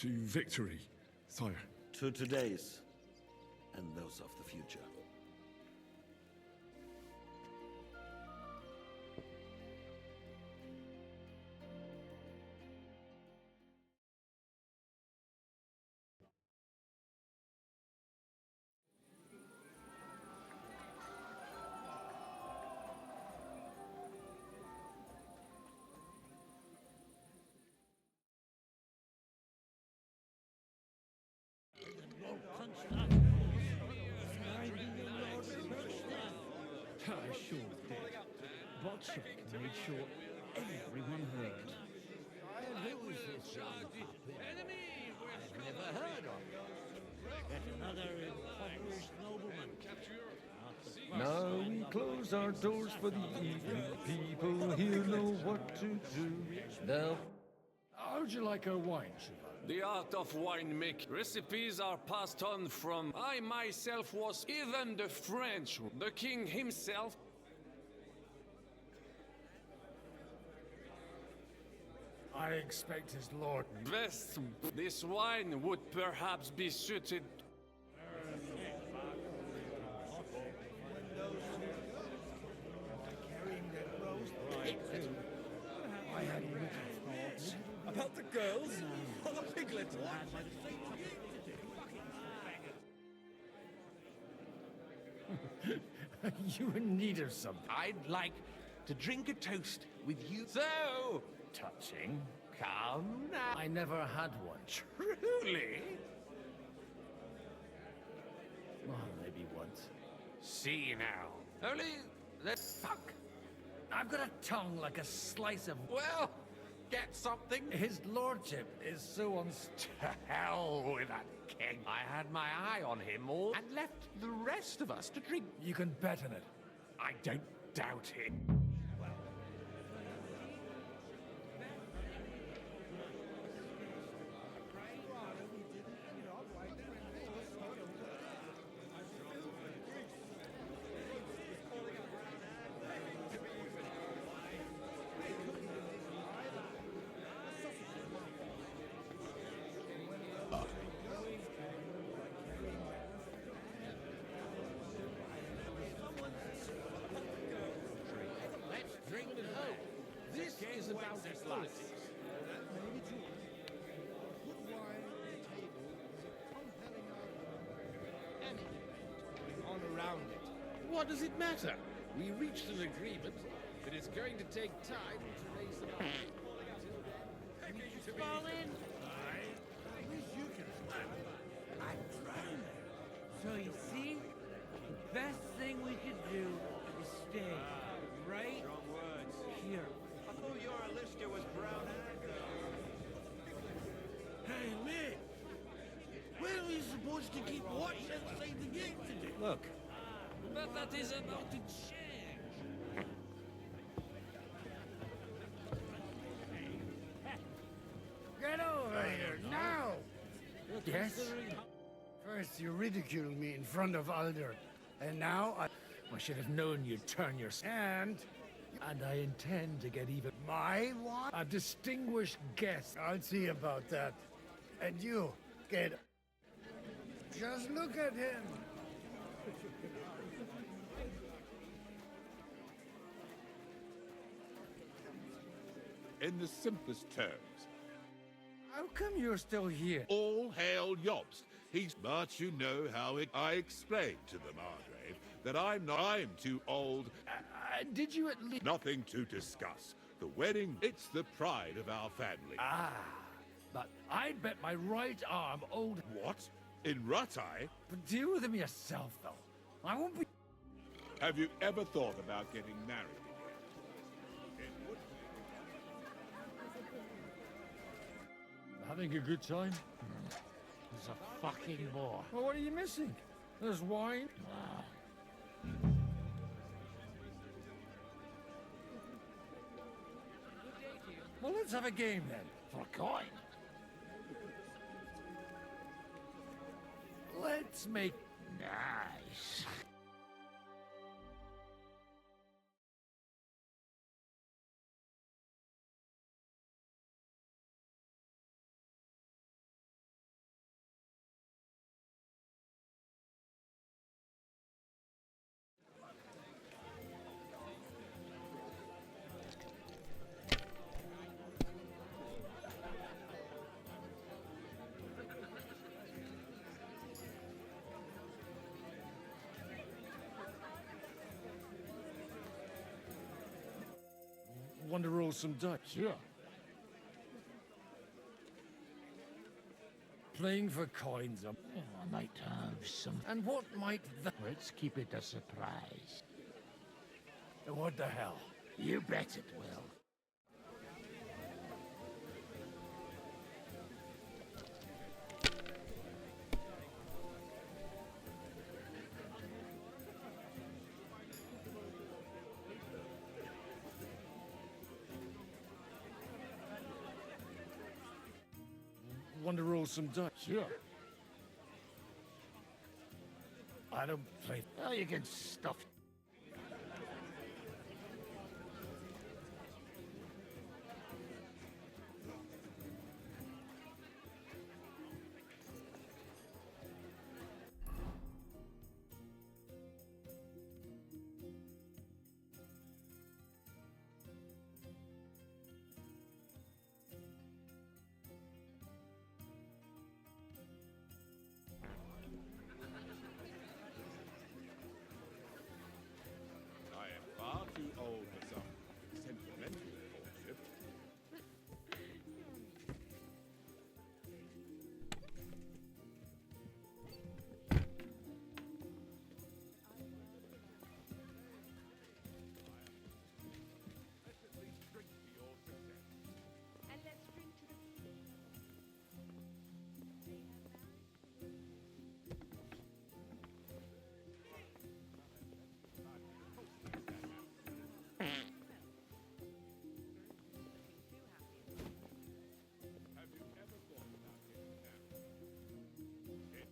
S1: victory, sire.
S19: To today's, and those of the future.
S18: I sure did. Bolshevik made sure everyone heard.
S2: Who is this young enemy? I've never heard of him. Yet another impoverished nobleman.
S13: Now we close our doors for the evening. People here know what to do. Now, how'd you like our wine, Chevalier?
S14: The art of winemaking. Recipes are passed on from I myself was even the French. The king himself.
S13: I expect his lord.
S14: Best, this wine would perhaps be suited.
S6: I had little thoughts about the girls or the piglet.
S13: You in need of something?
S21: I'd like to drink a toast with you.
S13: So touching.
S21: Come now.
S13: I never had one.
S21: Truly?
S13: Well, maybe once.
S21: See now. Only that fuck.
S13: I've got a tongue like a slice of...
S21: Well, get something.
S13: His lordship is so
S21: To hell with that king. I had my eye on him all and left the rest of us to drink.
S13: You can bet on it.
S21: I don't doubt it. Drink it home. This is about his life.
S22: On around it. What does it matter? We reached an agreement, but it's going to take time to raise the money.
S2: Fall in.
S22: I'm trying.
S2: So you see, the best thing we could do is stay right here.
S24: I thought your Alicia was brown-haired.
S22: Hey, man! Where are we supposed to keep watch outside the gate today?
S2: Look.
S14: But that is about to change.
S11: Get over here, now! Yes? First you ridiculed me in front of Alder, and now
S13: I should have known you'd turn your... And I intend to get even...
S11: My what?
S13: A distinguished guest.
S11: I'll see about that. And you, get... Just look at him!
S10: In the simplest terms,
S13: How come you're still here?
S10: all hail Jobst. But you know how I explained to the Margrave that I'm too old.
S13: Did you at least...
S10: Nothing to discuss. The wedding, it's the pride of our family.
S13: Ah,
S6: but I'd bet my right arm old...
S10: What? In Rutai?
S6: But deal with him yourself, though. I won't be...
S10: Have you ever thought about getting married again?
S6: Having a good time? There's a fucking bore. Well, what are you missing? There's wine. Well, let's have a game then. For a coin. Let's make... Nice. Want to roll some dice? Sure. Playing for coins. I might have some. And what might that? Let's keep it a surprise. What the hell? You bet it will. Want to roll some dice? Sure. I don't play. Oh, you can stuff.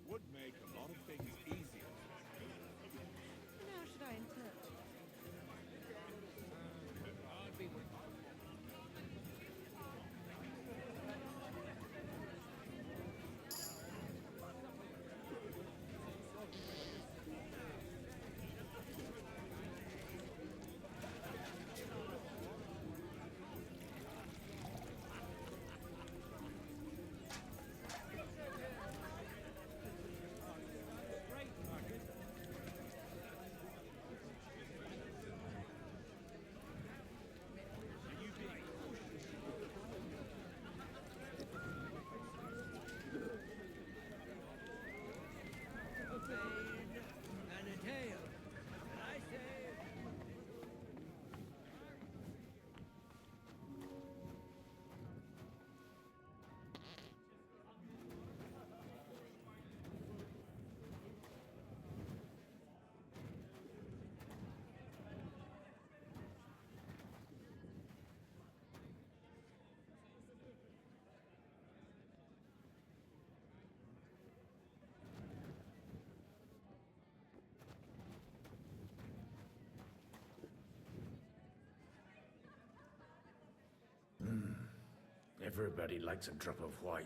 S10: Would make a lot of things easier.
S4: How should I interpret?
S6: Everybody likes a drop of white.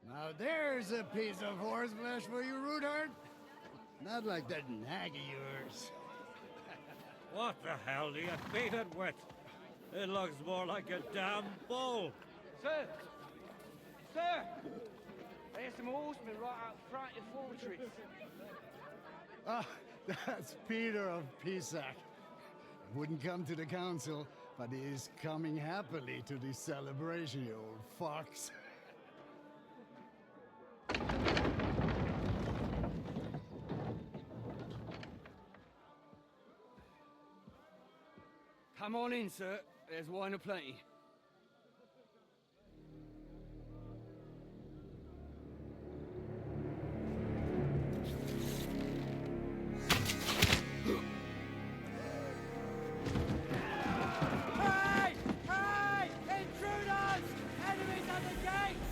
S11: Now there's a piece of horseflesh for you, Rudart. Not like that nag of yours.
S18: What the hell do you beat it with? It looks more like a damn bull.
S8: Sir! Sir! There's some horsemen right out front of the fortress.
S11: Ah, that's Peter of Pisac. Wouldn't come to the council, but he is coming happily to this celebration, you old fox.
S8: Come on in, sir. There's wine aplenty.
S9: Hey! Hey! Intruders! Enemies at the gates!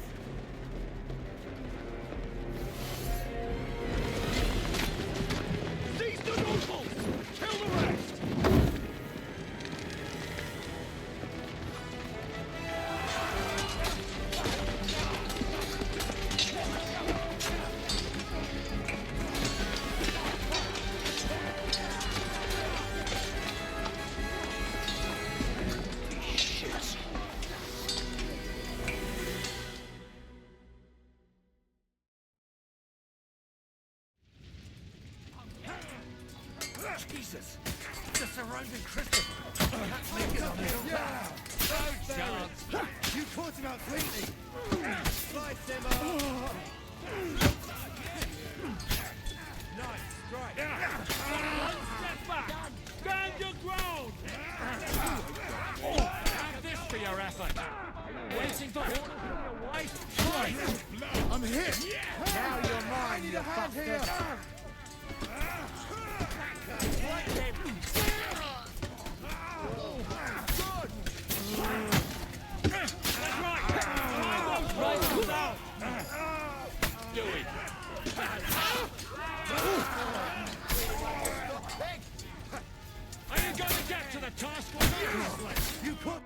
S7: Seize the nobles! Kill the rest!
S17: Jesus! The surrounding Christopher! Can't make it on this path! No chance!
S20: You caught him out cleanly! Slice him up! Nice strike!
S5: One step back! Stand your ground!
S7: Have this for your effort!
S5: Waiting for orders from your wife?
S20: I'm hit!
S7: Now you're mine,
S20: I need a hand here!
S7: Do it!
S5: Are you going to get to the task with
S20: You put...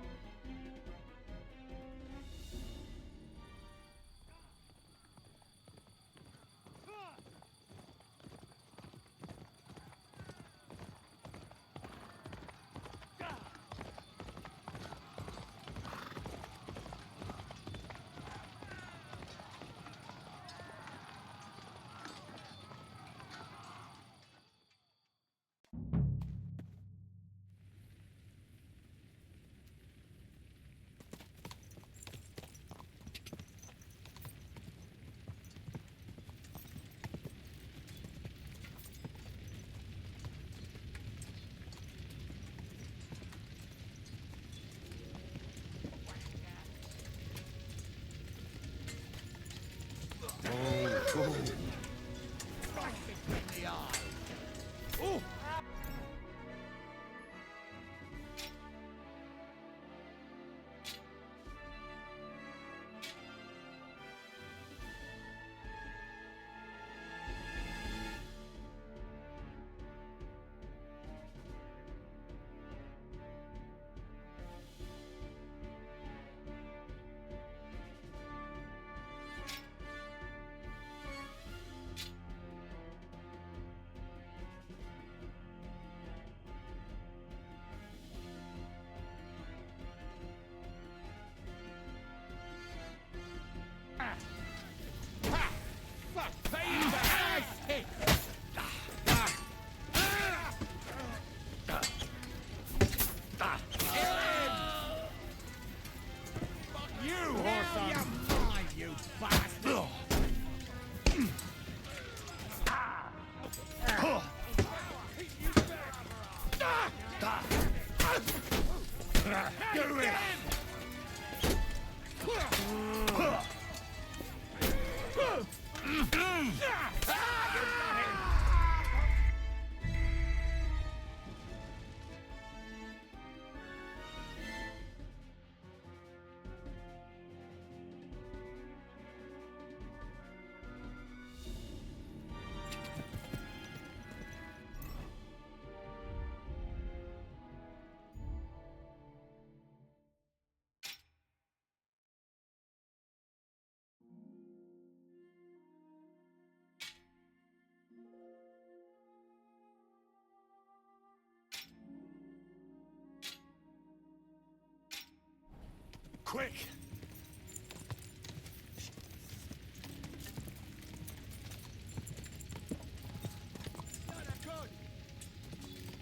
S17: Quick!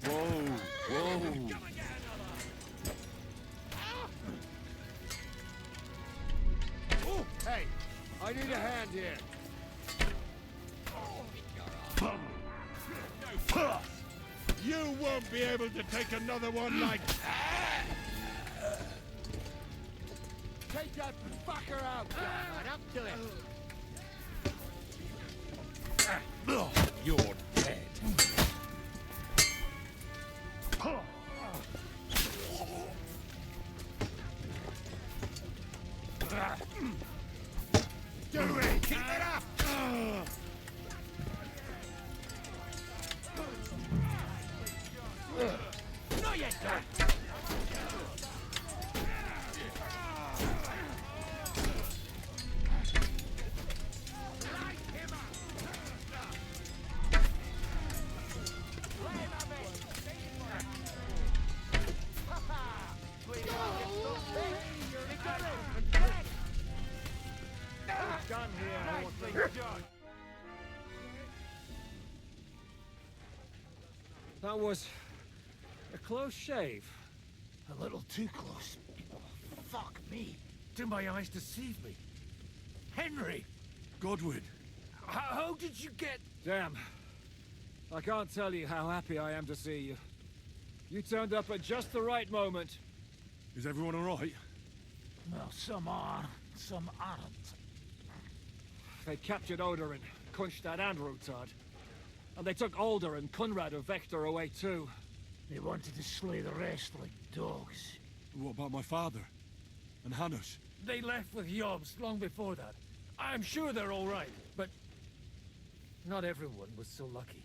S7: Whoa, whoa.
S22: I need a hand here.
S10: You won't be able to take another one like...
S22: Take that fucker out! Right up to him.
S10: You're dead.
S22: Do it! Keep it up! No, you don't!
S18: That was a close shave.
S5: A little too close. Fuck me.
S18: Do my eyes deceive me?
S5: Henry!
S1: Godwin!
S5: How did you get...
S18: Damn. I can't tell you how happy I am to see you. You turned up at just the right moment.
S1: Is everyone alright?
S5: Well, some are, some aren't.
S18: They captured Odorin, Kunstad and Rutard. And they took Alder and Kunrad of Vector away too.
S5: They wanted to slay the rest like dogs.
S1: What about my father? And Hanush?
S18: They left with Yobs long before that. I'm sure they're all right, but not everyone was so lucky.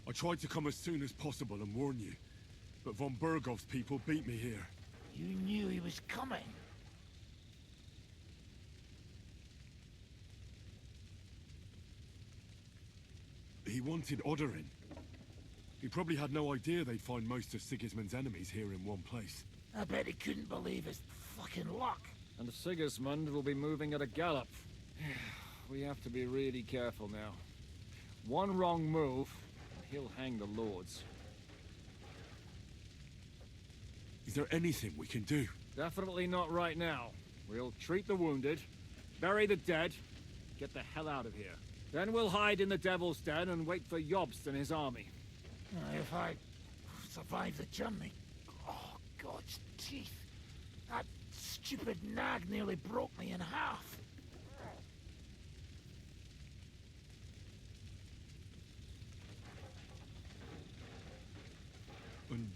S1: I tried to come as soon as possible and warn you, but von Bergov's people beat me here.
S5: You knew he was coming.
S1: He wanted Odorin. He probably had no idea they'd find most of Sigismund's enemies here in one place.
S5: I bet he couldn't believe his fucking luck.
S18: And Sigismund will be moving at a gallop. We have to be really careful now. One wrong move, and he'll hang the lords.
S1: Is there anything we can do?
S18: Definitely not right now. We'll treat the wounded, bury the dead, get the hell out of here. Then we'll hide in the Devil's Den and wait for Jobst and his army.
S5: If I survive the journey... Oh, God's teeth. That stupid nag nearly broke me in half.
S1: And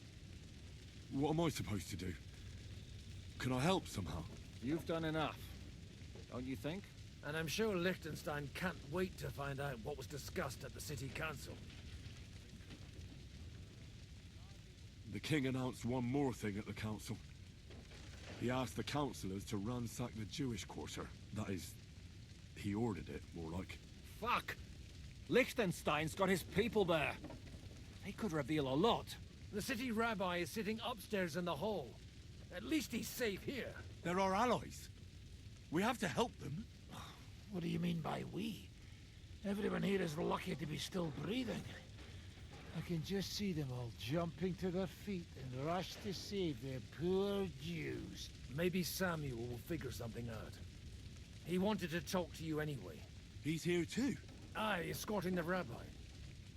S1: what am I supposed to do? Can I help somehow?
S18: You've done enough, don't you think? And I'm sure Liechtenstein can't wait to find out what was discussed at the city council.
S1: The king announced one more thing at the council. He asked the councillors to ransack the Jewish quarter. That is, he ordered it, more like.
S18: Fuck! Liechtenstein's got his people there. They could reveal a lot. The city rabbi is sitting upstairs in the hall. At least he's safe here.
S1: They're our allies. We have to help them.
S5: What do you mean by we? Everyone here is lucky to be still breathing. I can just see them all jumping to their feet and rush to save their poor Jews.
S18: Maybe Samuel will figure something out. He wanted to talk to you anyway.
S1: He's here too?
S18: Aye, escorting the rabbi.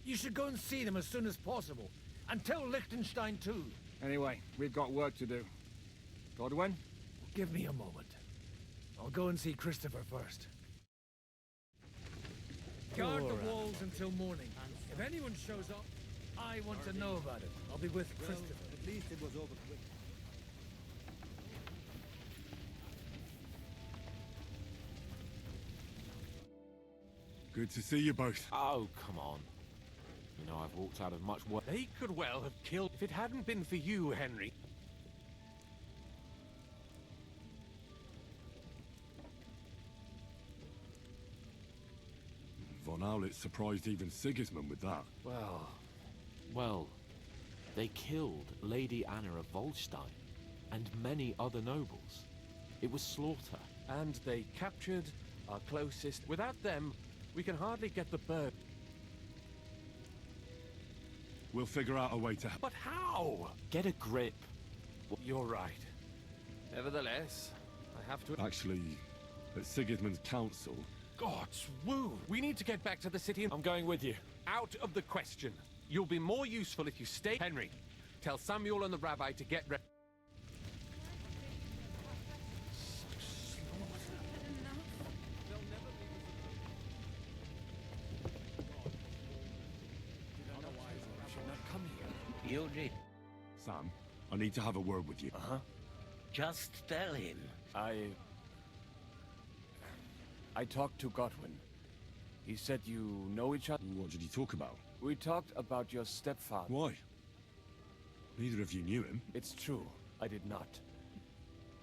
S18: You should go and see them as soon as possible. And tell Liechtenstein too. Anyway, we've got work to do. Godwin, give me a moment. I'll go and see Christopher first. Guard the walls until morning. If anyone shows up, I want to know about it. I'll be with Christopher.
S20: At least it was over quick.
S1: Good to see you both.
S21: Oh, come on. You know, I've walked out of much work. They could well have killed if it hadn't been for you, Henry.
S1: Von Aulitz surprised even Sigismund with that.
S21: Well, they killed Lady Anna of Volstein and many other nobles. It was slaughter. And they captured our closest. Without them, we can hardly get the bird.
S1: We'll figure out a way to...
S13: But how?
S21: Get a grip.
S13: You're right. Nevertheless, I have to...
S1: Actually, at Sigismund's council...
S13: God's woo! We need to get back to the city.
S21: I'm going with you.
S13: Out of the question. You'll be more useful if you stay... Henry, tell Samuel and the rabbi to get ready.
S2: You did.
S1: Sam, I need to have a word with you.
S21: Uh-huh.
S2: Just tell him.
S21: I talked to Godwin. He said you know each other.
S1: What did he talk about?
S21: We talked about your stepfather.
S1: Why? Neither of you knew him.
S21: It's true, I did not.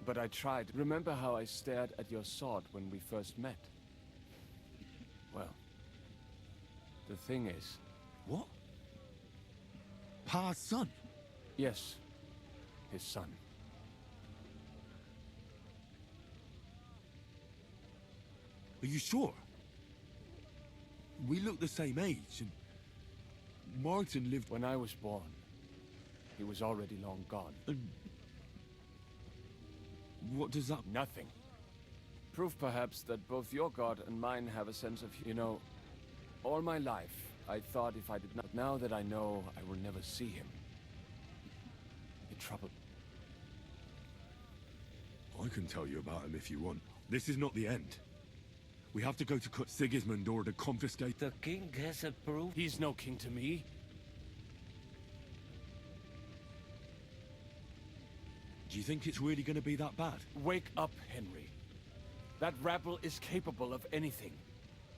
S21: But I tried. Remember how I stared at your sword when we first met? Well, the thing is...
S1: What? Pa's son?
S21: Yes, his son.
S1: Are you sure? We look the same age, and Martin lived...
S21: When I was born, he was already long gone.
S1: And what does that...
S21: Nothing. Proof, perhaps, that both your god and mine have a sense of... You know, all my life, I thought if I did not... Now that I know I will never see him, it troubled...
S1: I can tell you about him if you want. This is not the end. We have to go to cut Sigismund or to confiscate...
S2: The king has approved.
S21: He's no king to me.
S1: Do you think it's really going to be that bad?
S21: Wake up, Henry. That rabble is capable of anything.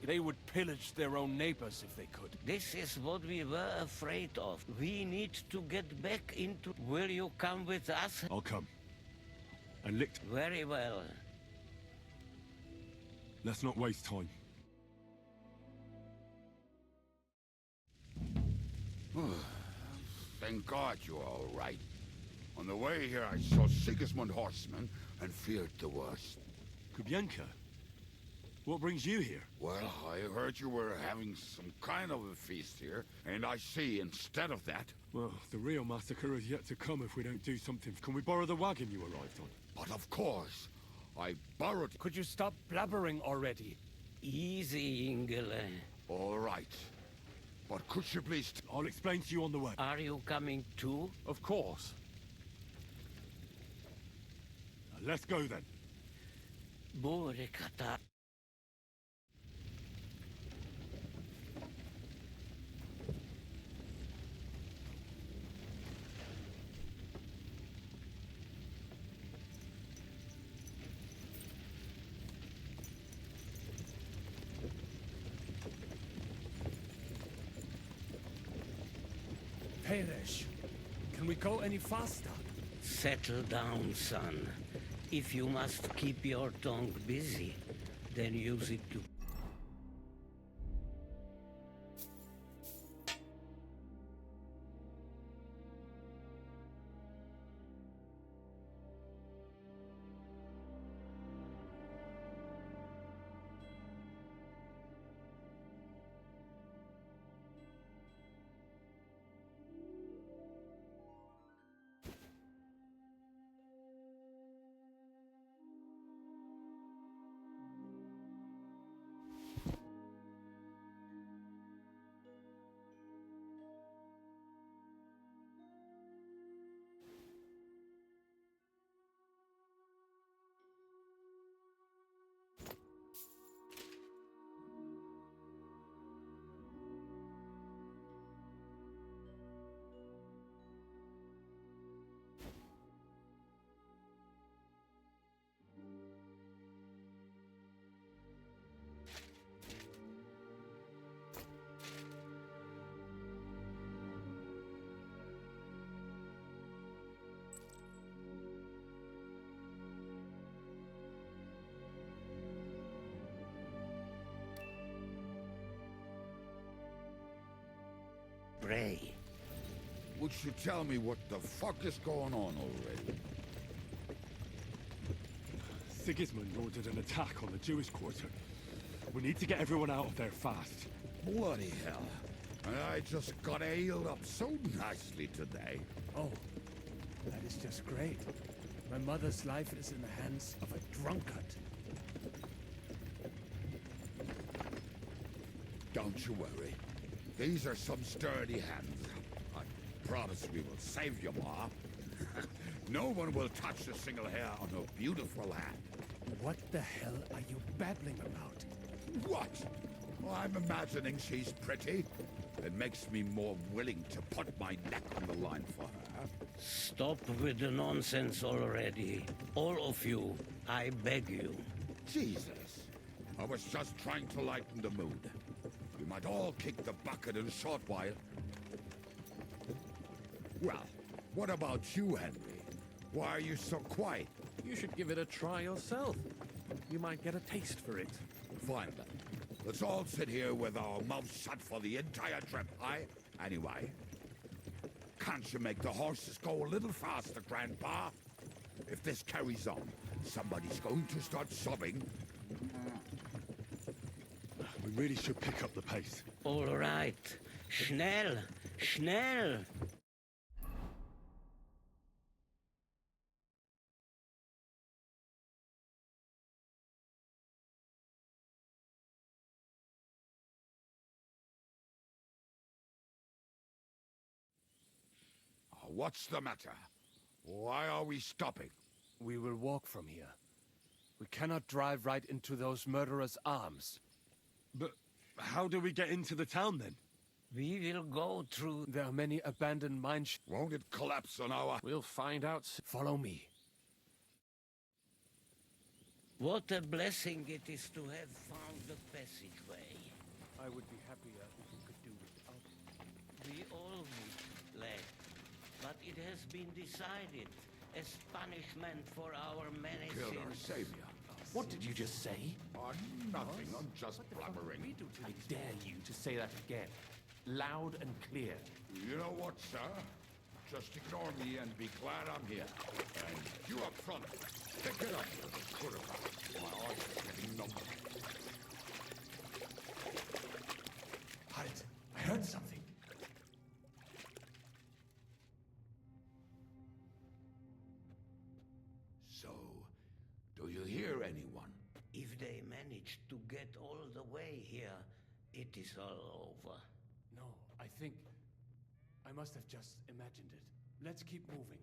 S21: They would pillage their own neighbors if they could.
S2: This is what we were afraid of. We need to get back into... Will you come with us?
S1: I'll come. And lick...
S2: Very well.
S1: Let's not waste time.
S3: Thank God you're all right. On the way here, I saw Sigismund horsemen and feared the worst.
S1: Kubienka? What brings you here?
S3: Well, I heard you were having some kind of a feast here, and I see instead of that...
S1: Well, the real massacre is yet to come if we don't do something. Can we borrow the wagon you arrived on?
S3: But of course, I borrowed...
S21: Could you stop blabbering already?
S2: Easy, Ingele.
S3: All right. But could you please...
S1: I'll explain to you on the way.
S2: Are you coming too?
S21: Of course.
S1: Let's go then.
S2: Burekata.
S21: Peresh, can we go any faster?
S2: Settle down, son. If you must keep your tongue busy, then use it to... Pray.
S3: Would you tell me what the fuck is going on already?
S1: Sigismund ordered an attack on the Jewish quarter. We need to get everyone out of there fast.
S3: Bloody hell. And I just got ailed up so nicely today.
S18: Oh, that is just great. My mother's life is in the hands of a drunkard.
S3: Don't you worry. These are some sturdy hands. I promise we will save you, Ma. No one will touch a single hair on her beautiful hand.
S18: What the hell are you babbling about?
S3: What? Oh, I'm imagining she's pretty. It makes me more willing to put my neck on the line for her.
S2: Stop with the nonsense already. All of you, I beg you.
S3: Jesus. I was just trying to lighten the mood. We might all kick the bucket in a short while. Well, what about you, Henry? Why are you so quiet?
S13: You should give it a try yourself. You might get a taste for it.
S3: Fine then. Let's all sit here with our mouths shut for the entire trip, aye? Anyway, can't you make the horses go a little faster, Grandpa? If this carries on, somebody's going to start sobbing.
S1: We really should pick up the pace.
S2: All right. Schnell! Schnell!
S3: What's the matter? Why are we stopping?
S18: We will walk from here. We cannot drive right into those murderers' arms.
S1: But how do we get into the town then?
S2: We will go through...
S18: There are many abandoned mines.
S3: Won't it collapse on our...
S13: We'll find out.
S18: Follow me.
S2: What a blessing it is to have found the passageway.
S18: I would be happier if we could do without it.
S2: We all would, lad. But it has been decided as punishment for our many
S3: Kill
S2: sins.
S3: our savior.
S13: What did you just say?
S3: Oh, nothing. I'm just blabbering.
S13: I dare you to say that again. Loud and clear.
S3: You know what, sir? Just ignore me and be glad I'm here. And you up front, pick it up. Put it back. My eyes are getting numb.
S18: Halt! I heard something.
S3: So, do you hear anyone?
S2: If they manage to get all the way here, it is all over.
S18: No, I think... I must have just imagined it. Let's keep moving.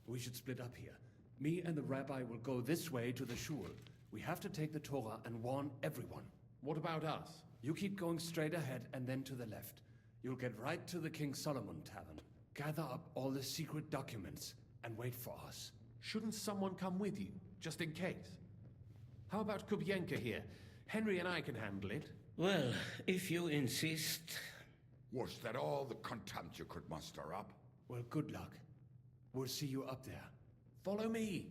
S18: We should split up here. Me and the rabbi will go this way to the shul. We have to take the Torah and warn everyone.
S13: What about us?
S18: You keep going straight ahead and then to the left. You'll get right to the King Solomon Tavern. Gather up all the secret documents and wait for us.
S13: Shouldn't someone come with you, just in case? How about Kubienka here? Henry and I can handle it.
S2: Well, if you insist...
S3: Was that all the contempt you could muster up?
S18: Well, good luck. We'll see you up there.
S13: Follow me.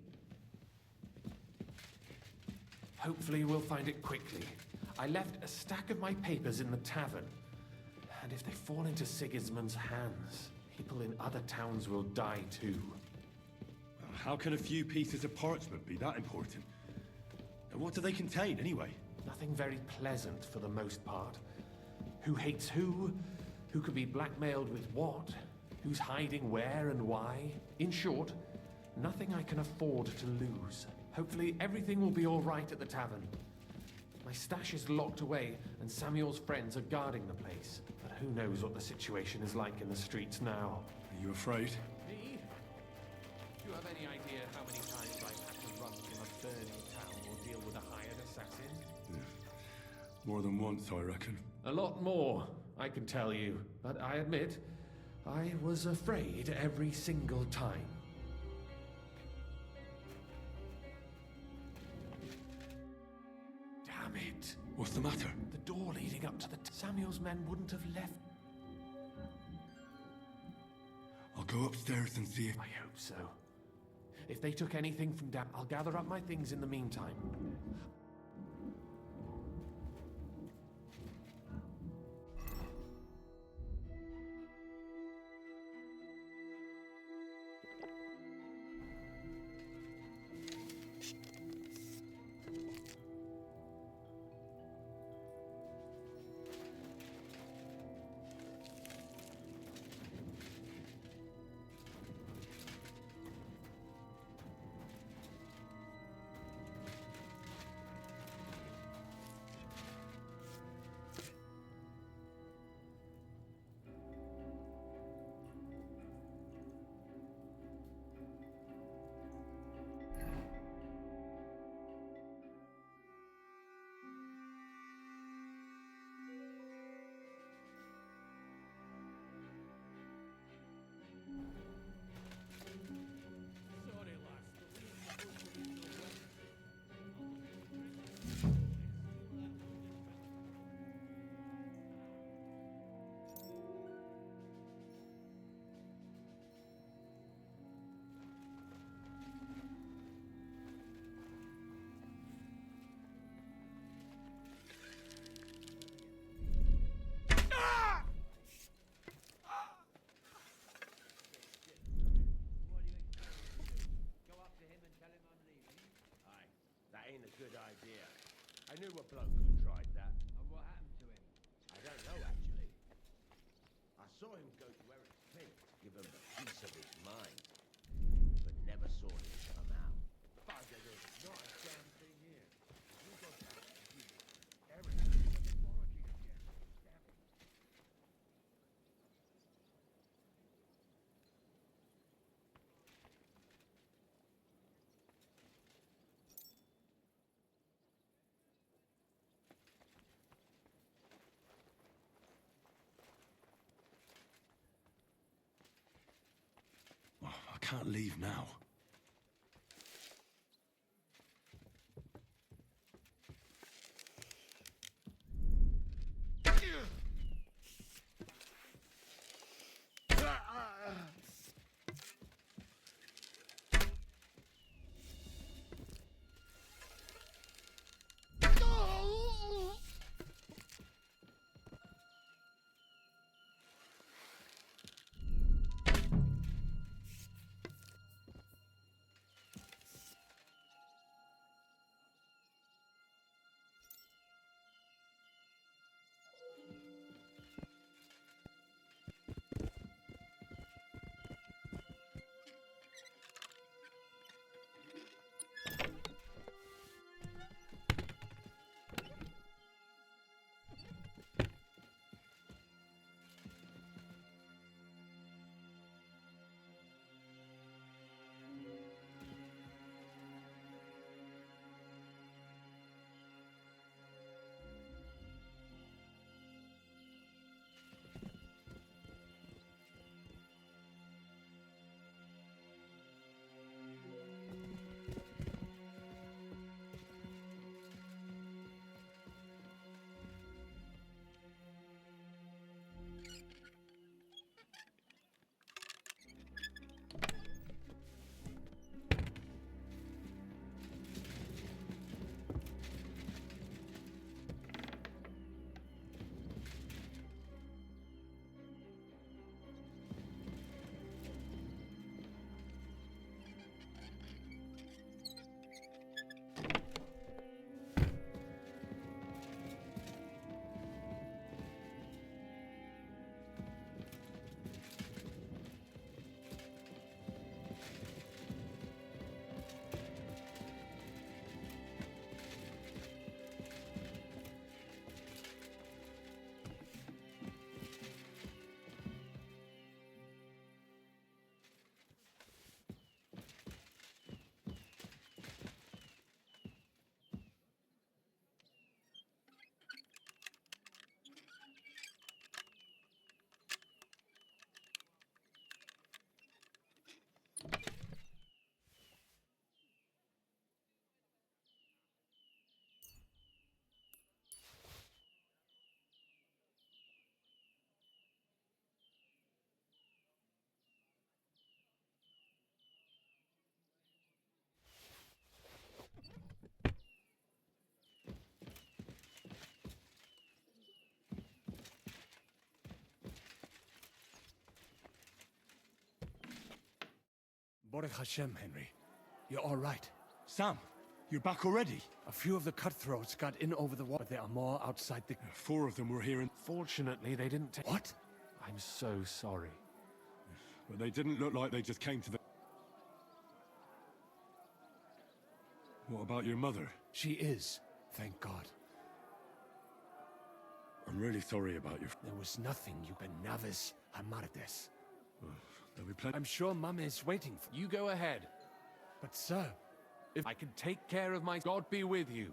S13: Hopefully we'll find it quickly. I left a stack of my papers in the tavern. And if they fall into Sigismund's hands, people in other towns will die too.
S1: How can a few pieces of parchment be that important? And what do they contain, anyway?
S13: Nothing very pleasant for the most part. Who hates who? Who could be blackmailed with what? Who's hiding where and why? In short, nothing I can afford to lose. Hopefully everything will be all right at the tavern. My stash is locked away, and Samuel's friends are guarding the place. But who knows what the situation is like in the streets now?
S1: Are you afraid?
S13: Me? Do you have any idea how many times I've had to run from a burning town or deal with a hired assassin?
S1: More than once, I reckon.
S13: A lot more, I can tell you. But I admit, I was afraid every single time. Damn it.
S1: What's the matter?
S13: The door leading up to the... Samuel's men wouldn't have left.
S1: I'll go upstairs and see if...
S13: I hope so. If they took anything from down, I'll gather up my things in the meantime.
S24: I knew a bloke who tried that.
S9: And what happened to him?
S24: I don't know, actually. I saw him go to Eric Flint to give him the piece of his mind, but never saw him come out. But there's not a damn thing here. You go back and give it. Eric, the foraging again. Damn it.
S1: I can't leave now.
S18: Baruch Hashem, Henry. You're all right.
S1: Sam, you're back already?
S18: A few of the cutthroats got in over the wall, but there are more outside the...
S1: 4 of them were here and...
S13: Fortunately, they didn't take...
S18: What?
S13: I'm so sorry.
S1: But they didn't look like they just came to the... What about your mother?
S18: She is, thank God.
S1: I'm really sorry about your...
S18: There was nothing you can navis hamartes.
S1: There'll be plenty...
S18: I'm sure Mama is waiting for...
S13: You go ahead.
S18: But sir...
S13: If I can take care of my... God be with you.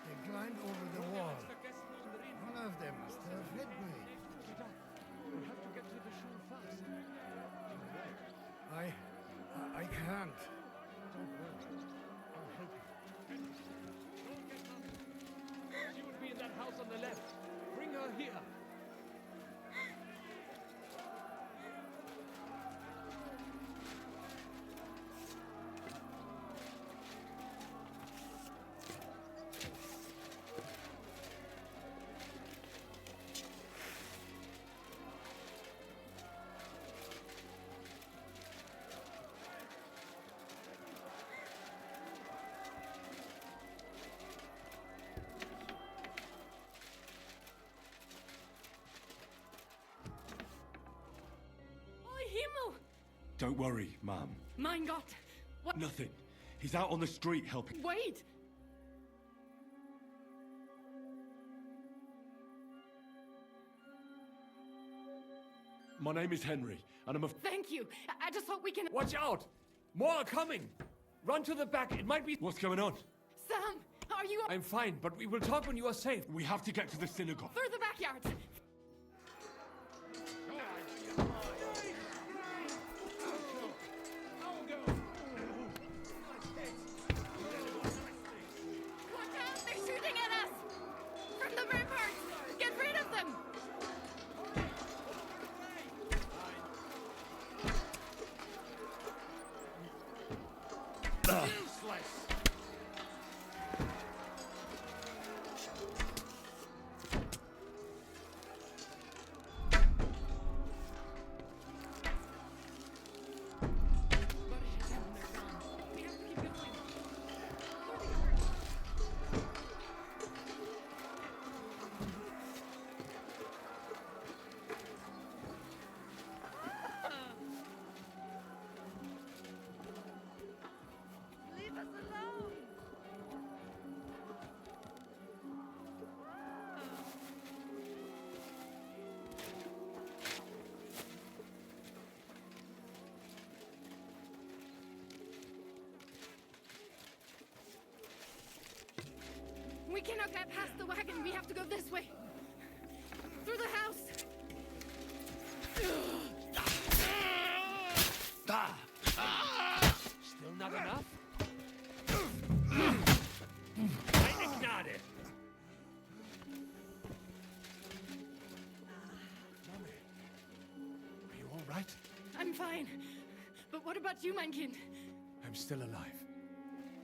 S11: They climbed over the wall. One of them must have hit me.
S18: We have to get to the shore fast.
S11: I can't.
S18: Don't worry. I'll help you. She would be in that house on the left. Bring her here.
S1: Don't worry, ma'am.
S12: Mein Gott! What?
S1: Nothing. He's out on the street helping.
S12: Wait!
S1: My name is Henry, and I'm a...
S12: Thank you. I just hope we can...
S18: Watch out! More are coming! Run to the back, it might be...
S1: What's going on?
S12: Sam, are you...
S18: I'm fine, but we will talk when you are safe.
S1: We have to get to the synagogue.
S12: Through the backyards! Watch out! They're shooting at us! From the ramparts! Get rid of them!
S17: Useless!
S4: Leave us alone!
S12: We cannot get past the wagon. We have to go this way. Through the house.
S18: Still not enough? Eine Gnade!
S13: Are you all right?
S12: I'm fine. But what about you, mein Kind?
S13: I'm still alive.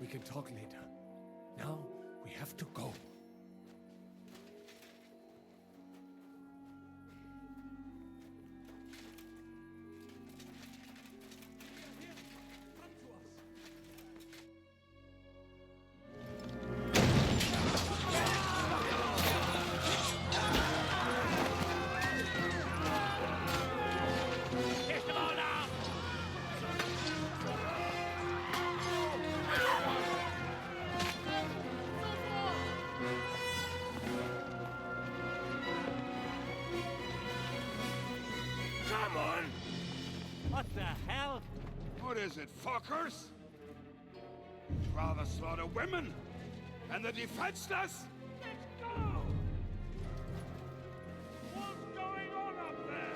S13: We can talk later. Now, we have to go.
S5: Get them all down!
S17: Come on!
S5: What the hell?
S3: What is it, fuckers? Rather slaughter women and the defenseless?
S5: Let's go! What's going on up there?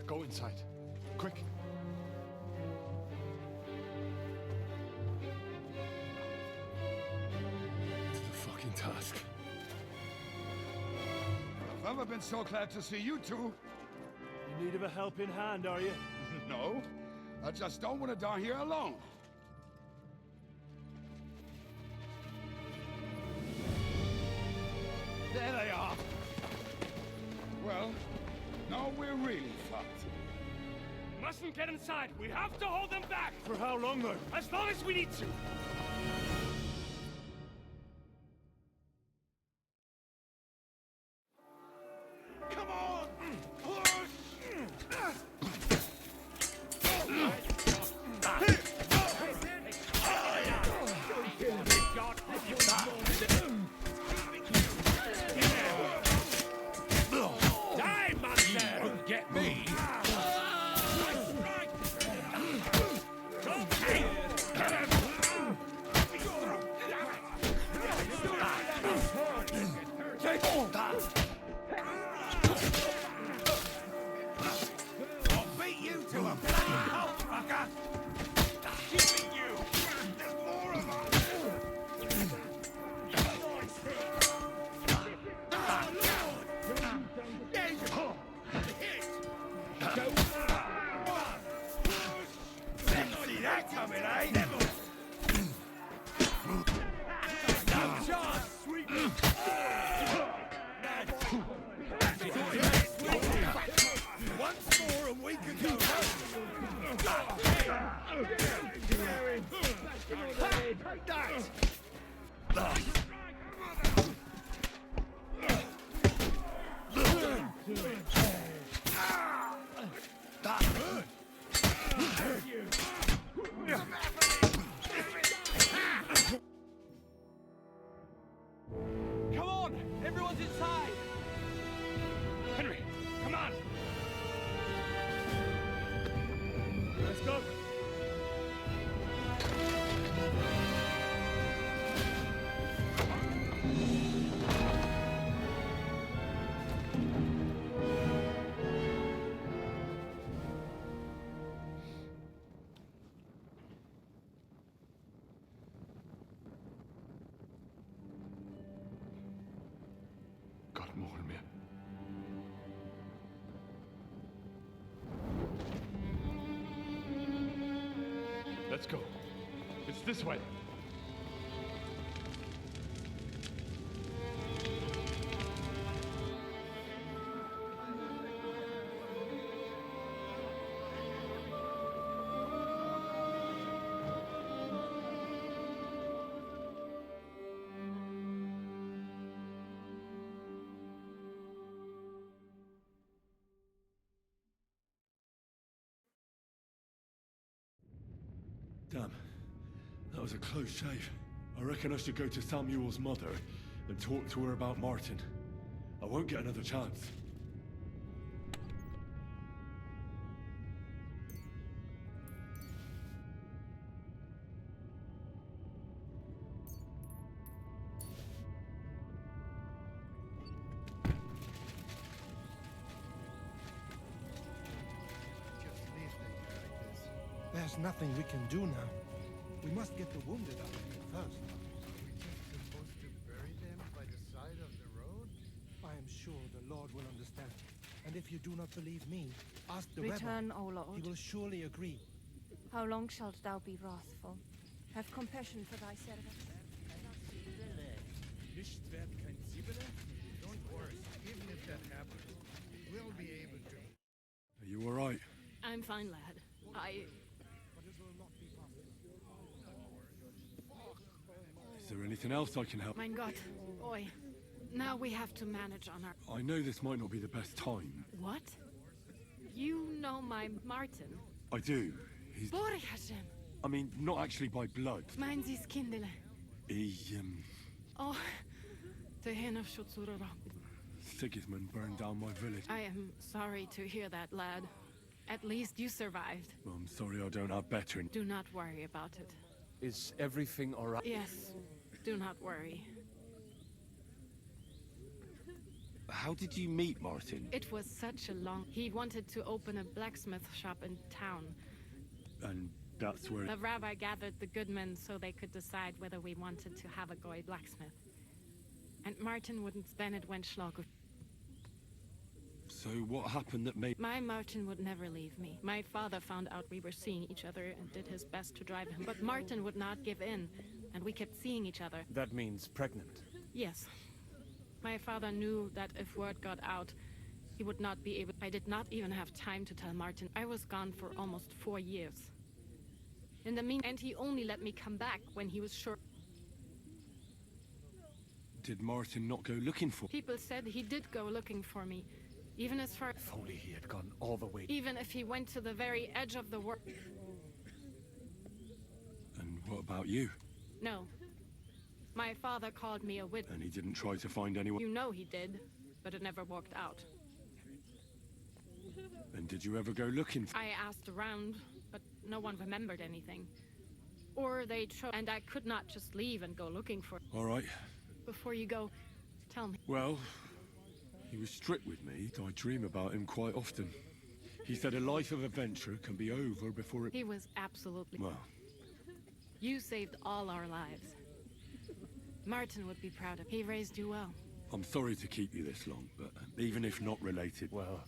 S1: Go inside. Quick. It's a fucking task.
S3: I've never been so glad to see you two.
S5: In need of a helping hand, are you?
S3: No, I just don't want to die here alone.
S5: There they are.
S3: Well, now we're really fucked.
S5: Mustn't get inside. We have to hold them back. For how long, though? As long as we need to.
S3: Come on! Push!
S5: Die, monster! Don't get me!
S6: that coming, eh? No chance, sweet. Once more and we can go
S9: Come on! Everyone's inside!
S5: Henry, come on! Let's go!
S1: God mogen meer.
S5: Let's go. It's this way.
S1: Damn. That was a close shave. I reckon I should go to Samuel's mother and talk to her about Martin. I won't get another chance.
S20: There's nothing we can do now. We must get the wounded out of here first.
S11: Are we just supposed to bury them by the side of the road?
S20: I am sure the Lord will understand. And if you do not believe me, ask the
S15: Return,
S20: rebel.
S15: O Lord.
S20: He will surely agree.
S15: How long shalt thou be wrathful? Have compassion for thy servants.
S11: Don't worry. Even if that happens, we'll be able to.
S1: Are you all right?
S12: I'm fine, lad.
S1: Is there anything else I can help?
S12: Mein Gott, boy. Now we have to manage on our...
S1: I know this might not be the best time.
S12: What? You know my Martin?
S1: I do. He's...
S12: Borjasem.
S1: I mean, not actually by blood.
S12: Mein sie skindele.
S1: He,
S12: Oh, the hen of Schutzurara.
S1: Sigismund burned down my village.
S12: I am sorry to hear that, lad. At least you survived.
S1: I'm sorry I don't have better.
S12: Do not worry about it.
S21: Is everything all right?
S12: Yes, do not worry.
S1: How did you meet Martin?
S12: It was such a long... He wanted to open a blacksmith shop in town.
S1: And that's where...
S12: The rabbi gathered the good men so they could decide whether we wanted to have a goy blacksmith. And Martin wouldn't, then it went schlag.
S1: So what happened that made...
S12: My Martin would never leave me. My father found out we were seeing each other and did his best to drive him. But Martin would not give in, and we kept seeing each other.
S21: That means pregnant.
S12: Yes. My father knew that if word got out, he would not be able... I did not even have time to tell Martin. I was gone for almost 4 years. In the meantime, and he only let me come back when he was sure...
S1: Did Martin not go looking for...
S12: People said he did go looking for me. Even as far...
S21: If only he had gone all the way...
S12: Even if he went to the very edge of the world...
S1: And what about you?
S12: No. My father called me a witch.
S1: And he didn't try to find anyone...
S12: You know he did, but it never worked out.
S1: And did you ever go looking for...
S12: I asked around, but no one remembered anything. Or they tried, and I could not just leave and go looking for...
S1: All right.
S12: Before you go, tell me.
S1: Well, he was strict with me. I dream about him quite often. He said a life of adventure can be over before it...
S12: He was absolutely...
S1: Well...
S12: You saved all our lives. Martin would be proud of... He raised you well.
S1: I'm sorry to keep you this long, but even if not related...
S21: Well...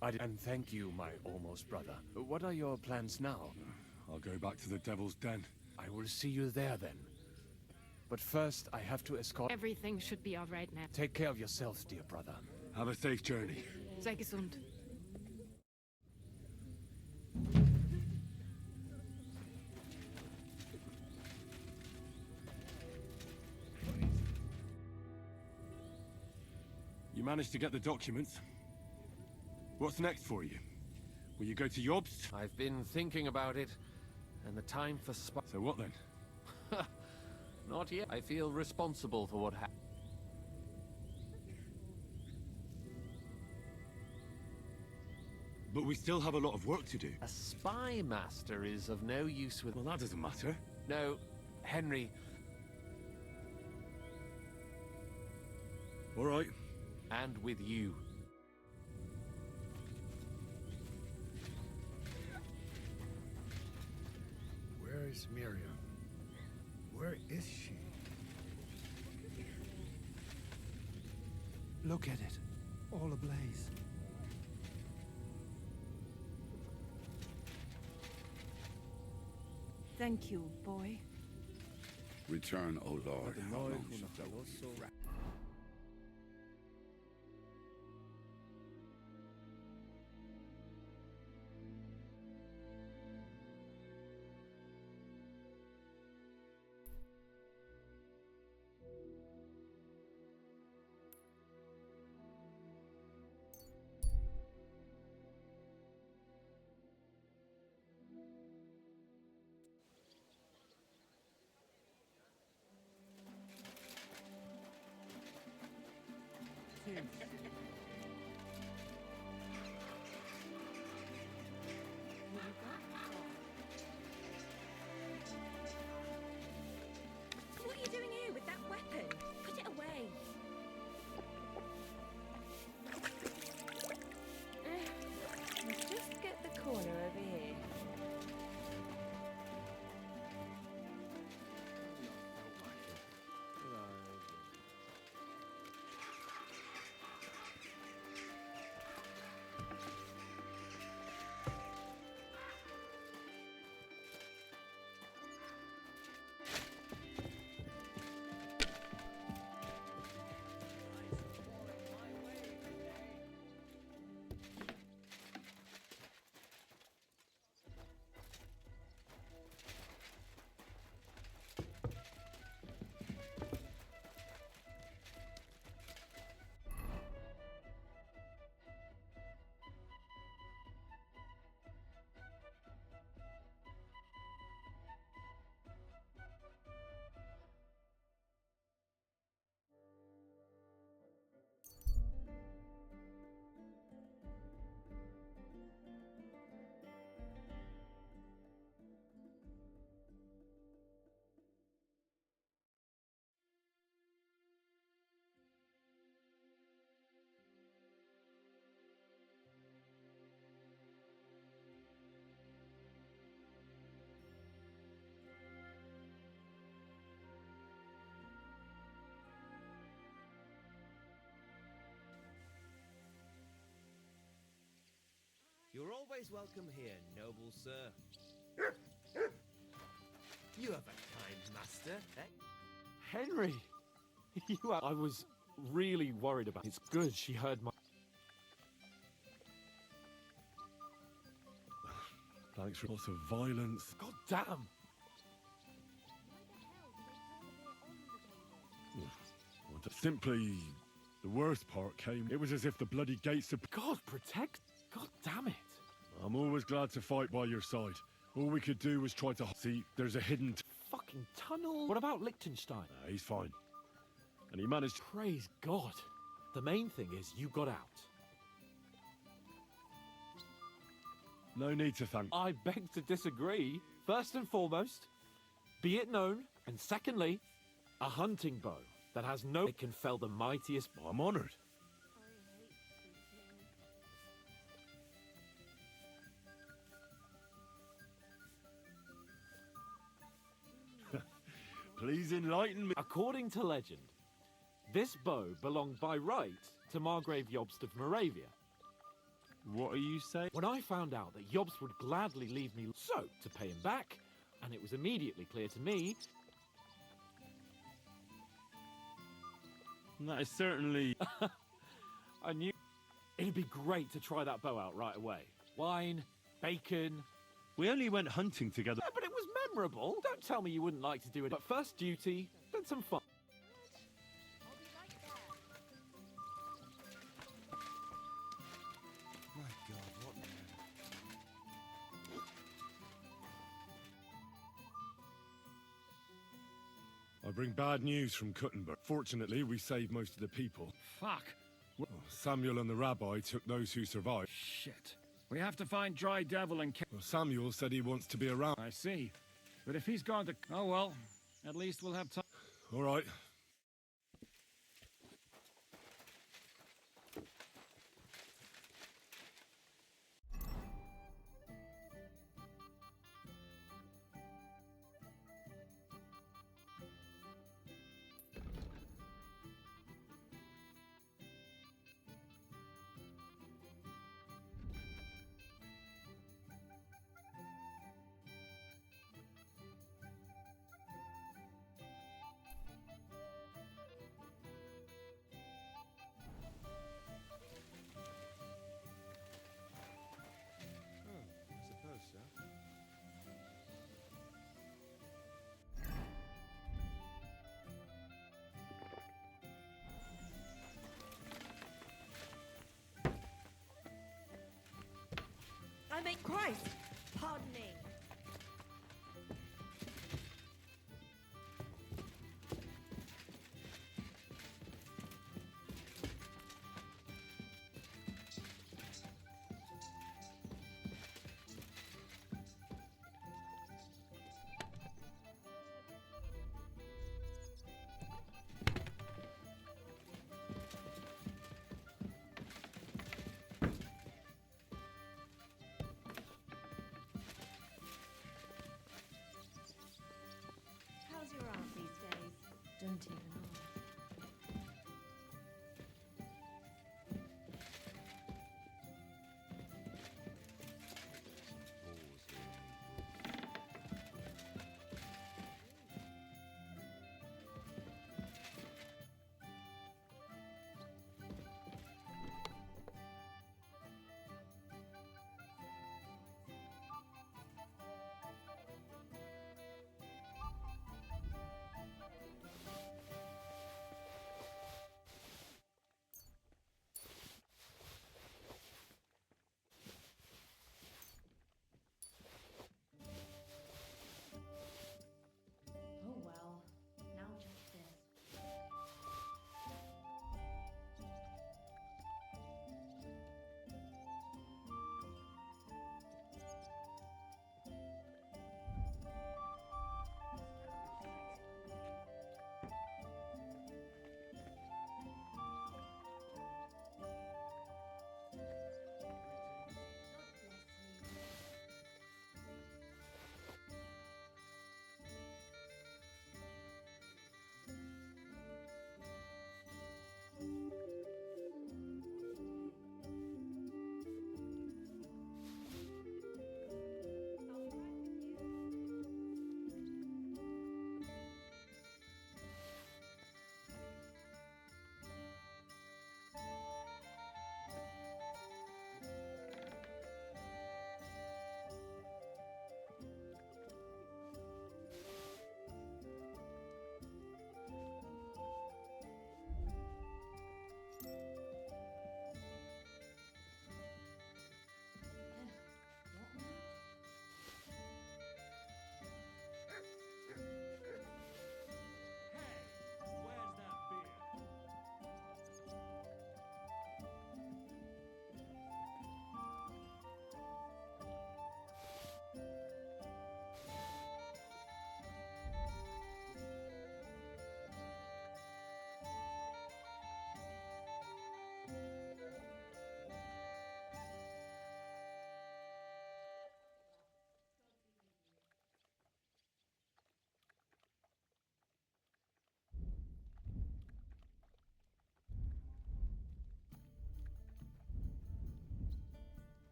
S21: And thank you, my almost brother. What are your plans now?
S1: I'll go back to the Devil's Den.
S13: I will see you there then. But first, I have to escort...
S12: Everything should be all right now.
S13: Take care of yourselves, dear brother.
S1: Have a safe journey.
S12: Sei gesund.
S1: You managed to get the documents? What's next for you? Will you go to Jobst?
S13: I've been thinking about it, and the time for
S1: So what then?
S13: Not yet. I feel responsible for what happened.
S1: But we still have a lot of work to do.
S13: A spy master is of no use with...
S1: Well, that doesn't matter.
S13: No, Henry.
S1: All right.
S13: And with you.
S11: Where is Miriam? Where is she?
S14: Look at it. All ablaze.
S15: Thank you, boy.
S3: Return, O Lord. How long shalt thou be
S15: What are you doing here with that weapon? Put it away. Let's just get the corner over here.
S16: You're always welcome here, noble sir. You have a kind master, eh?
S21: Henry! You are... I was really worried about... It's good she heard my...
S1: Thanks for lots of violence.
S21: God damn!
S1: Simply, the worst part came. It was as if the bloody gates of...
S21: God protect... God damn it.
S1: I'm always glad to fight by your side. All we could do was try to... See, there's a hidden...
S21: Fucking tunnel. What about Liechtenstein?
S1: He's fine. And he managed...
S21: Praise God. The main thing is you got out.
S1: No need to thank...
S21: I beg to disagree. First and foremost, be it known, and secondly, a hunting bow that has no... It can fell the mightiest...
S1: I'm honored. Please enlighten me.
S21: According to legend, this bow belonged by right to Margrave Jobst of Moravia. What are you saying? When I found out that Yobs would gladly leave me so to pay him back, and it was immediately clear to me...
S1: That is certainly...
S21: I knew... It'd be great to try that bow out right away. Wine, bacon...
S1: We only went hunting together.
S21: Yeah, but it was memorable. Don't tell me you wouldn't like to do it. But first duty, then some fun.
S14: My God, what man?
S1: I bring bad news from Kuttenberg. Fortunately, we saved most of the people.
S18: Fuck.
S1: Samuel and the rabbi took those who survived.
S18: Shit. We have to find Dry Devil and...
S1: Samuel said he wants to be around.
S18: I see. But if he's gone to... Oh, well. At least we'll have time.
S1: All right.
S4: I mean, Christ! Pardon me.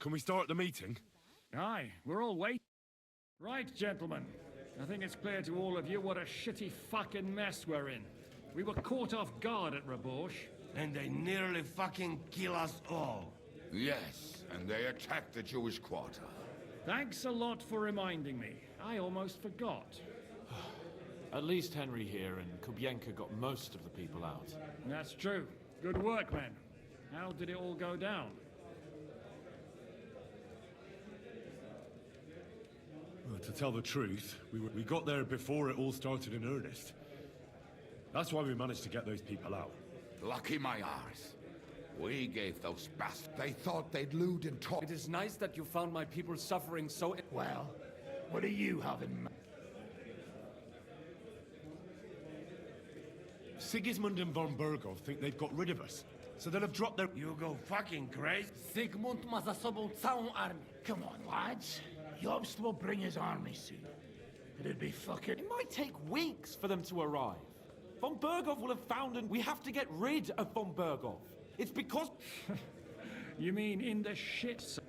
S1: Can we start the meeting?
S18: Aye, we're all waiting. Right, gentlemen. I think it's clear to all of you what a shitty fucking mess we're in. We were caught off guard at Rabosh.
S24: And they nearly fucking kill us all.
S3: Yes, and they attacked the Jewish quarter.
S18: Thanks a lot for reminding me. I almost forgot.
S21: At least Henry here and Kubyenka got most of the people out.
S18: That's true. Good work, men. How did it all go down?
S1: Well, to tell the truth, we got there before it all started in earnest. That's why we managed to get those people out.
S3: Lucky my arse. We gave those bastards. They thought they'd loot and talk.
S7: It is nice that you found my people suffering so...
S6: Well, what do you have in mind?
S1: Sigismund and von Bergov think they've got rid of us, so they'll have dropped their...
S24: You go fucking crazy?
S6: Sigmund ma za sobą całą armię. Come on, lads. Jobst will bring his army soon. It'd be fucking...
S21: It might take weeks for them to arrive. Von Bergov will have found and we have to get rid of von Bergov. It's because...
S18: You mean in the shit...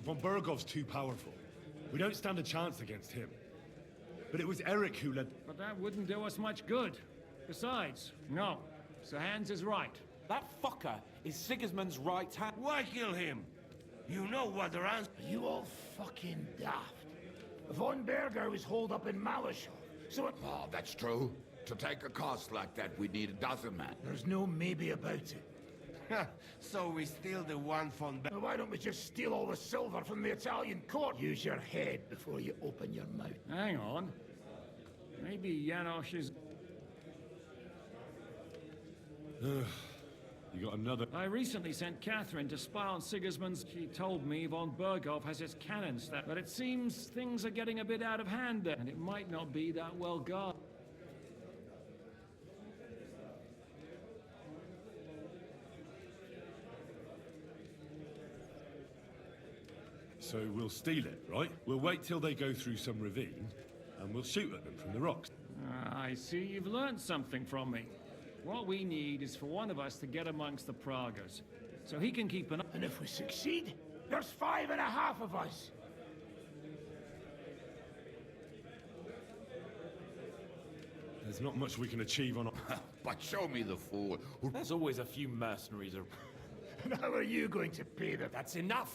S1: Von Bergov's too powerful. We don't stand a chance against him. But it was Eric who led...
S18: But that wouldn't do us much good. Besides, no. Sir Hans is right.
S21: That fucker is Sigismund's right hand.
S24: Why kill him? You know what the answer...
S6: You all fucking daft. Von Berger was holed up in Malishal, so it...
S3: Oh, that's true. To take a cost like that, we'd need a dozen men.
S6: There's no maybe about it.
S24: So we steal the one from...
S6: Why don't we just steal all the silver from the Italian court? Use your head before you open your mouth.
S18: Hang on. Maybe Janosch is...
S1: You got another...
S18: I recently sent Catherine to spy on Sigismund's... She told me von Bergov has his cannons, but it seems things are getting a bit out of hand there, and it might not be that well guarded.
S1: So we'll steal it, right? We'll wait till they go through some ravine, and we'll shoot at them from the rocks.
S18: I see you've learned something from me. What we need is for one of us to get amongst the Pragas, so he can keep an eye...
S6: And if we succeed, there's 5.5 of us.
S1: There's not much we can achieve on...
S3: But show me the fool who...
S21: There's always a few mercenaries around.
S6: How are you going to pay them?
S7: That's enough!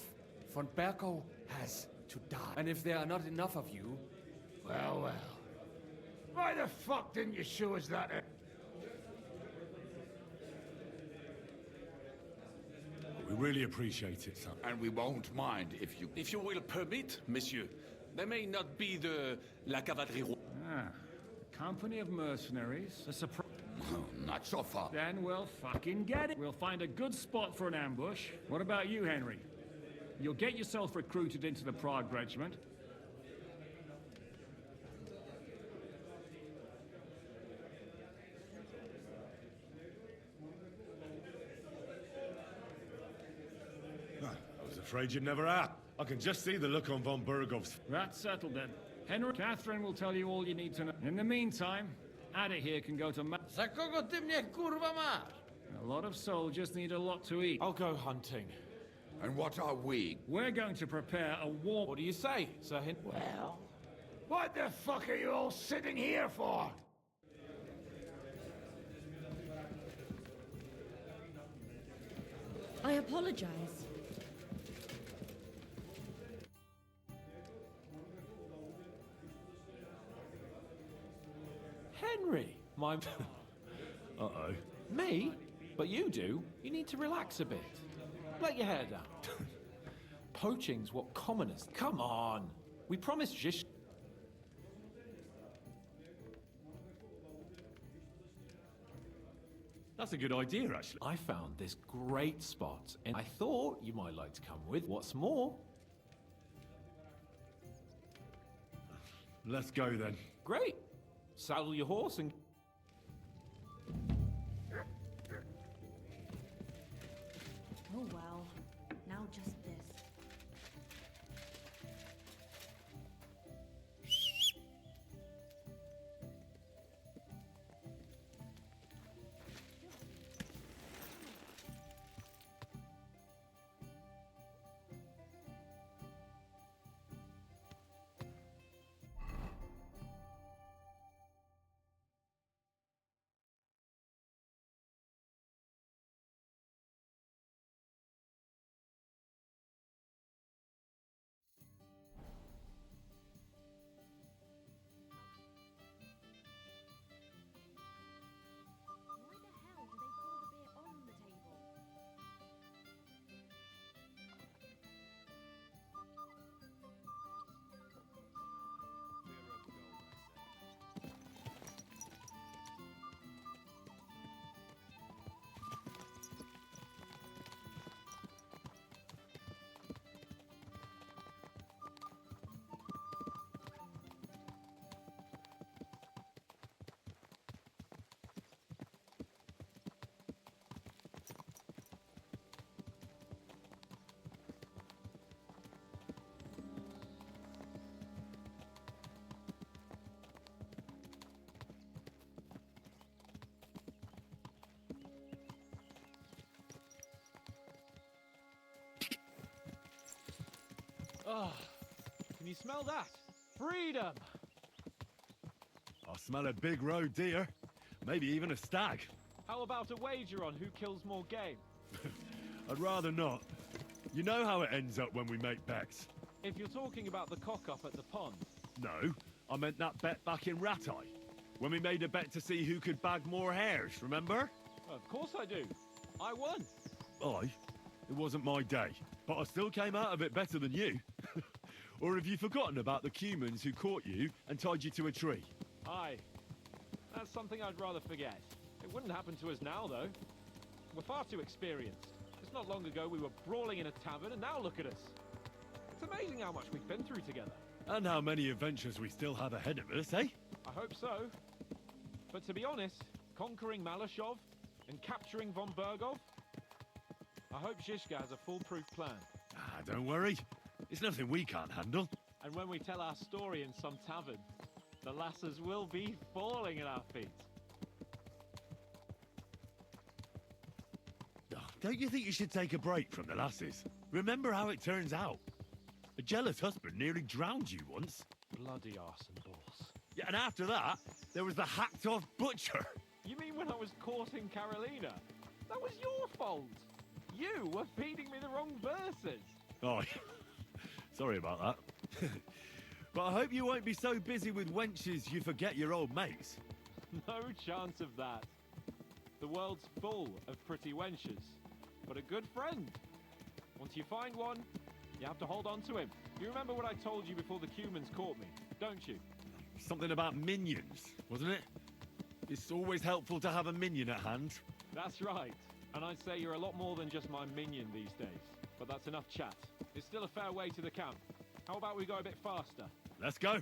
S7: Von Bergov has to die. And if there are not enough of you...
S6: Well, well. Why the fuck didn't you show us that...
S1: We really appreciate it, son.
S3: And we won't mind if you...
S8: If you will permit, monsieur, there may not be the La Cavalerie...
S18: A company of mercenaries, a surprise...
S3: Not so far.
S18: Then we'll fucking get it. We'll find a good spot for an ambush. What about you, Henry? You'll get yourself recruited into the Prague Regiment.
S1: I was afraid you'd never ask. I can just see the look on von Bergov's...
S18: That's settled then. Henry, Catherine will tell you all you need to know. In the meantime, Ada here can go to...
S7: Za kogo ty mnie kurwa masz?
S18: A lot of soldiers need a lot to eat.
S21: I'll go hunting.
S3: And what are we?
S18: We're going to prepare a war...
S21: What do you say, Sir Henry?
S6: Well, what the fuck are you all sitting here for?
S4: I apologize.
S21: Henry, my...
S1: Uh-oh.
S21: Me? But you do. You need to relax a bit. Let your hair down. Poaching's what commoners... Come on! We promised Jish...
S1: That's a good idea, actually.
S21: I found this great spot, and I thought you might like to come with. What's more...
S1: Let's go, then.
S21: Great! Saddle your horse and...
S15: Oh well. Now just this.
S10: Oh, can you smell that? Freedom!
S1: I smell a big roe deer. Maybe even a stag.
S10: How about a wager on who kills more game?
S1: I'd rather not. You know how it ends up when we make bets.
S10: If you're talking about the cock-up at the pond.
S1: No, I meant that bet back in Ratai. When we made a bet to see who could bag more hares, remember?
S10: Of course I do. I won.
S1: It wasn't my day, but I still came out of it better than you. Or have you forgotten about the Cumans who caught you and tied you to a tree?
S10: Aye. That's something I'd rather forget. It wouldn't happen to us now, though. We're far too experienced. It's not long ago we were brawling in a tavern, and now look at us. It's amazing how much we've been through together.
S1: And how many adventures we still have ahead of us, eh?
S10: I hope so. But to be honest, conquering Malashov and capturing von Bergov, I hope Zizka has a foolproof plan.
S1: Don't worry. It's nothing we can't handle.
S10: And when we tell our story in some tavern, the lasses will be falling at our feet.
S1: Don't you think you should take a break from the lasses? Remember how it turns out. A jealous husband nearly drowned you once.
S10: Bloody arse and balls.
S1: Yeah, and after that, there was the hacked-off butcher.
S10: You mean when I was courting Carolina? That was your fault. You were feeding me the wrong verses.
S1: Oh, sorry about that. But I hope you won't be so busy with wenches you forget your old mates.
S10: No chance of that. The world's full of pretty wenches, but a good friend. Once you find one, you have to hold on to him. You remember what I told you before the Cumans caught me, don't you?
S1: Something about minions, wasn't it? It's always helpful to have a minion at hand.
S10: That's right. And I'd say you're a lot more than just my minion these days. But that's enough chat. It's still a fair way to the camp. How about we go a bit faster?
S1: Let's go.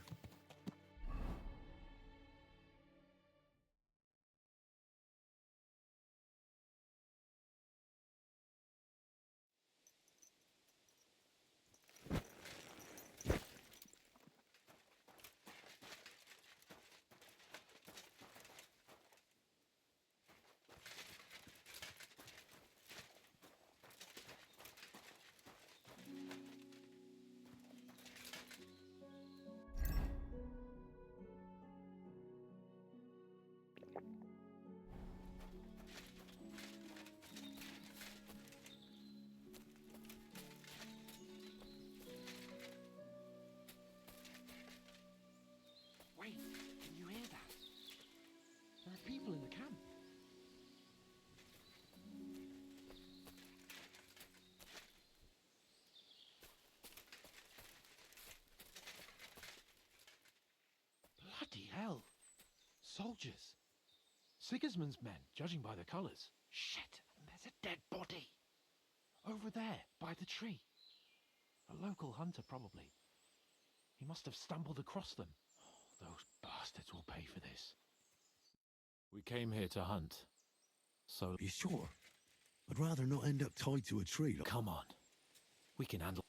S10: Wait, can you hear that? There are people in the camp. Bloody hell. Soldiers. Sigismund's men, judging by the colours. Shit, and there's a dead body. Over there, by the tree. A local hunter, probably. He must have stumbled across them. Those bastards will pay for this.
S21: We came here to hunt. So...
S1: You sure? I'd rather not end up tied to a tree.
S21: Come on. We can handle...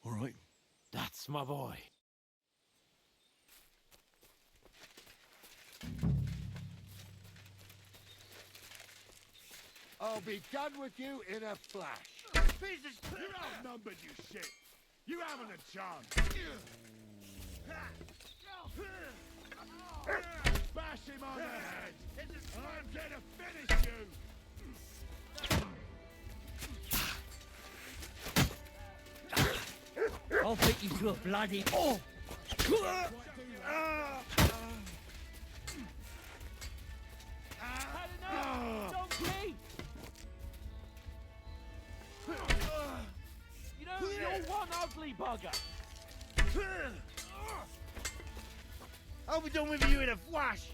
S1: All right.
S21: That's my boy.
S3: I'll be done with you in a flash. Jesus, you're outnumbered, you shit. You haven't a chance. Bash him on the head. I'm gonna finish you.
S9: I'll beat you to a bloody... Oh!
S10: Donkey! You know, you're one ugly bugger.
S9: I'll be done with you in a flash.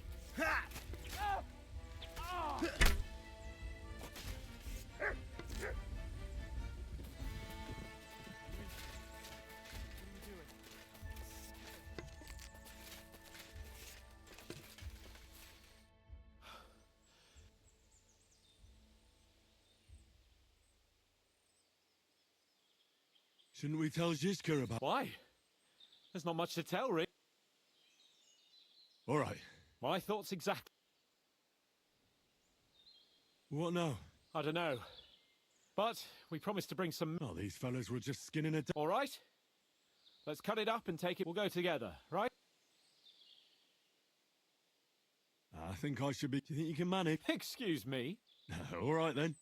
S1: Shouldn't we tell Zizka about...
S10: Why? There's not much to tell, Rick.
S1: All right.
S10: My thoughts exactly.
S1: What now?
S10: I don't know. But we promised to bring some...
S1: Oh, these fellas were just skinning it.
S10: All right? Let's cut it up and take it. We'll go together, right?
S1: I think I should be... Do you think you can manage?
S10: Excuse me?
S1: All right, then.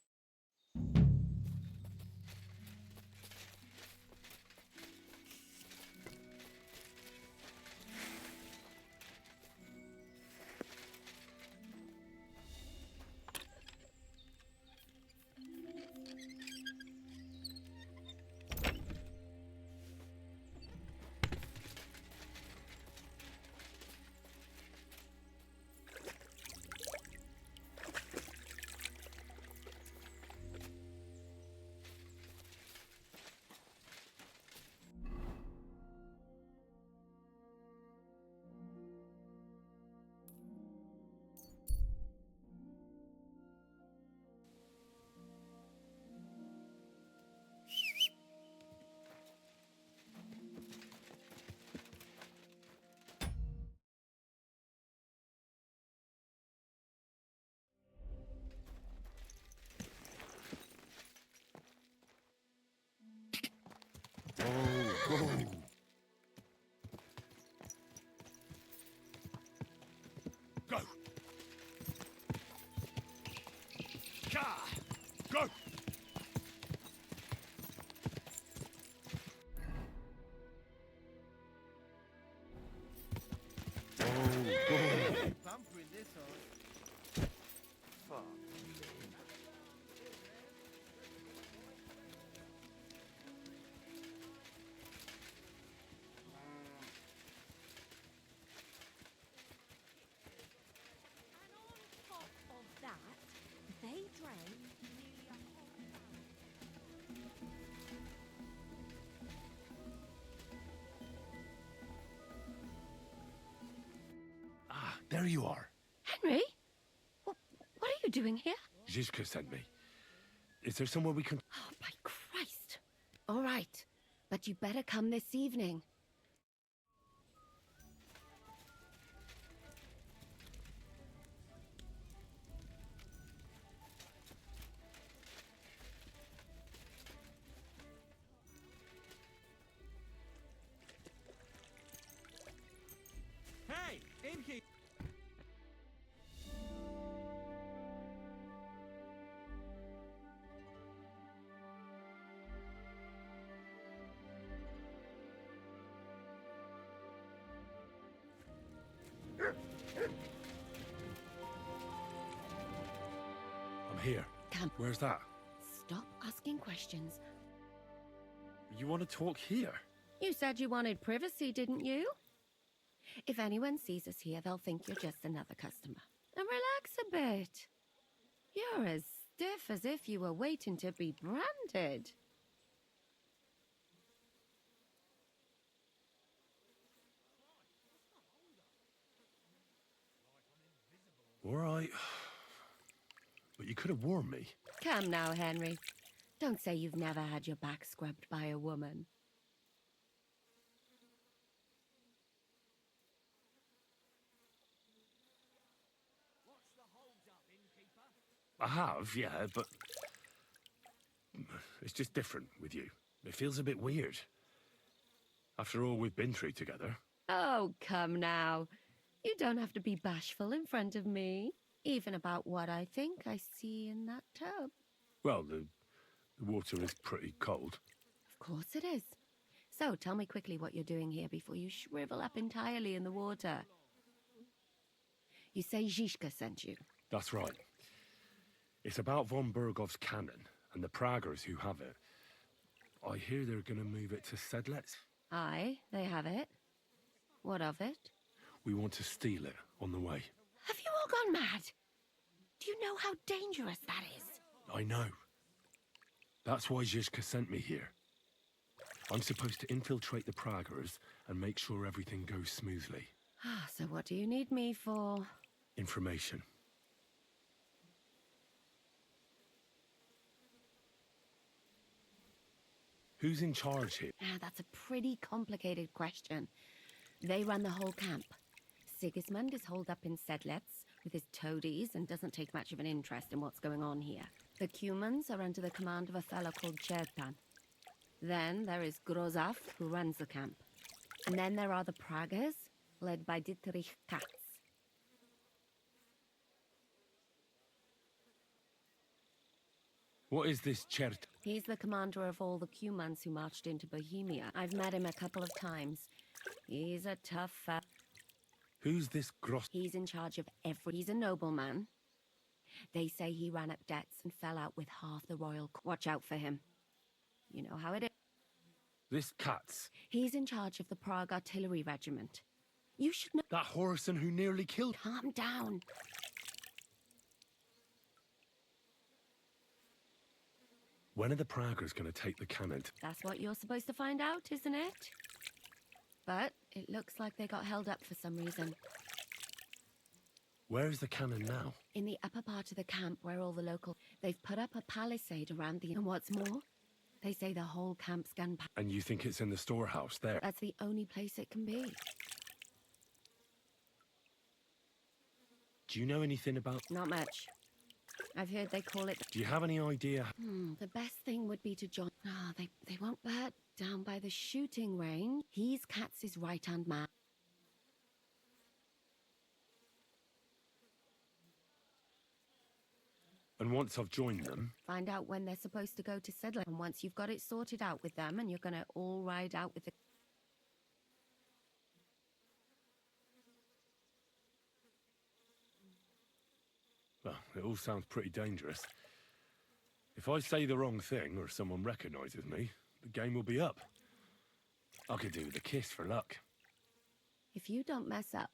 S1: Oh. Go! Go!
S20: Bumper in this horse. Fuck.
S4: Of that, they drank nearly a whole
S1: Ah, there you are.
S15: Henry? What are you doing here?
S1: Zizka sent me. Is there somewhere we can...
S15: Oh, by Christ. All right, but you better come this evening.
S9: Hey, innkeeper!
S1: I'm here.
S15: Come.
S1: Where's that?
S15: Stop asking questions.
S1: You want to talk here?
S15: You said you wanted privacy, didn't you? If anyone sees us here, they'll think you're just another customer. And relax a bit. You're as stiff as if you were waiting to be branded.
S1: All right. But you could have warned me.
S15: Come now, Henry. Don't say you've never had your back scrubbed by a woman.
S1: I have, yeah, but... It's just different with you. It feels a bit weird. After all we've been through together.
S15: Oh, come now. You don't have to be bashful in front of me. Even about what I think I see in that tub.
S1: Well, the water is pretty cold.
S15: Of course it is. So, tell me quickly what you're doing here before you shrivel up entirely in the water. You say Zizka sent you?
S1: That's right. It's about von Bergov's cannon and the Praggers who have it. I hear they're going to move it to Sedlets.
S15: Aye, they have it. What of it?
S1: We want to steal it on the way.
S15: Have you all gone mad? Do you know how dangerous that is?
S1: I know. That's why Zizka sent me here. I'm supposed to infiltrate the Praggers and make sure everything goes smoothly.
S15: So what do you need me for?
S1: Information. Who's in charge here?
S15: That's a pretty complicated question. They run the whole camp. Sigismund is holed up in Sedlitz with his toadies and doesn't take much of an interest in what's going on here. The Cumans are under the command of a fellow called Chertan. Then there is Grozaf, who runs the camp. And then there are the Pragas, led by Dietrich Katz.
S1: What is this Chert?
S15: He's the commander of all the Cumans who marched into Bohemia. I've met him a couple of times. He's a tough
S1: Who's this Gross?
S15: He's in charge of He's a nobleman. They say he ran up debts and fell out with half the royal... Watch out for him. You know how it is.
S1: This Katz?
S15: He's in charge of the Prague Artillery Regiment. You should know...
S1: That Horison who nearly killed...
S15: Calm down.
S1: When are the Praggers going to take the cannon?
S15: That's what you're supposed to find out, isn't it? But it looks like they got held up for some reason.
S1: Where is the cannon now?
S15: In the upper part of the camp where all the local... They've put up a palisade around the... And what's more, they say the whole camp's gunpowder.
S1: And you think it's in the storehouse there?
S15: That's the only place it can be.
S1: Do you know anything about...
S15: Not much. I've heard they call it...
S1: Do you have any idea...
S15: The best thing would be to join... Ah, they won't bet down by the shooting range. He's Katz's right-hand man.
S1: And once I've joined them...
S15: Find out when they're supposed to go to Sedlitz. And once you've got it sorted out with them and you're gonna all ride out with the...
S1: Well, it all sounds pretty dangerous. If I say the wrong thing or someone recognizes me, the game will be up. I could do with a kiss for luck.
S15: If you don't mess up,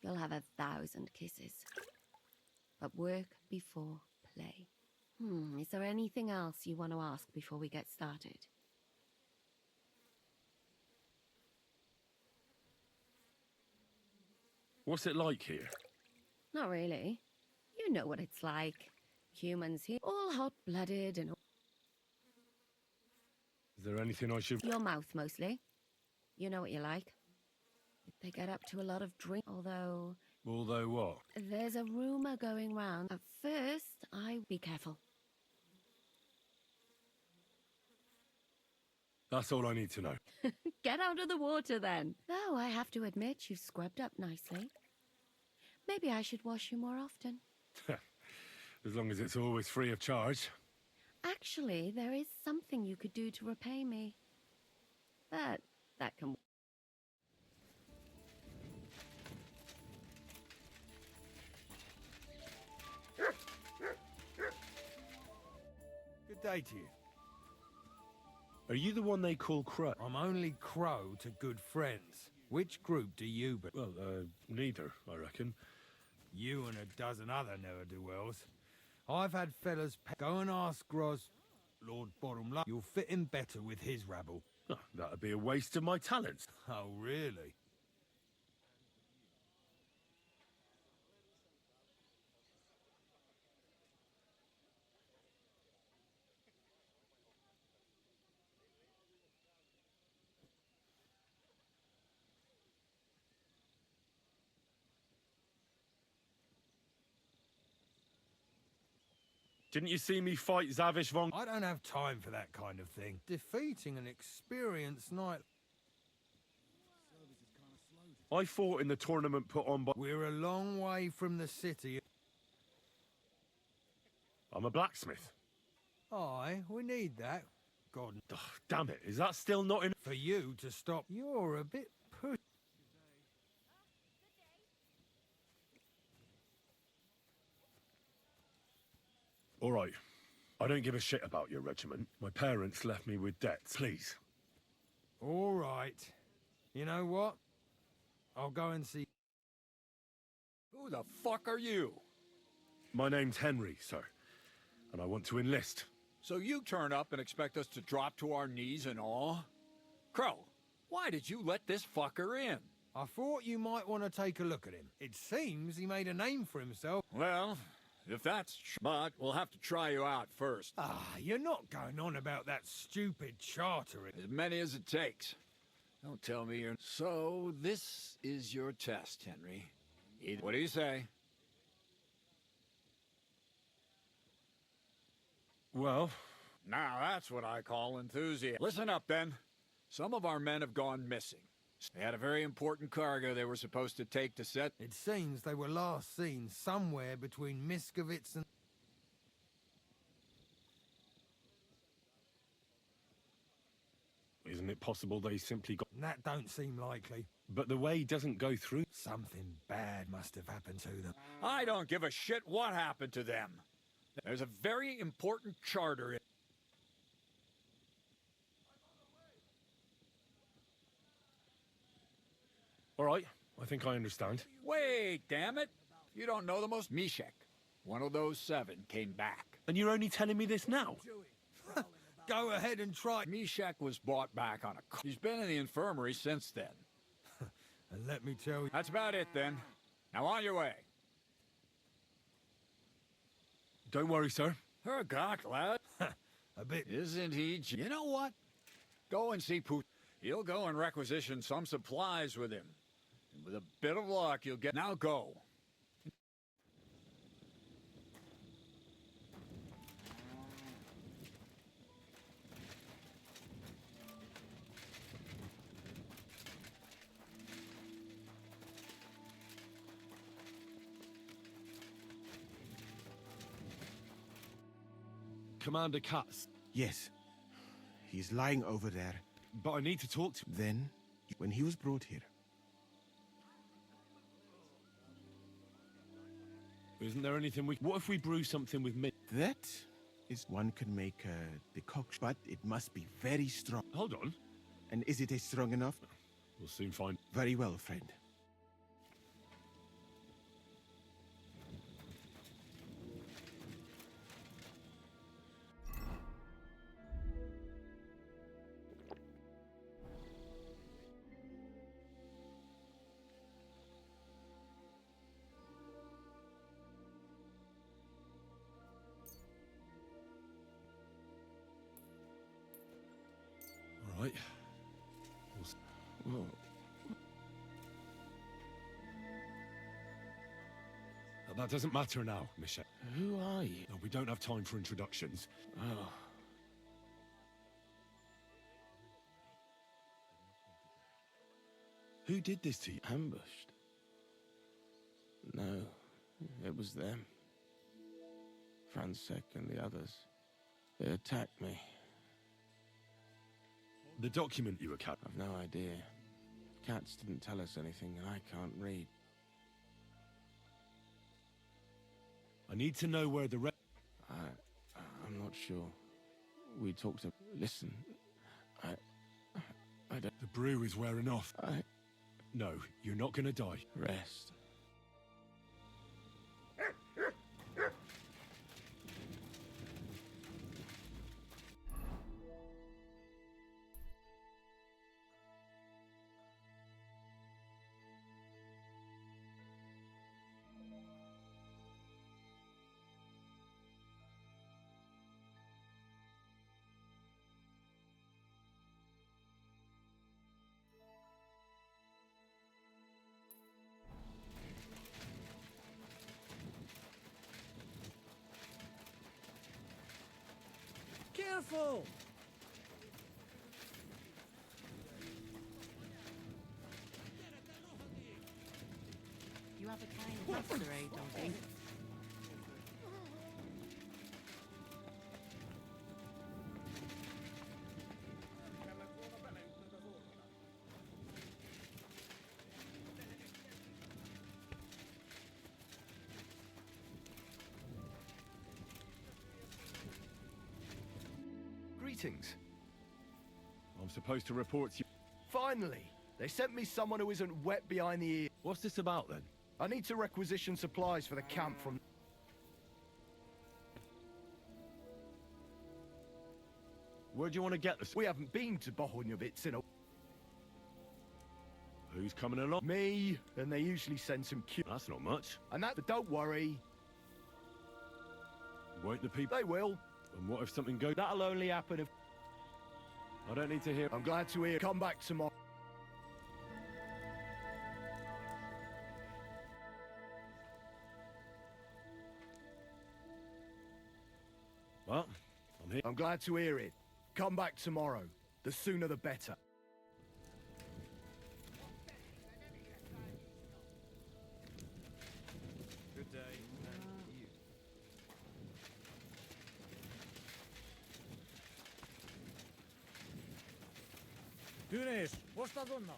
S15: you'll have 1,000 kisses. But work before play. Is there anything else you want to ask before we get started?
S1: What's it like here?
S15: Not really. You know what it's like. Humans here, all hot-blooded and...
S1: Is there anything I should...
S15: Your mouth, mostly. You know what you like. They get up to a lot of drink, although...
S1: Although what?
S15: There's a rumor going round. At first, be careful.
S1: That's all I need to know.
S15: Get out of the water, then. Though I have to admit, you've scrubbed up nicely. Maybe I should wash you more often.
S1: As long as it's always free of charge.
S15: Actually, there is something you could do to repay me. But that can...
S6: Good day to you.
S1: Are you the one they call Crow?
S6: I'm only Crow to good friends. Which group do you but...
S1: Well, neither, I reckon.
S6: You and a dozen other ne'er-do-wells. I've had fellas... Go and ask Groz... Lord Bottomley. You'll fit in better with his rabble.
S1: Oh, that'd be a waste of my talents.
S6: Oh, really?
S1: Didn't you see me fight Zavish von...
S6: I don't have time for that kind of thing. Defeating an experienced knight...
S1: I fought in the tournament put on by...
S6: We're a long way from the city.
S1: I'm a blacksmith.
S6: Aye, we need that. God...
S1: Oh, damn it, is that still not in...
S6: For you to stop... You're a bit push...
S1: All right. I don't give a shit about your regiment. My parents left me with debts. Please.
S6: All right. You know what? I'll go and see...
S2: Who the fuck are you?
S1: My name's Henry, sir. And I want to enlist.
S2: So you turn up and expect us to drop to our knees in awe? Crow, why did you let this fucker in?
S6: I thought you might want to take a look at him. It seems he made a name for himself.
S2: Well... if that's true, but we'll have to try you out first.
S6: You're not going on about that stupid charter.
S2: As many as it takes. Don't tell me you're... So, this is your test, Henry. What do you say?
S1: Well...
S2: Now that's what I call enthusiasm. Listen up, then. Some of our men have gone missing. They had a very important cargo they were supposed to take to set...
S6: It seems they were last seen somewhere between Miskovitz and...
S1: Isn't it possible they simply got...
S6: That don't seem likely.
S1: But the way doesn't go through...
S6: Something bad must have happened to them.
S2: I don't give a shit what happened to them. There's a very important charter in...
S1: All right, I think I understand.
S2: Wait, damn it! You don't know the most... Mishek, one of those 7, came back.
S1: And you're only telling me this now?
S6: Go ahead and try.
S2: Mishek was brought back on a... He's been in the infirmary since then.
S6: And let me tell you...
S2: That's about it, then. Now on your way.
S1: Don't worry, sir.
S2: Her God, lad.
S6: A bit...
S2: Isn't he... You know what? Go and see Put. He'll go and requisition some supplies with him. And with a bit of luck, you'll get... Now go.
S1: Commander Katz.
S17: Yes. He's lying over there.
S1: But I need to talk to...
S17: Then, when he was brought here...
S1: Isn't there anything we... What if we brew something with me?
S17: That is... One can make a decoction, but it must be very strong.
S1: Hold on.
S17: And is it strong enough?
S1: We'll soon find...
S17: Very well, friend.
S1: All right. Whoa. That doesn't matter now, Michelle.
S21: Who are you?
S1: No, we don't have time for introductions.
S21: Oh.
S1: Who did this to you?
S21: Ambushed? No, it was them. Franzek and the others. They attacked me.
S1: The document you were carrying?
S21: I've no idea. Katz didn't tell us anything, and I can't read.
S1: I need to know where the
S21: I'm not sure. We talked to... Listen, I don't...
S1: The brew is wearing off. No, you're not gonna die.
S21: Rest.
S9: Careful!
S4: You have a kind master, eh, Doggy?
S19: Greetings.
S1: I'm supposed to report to you.
S19: Finally! They sent me someone who isn't wet behind the ears.
S1: What's this about, then?
S19: I need to requisition supplies for the camp from...
S1: Where do you want to get this?
S19: We haven't been to Bohunjovitz in a...
S1: Who's coming along?
S19: Me, and they usually send some cute...
S1: That's not much.
S19: And that... But don't worry.
S1: Won't the people...
S19: They will.
S1: And what if something goes...
S19: That'll only happen if...
S1: I don't need to hear...
S19: I'm glad to hear. Come back tomorrow. I'm glad to hear it. Come back tomorrow. The sooner the better.
S20: Good day, and you.
S18: Dunes, what's that on now?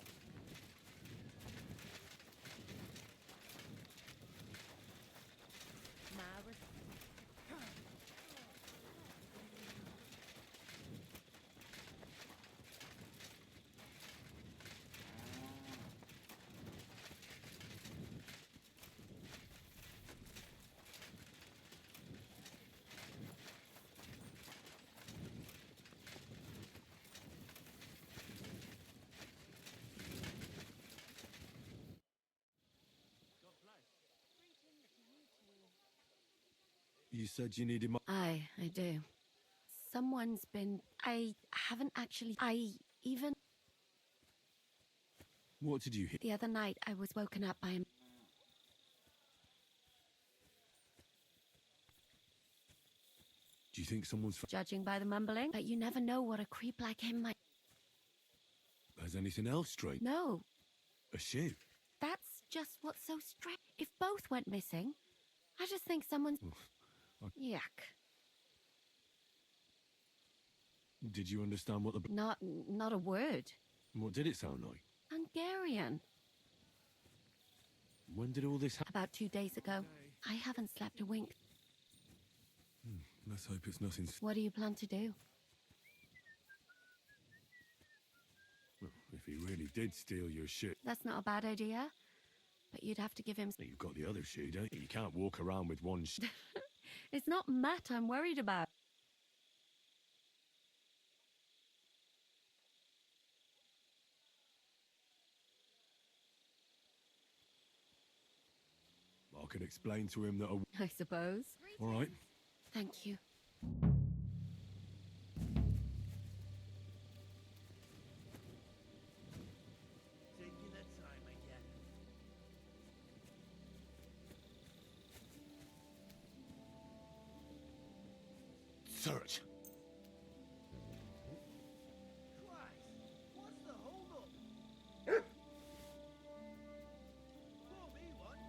S1: You said you needed my...
S15: I do. Someone's been... I haven't actually... I even...
S1: What did you hear?
S15: The other night, I was woken up by him.
S1: Do you think someone's...
S15: Judging by the mumbling, but you never know what a creep like him might...
S1: Has anything else strange?
S15: No,
S1: A shoe?
S15: that's just what's so strange. If both went missing, I just think someone's... Yuck.
S1: Did you understand what the...
S15: Not a word.
S1: What did it sound like?
S15: Hungarian.
S1: When did all this happen?
S15: About 2 days ago. I haven't slept a wink.
S1: Let's hope it's nothing...
S15: What do you plan to do?
S1: Well, if he really did steal your shit...
S15: That's not a bad idea. But you'd have to give him...
S1: You've got the other shoe, don't you? You can't walk around with one shoe.
S15: It's not Matt I'm worried about.
S1: I could explain to him that
S15: I suppose.
S1: All right.
S15: Thank you.
S24: Taking the time again.
S1: Search.
S24: Christ, what's the hold up? Pour me one.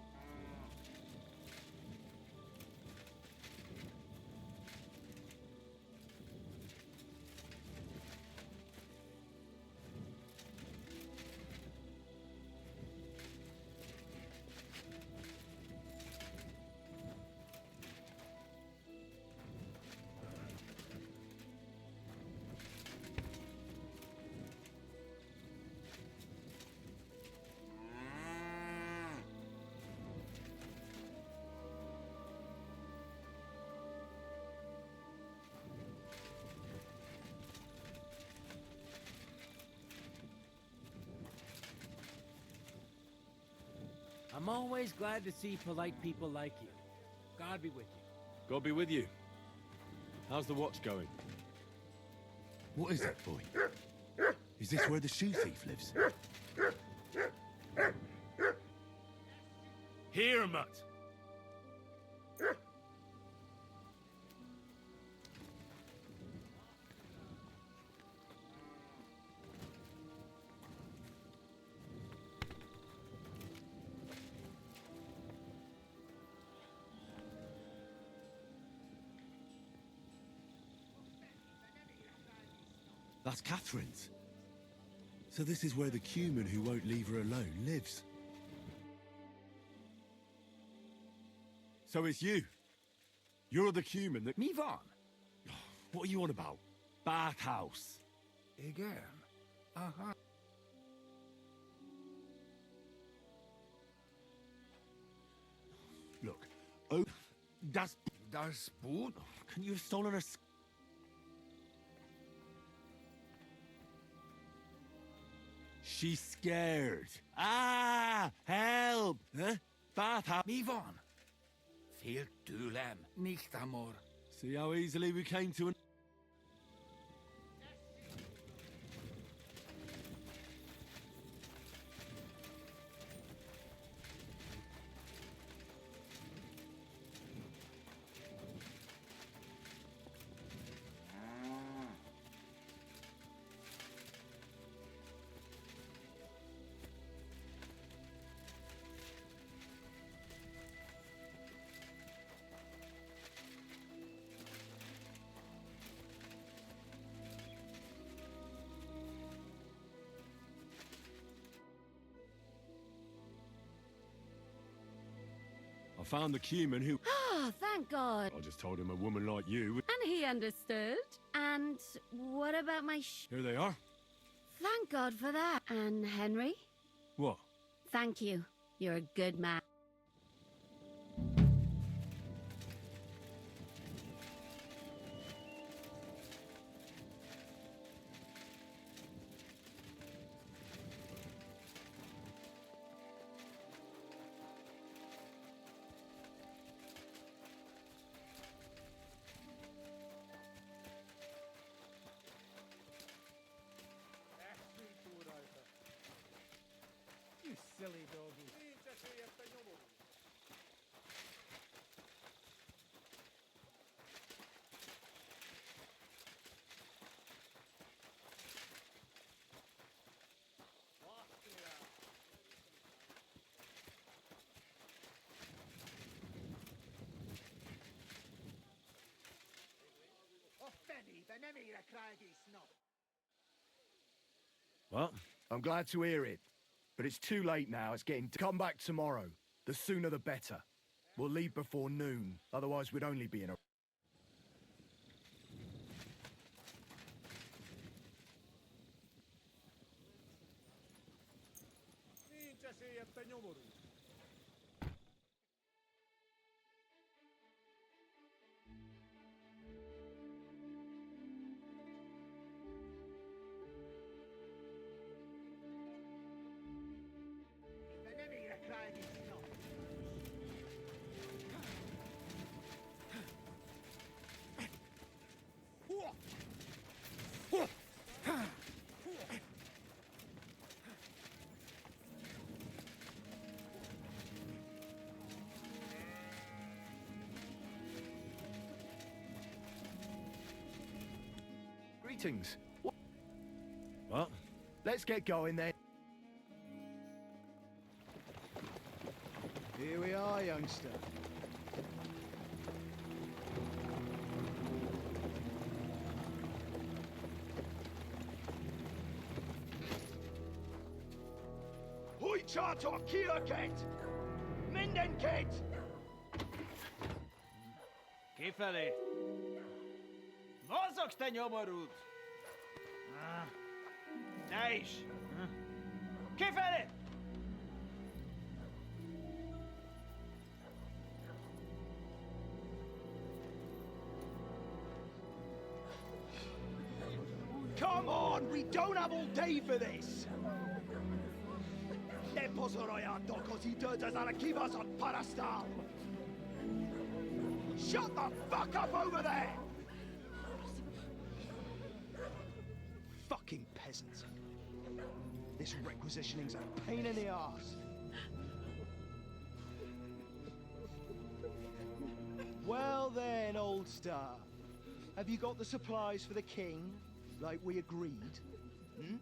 S9: I'm always glad to see polite people like you. God be with you.
S1: God be with you. How's the watch going? What is it, boy? Is this where the shoe thief lives? Here, Mutt! That's Catherine's. So this is where the cumin who won't leave her alone lives. So it's you. You're the cumin that...
S18: Mivan.
S1: What are you on about? Bathhouse.
S18: Again. Uh-huh.
S1: Look. Oh, das
S18: Boot?
S1: Can you have stolen her... She's scared. Ah! Help! Huh? Bathhouse.
S18: Mivan. Viel tulem. Nicht amor.
S1: See how easily we came to an... found the Cuman who...
S15: Oh, thank God.
S1: I just told him a woman like you...
S15: And he understood. And what about my
S1: Here they are.
S15: Thank God for that. And Henry?
S1: What?
S15: Thank you. You're a good man.
S18: You silly doggy.
S1: What?
S19: I'm glad to hear it. But it's too late now. It's getting to come back tomorrow. The sooner the better. We'll leave before noon. Otherwise, we'd only be in a... Greetings.
S1: What?
S19: Let's get going then.
S20: Here we are, youngster.
S5: Hoi charter Kierket! Mindenket!
S9: Kifelé! Mozogsz, te nyomorult! Te is! Kifelé!
S5: Come on, we don't have all day for this! Ne pozorojátok, hogy időt ezen a kibaszott parasztál! Shut the fuck up over there! Fucking peasants. This requisitioning's a pain in the arse. Well then, old star. Have you got the supplies for the king, like we agreed? Hmm?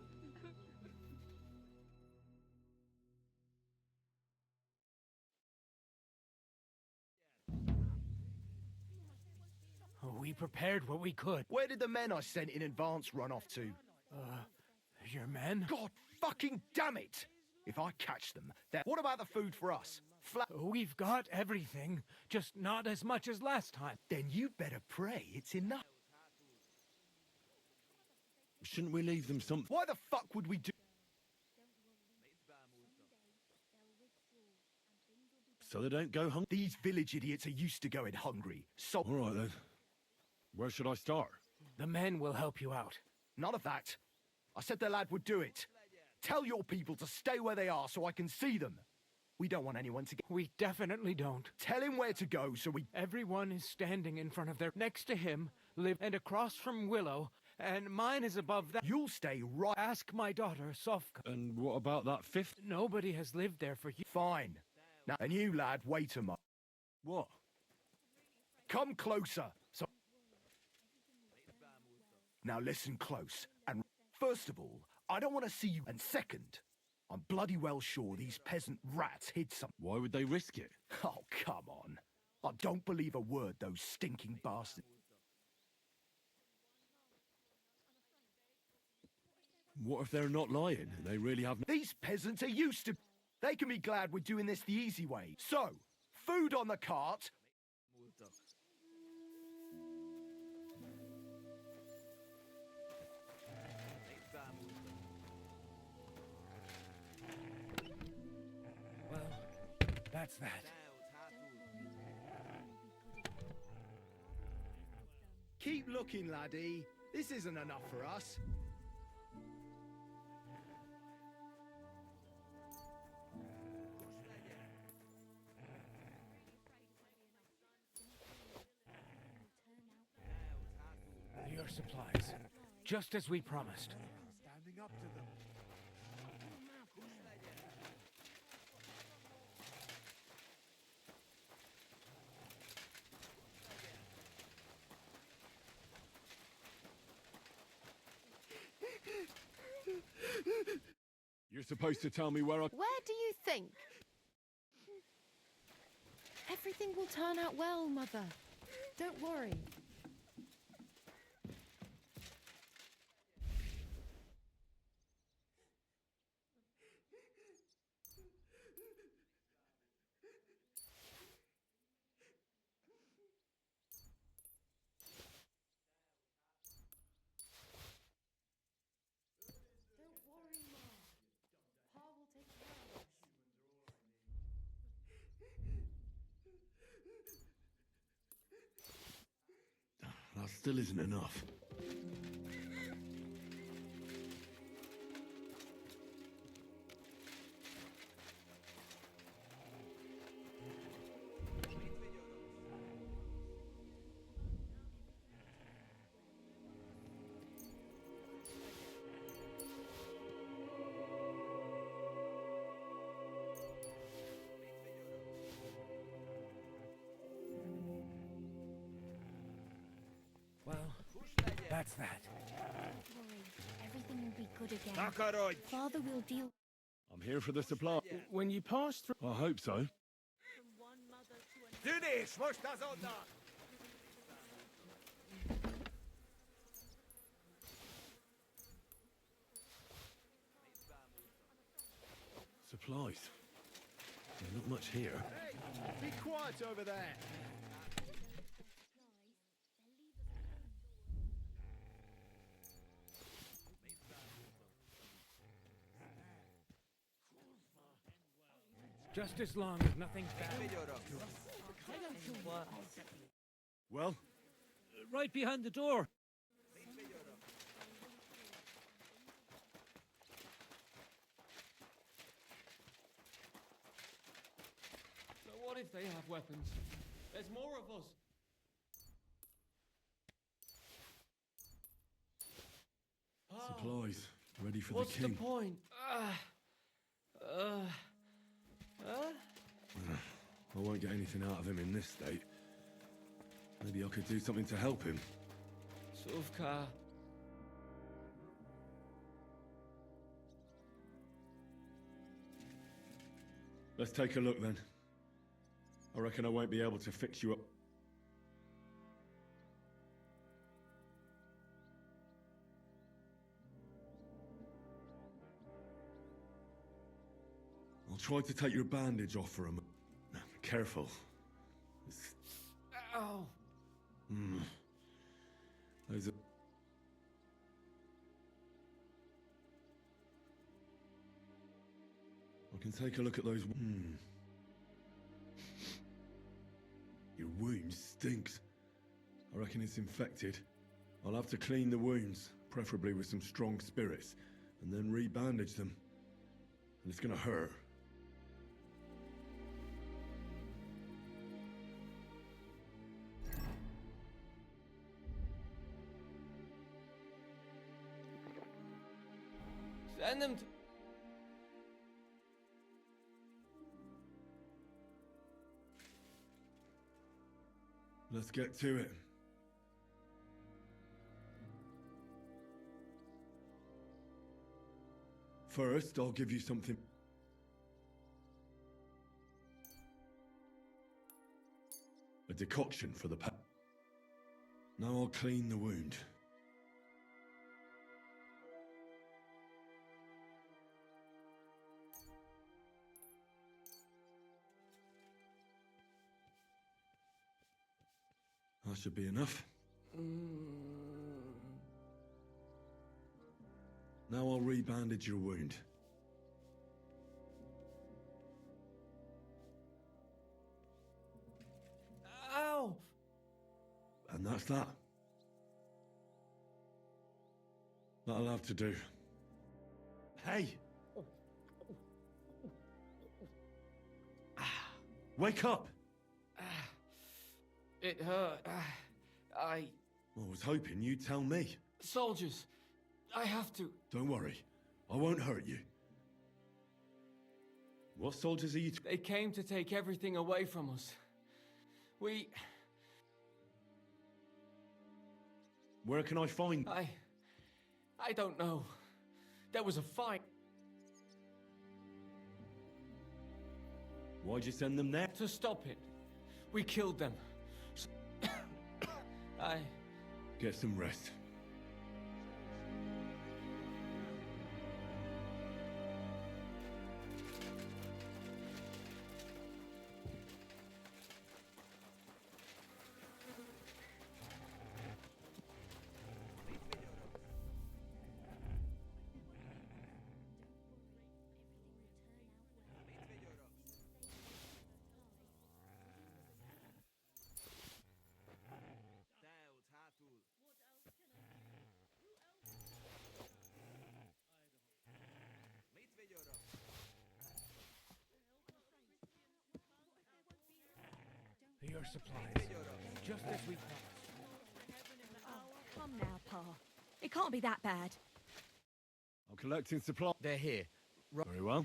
S18: We prepared what we could.
S19: Where did the men I sent in advance run off to?
S18: Your men?
S19: God fucking damn it! If I catch them, then what about the food for us?
S18: We've got everything, just not as much as last time.
S19: Then you'd better pray it's enough.
S1: Shouldn't we leave them something?
S19: Why the fuck would we do...
S1: So they don't go hungry?
S19: These village idiots are used to going hungry, so...
S1: All right, then. Where should I start?
S18: The men will help you out.
S19: None of that. I said the lad would do it. Tell your people to stay where they are so I can see them. We don't want anyone to get...
S18: We definitely don't.
S19: Tell him where to go so we...
S18: Everyone is standing in front of their... Next to him, live and across from Willow, and mine is above that.
S19: You'll stay right...
S18: Ask my daughter, Sofka.
S1: And what about that fifth?
S18: Nobody has lived there for you.
S19: Fine. Now, and you, lad, wait a moment.
S1: What?
S19: Come closer. So... Now listen close. And first of all, I don't want to see you. And second, I'm bloody well sure these peasant rats hid some...
S1: Why would they risk it?
S19: Oh, come on. I don't believe a word those stinking bastards...
S1: What if they're not lying? They really have...
S19: These peasants are used to... They can be glad we're doing this the easy way. So, food on the cart?
S18: Well, that's that.
S11: Keep looking, laddie. This isn't enough for us.
S18: Your supplies. Just as we promised.
S6: Standing up to them.
S1: You're supposed to tell me where I...
S15: Where do you think? Everything will turn out well, Mother. Don't worry.
S1: That still isn't enough.
S18: Well, that's that.
S4: Don't worry, everything will be good again. Father will deal.
S1: I'm here for the supply.
S18: When you pass through...
S1: I hope so.
S19: Do this! Was das unter?
S1: Supplies. There's not much here.
S11: Be quiet over there.
S18: Just as long as nothing's bad.
S1: Well?
S18: Right behind the door.
S7: So what if they have weapons? There's more of us.
S1: Supplies. Ready for
S7: What's
S1: the king.
S7: the point?
S1: I won't get anything out of him in this state. Maybe I could do something to help him.
S7: Suvka.
S1: Let's take a look then. I reckon I won't be able to fix you up. I'll try to take your bandage off for a moment. Careful.
S7: Ow.
S1: Those are... I can take a look at those... Your wound stinks. I reckon it's infected. I'll have to clean the wounds, preferably with some strong spirits, and then re-bandage them. And it's gonna hurt.
S7: Send them to...
S1: Let's get to it. First, I'll give you something. A decoction for the pa... Now I'll clean the wound. That should be enough. Now I'll rebandage your wound.
S7: Ow!
S1: And that's that. That'll have to do. Hey! Wake up!
S7: It hurt. I
S1: was hoping you'd tell me.
S7: Soldiers, I have to.
S1: Don't worry. I won't hurt you. What soldiers are you?
S7: They came to take everything away from us.
S1: Where can I find?
S7: I don't know. There was a fight.
S1: Why'd you send them there?
S7: To stop it. We killed them.
S1: Get some rest.
S18: Your supplies. Just as we promised.
S4: Oh, come now, Pa. It can't be that bad.
S1: I'm collecting supplies.
S20: They're here.
S1: Very well.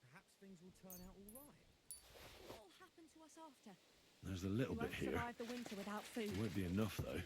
S20: Perhaps things will turn out all right.
S4: What will happen to us after?
S1: There's a little
S4: We
S1: bit
S4: won't
S1: here.
S4: survive the winter without food.
S1: It won't be enough, though.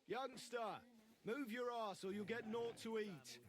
S5: Youngster, move your ass or you'll get naught to eat.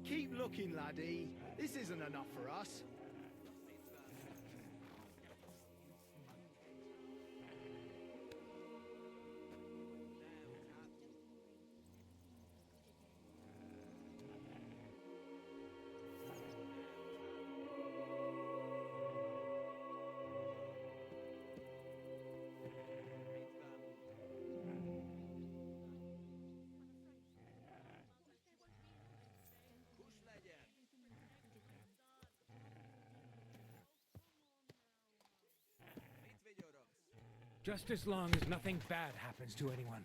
S5: Keep looking, laddie. This isn't enough for us.
S18: Just as long as nothing bad happens to anyone.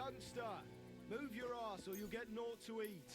S5: youngster! Move your ass or you'll get naught to eat.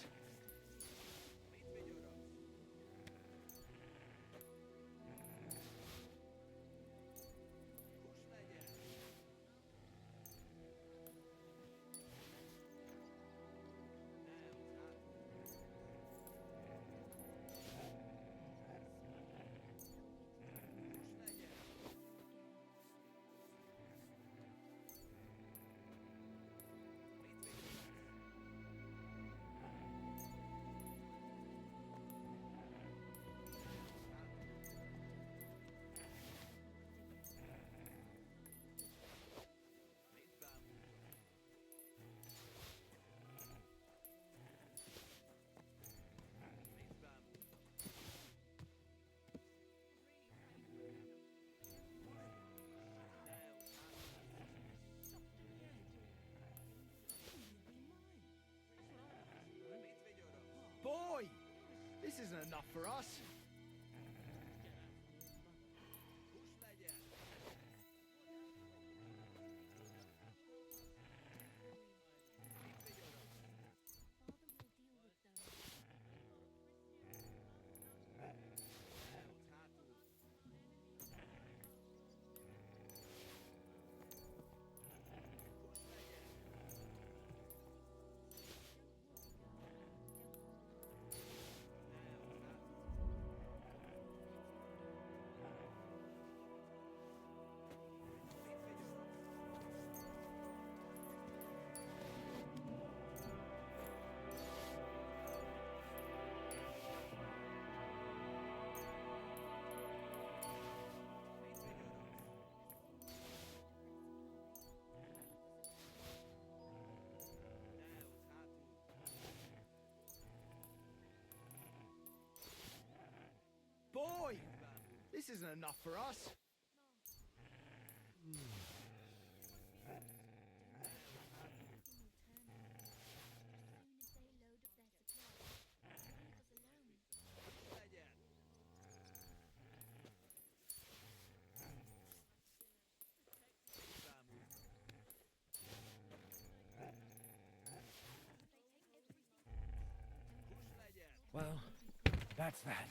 S5: Boy! This isn't enough for us. Boy! This isn't enough for us.
S18: Well, that's that.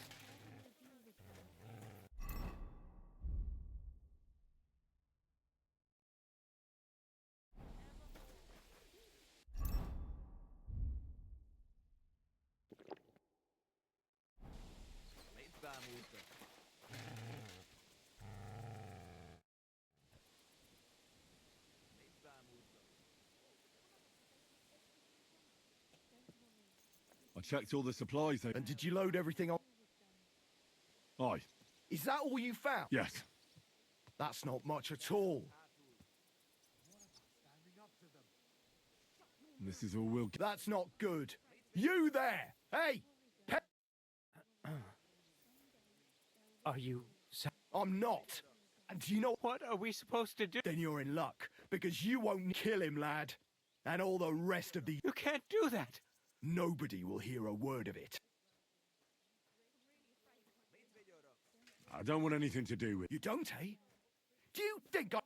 S1: I checked all the supplies.
S19: And did you load everything on?
S1: Aye.
S19: Is that all you found?
S1: Yes.
S19: That's not much at all.
S1: This is all we'll get.
S19: That's not good. You there! Hey!
S18: Are you...
S19: I'm not. And do you know...
S18: What are we supposed to do?
S19: Then you're in luck, because you won't kill him, lad. And all the rest of the...
S18: You can't do that!
S19: Nobody will hear a word of it.
S1: I don't want anything to do with it.
S19: You don't, eh? Do you think
S1: I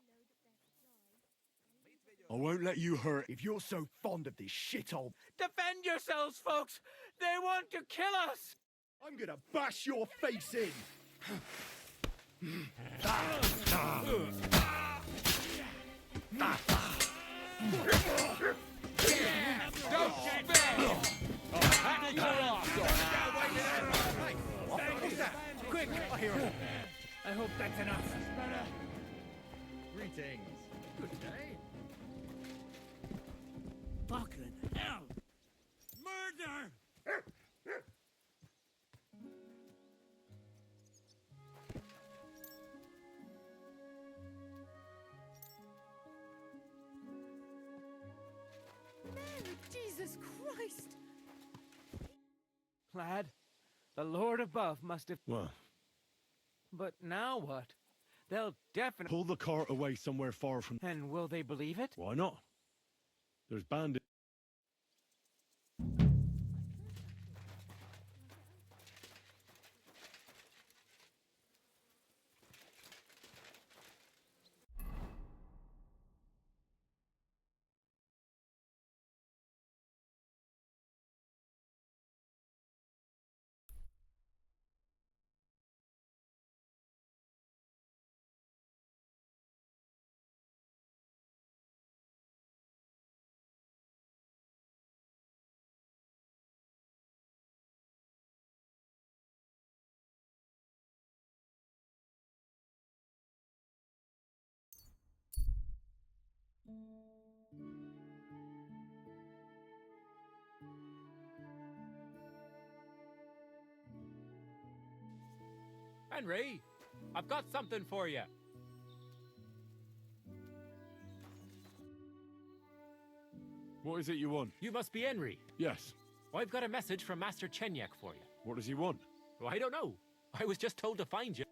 S1: won't let you hurt...
S19: If you're so fond of this shithole...
S18: Defend yourselves, folks! They want to kill us!
S19: I'm gonna bash your face in!
S18: Don't spare!
S5: What's that? Quick! I hear him.
S18: I hope that's enough.
S20: Greetings. Good day.
S18: Fucking hell! Murder!
S15: Jesus Christ!
S18: Lad, the Lord above must have...
S1: Well,
S18: But now what? They'll definitely...
S1: pull the cart away somewhere far from...
S18: And will they believe it?
S1: Why not? There's bandits.
S12: Henry, I've got something for you.
S1: What is it you want?
S12: You must be Henry.
S1: Yes.
S12: I've got a message from Master Chenyak for you.
S1: What does he want?
S12: Well, I don't know. I was just told to find you.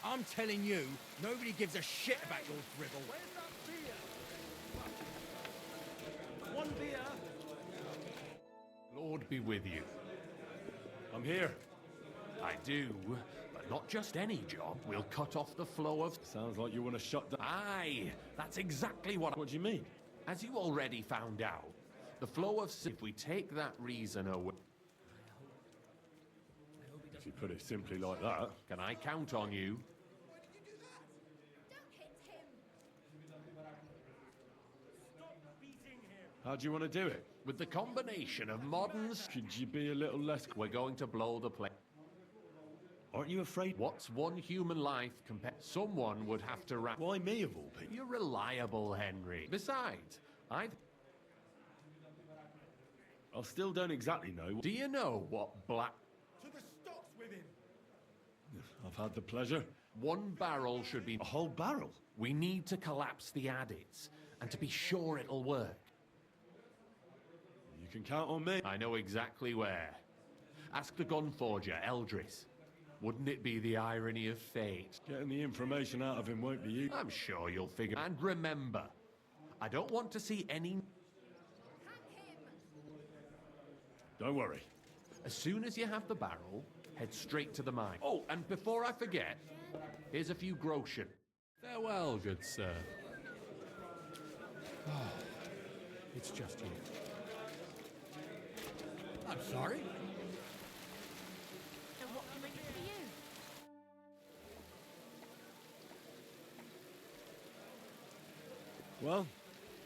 S13: I'm telling you, nobody gives a shit about your drivel.
S20: One beer.
S7: Lord be with you.
S1: I'm here.
S7: I do, but not just any job. We'll cut off the flow of...
S1: Sounds like you want to shut down...
S7: Aye, that's exactly what...
S1: What do you mean?
S7: As you already found out, the flow of... If we take that reason away...
S1: If you put it simply like that...
S7: Can I count on you?
S1: How do you want to do it?
S7: With the combination of moderns...
S1: Could you be a little less...
S7: We're going to blow the place.
S1: Aren't you afraid?
S7: What's one human life compared... Someone would have to wrap...
S1: Why me of all people?
S7: You're reliable, Henry. Besides, I
S1: still don't exactly know.
S7: Do you know what black...
S20: To the stocks with him.
S1: I've had the pleasure.
S7: One barrel should be...
S1: A whole barrel?
S7: We need to collapse the adits, and to be sure it'll work.
S1: You can count on me.
S7: I know exactly where. Ask the gun forger, Eldris. Wouldn't it be the irony of fate?
S1: Getting the information out of him won't be easy.
S7: I'm sure you'll figure... And remember, I don't want to see any...
S1: Don't worry.
S7: As soon as you have the barrel, head straight to the mine. Oh, and before I forget, here's a few groschen.
S21: Farewell, good sir.
S10: It's just you.
S13: I'm sorry.
S4: So what can we do for you?
S1: Well?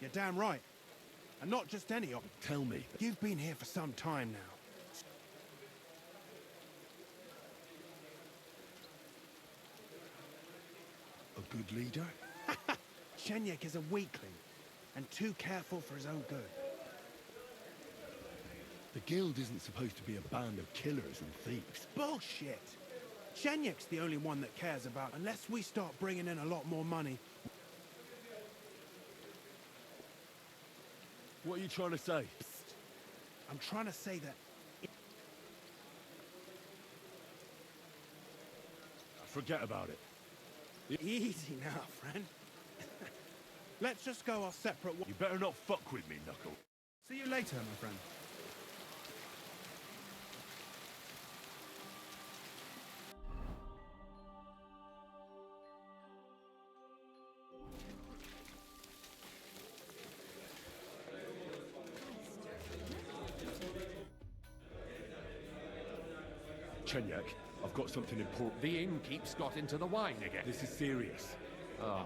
S22: You're damn right. And not just any of...
S1: Tell me.
S22: You've been here for some time now.
S1: A good leader?
S22: Chenyak is a weakling, and too careful for his own good.
S1: The guild isn't supposed to be a band of killers and thieves.
S22: Bullshit! Chenyak's the only one that cares about... Unless we start bringing in a lot more money...
S1: What are you trying to say?
S22: Psst. I'm trying to say that...
S1: Forget about it.
S22: Easy now, friend. Let's just go our separate ways.
S1: You better not fuck with me, Knuckle.
S22: See you later, my friend.
S1: Chenyek, I've got something important.
S7: The innkeep's got into the wine again.
S1: This is serious.
S7: Oh.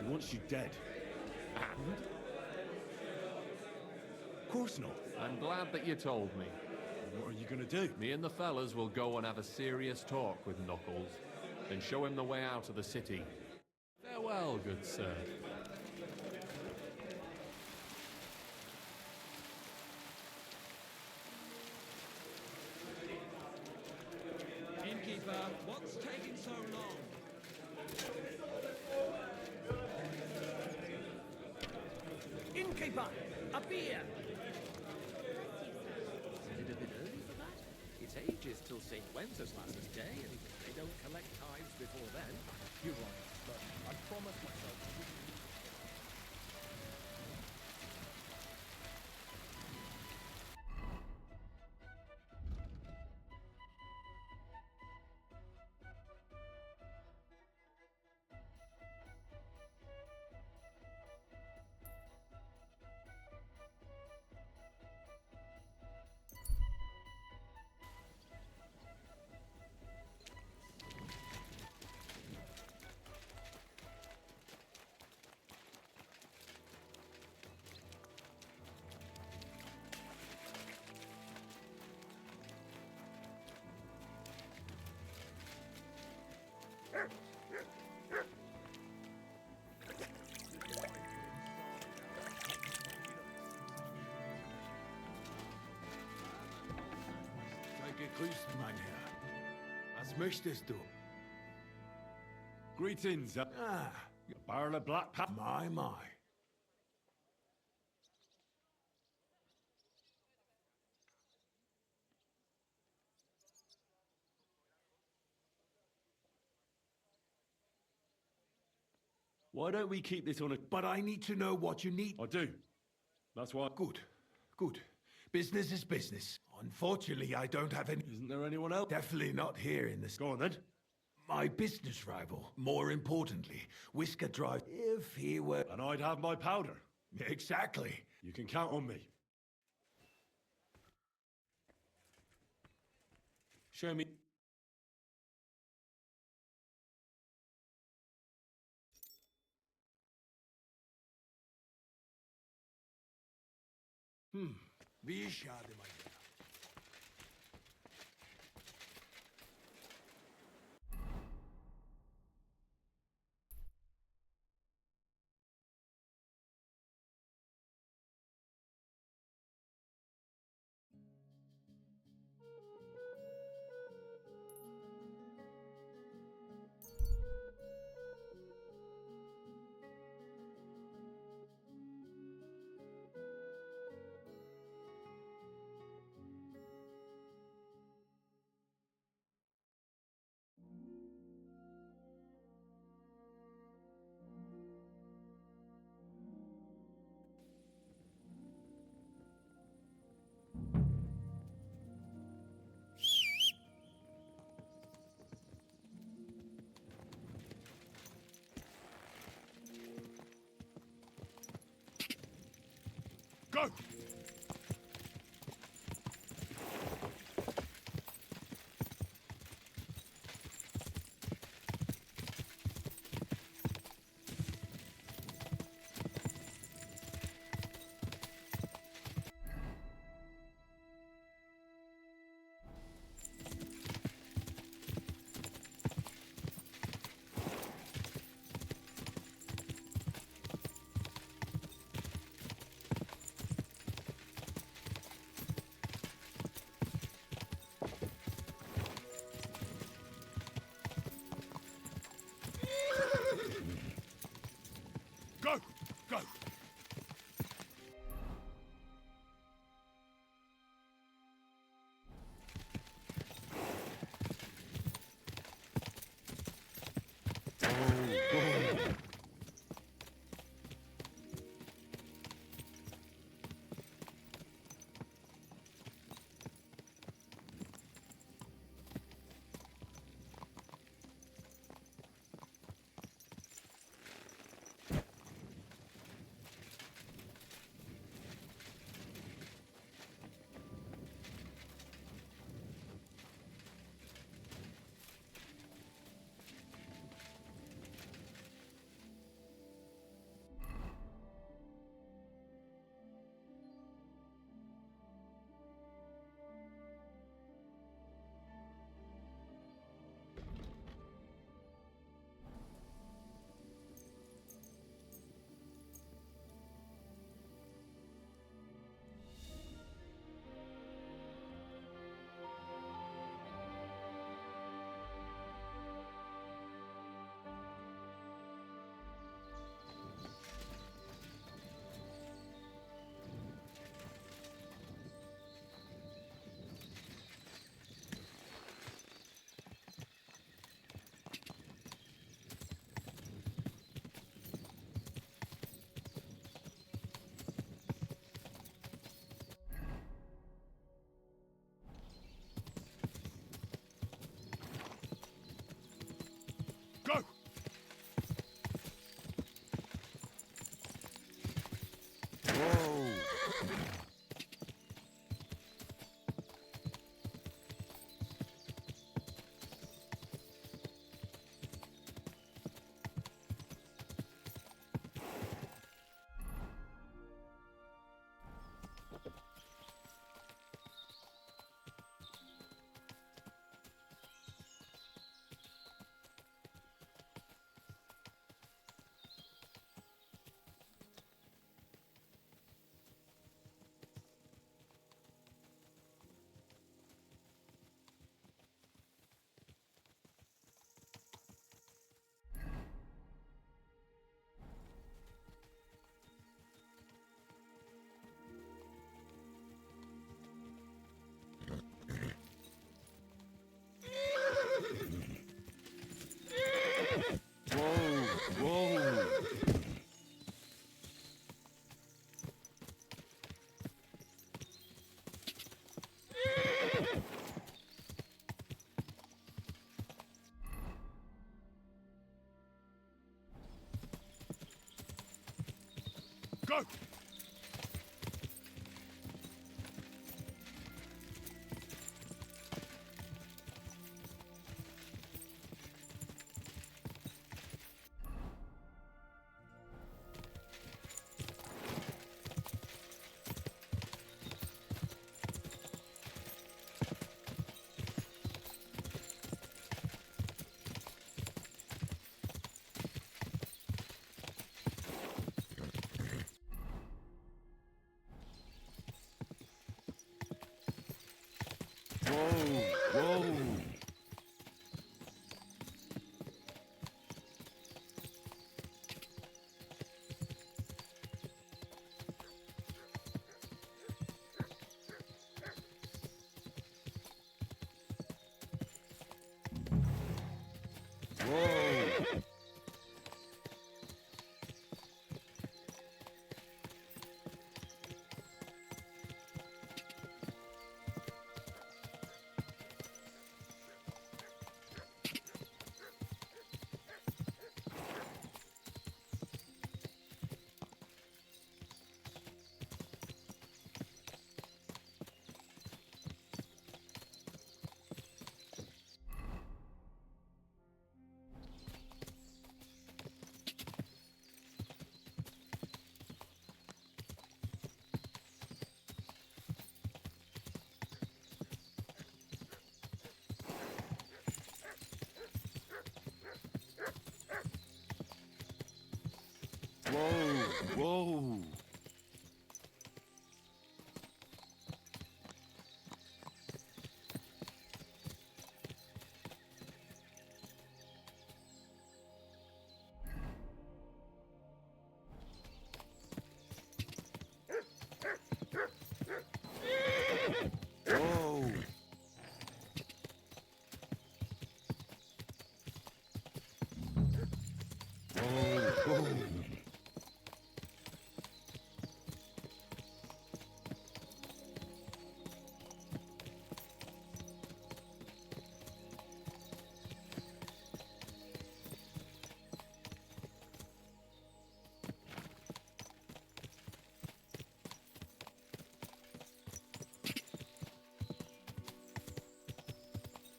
S1: He wants you dead.
S7: And?
S1: Of course not.
S7: I'm glad that you told me.
S1: What are you gonna do?
S7: Me and the fellas will go and have a serious talk with Knuckles, then show him the way out of the city. Farewell, good sir.
S8: Innkeeper, what's taking so long?
S9: Innkeeper, a beer!
S12: Is it a bit early for that? It's ages till St. Wenceslas's Day, and they don't collect tithes before then.
S8: You're right, but I promised myself I wouldn't.
S6: Sei gegrüßt, mein Herr. Was möchtest du?
S1: Greetings.
S6: A
S1: barrel of black pepper.
S6: My.
S1: Why don't we keep this on a...
S6: But I need to know what you need.
S1: I do. That's why...
S6: Good. Business is business. Unfortunately, I don't have any...
S1: Isn't there anyone else?
S6: Definitely not here in this...
S1: Go on, then.
S6: My business rival. More importantly, Whisker Drive. If he were...
S1: And I'd have my powder.
S6: Exactly.
S1: You can count on me. Show me...
S6: Wie schade, mein Herr.
S2: Go!
S1: Whoa! Whoa! Whoa! Whoa! Whoa! Whoa!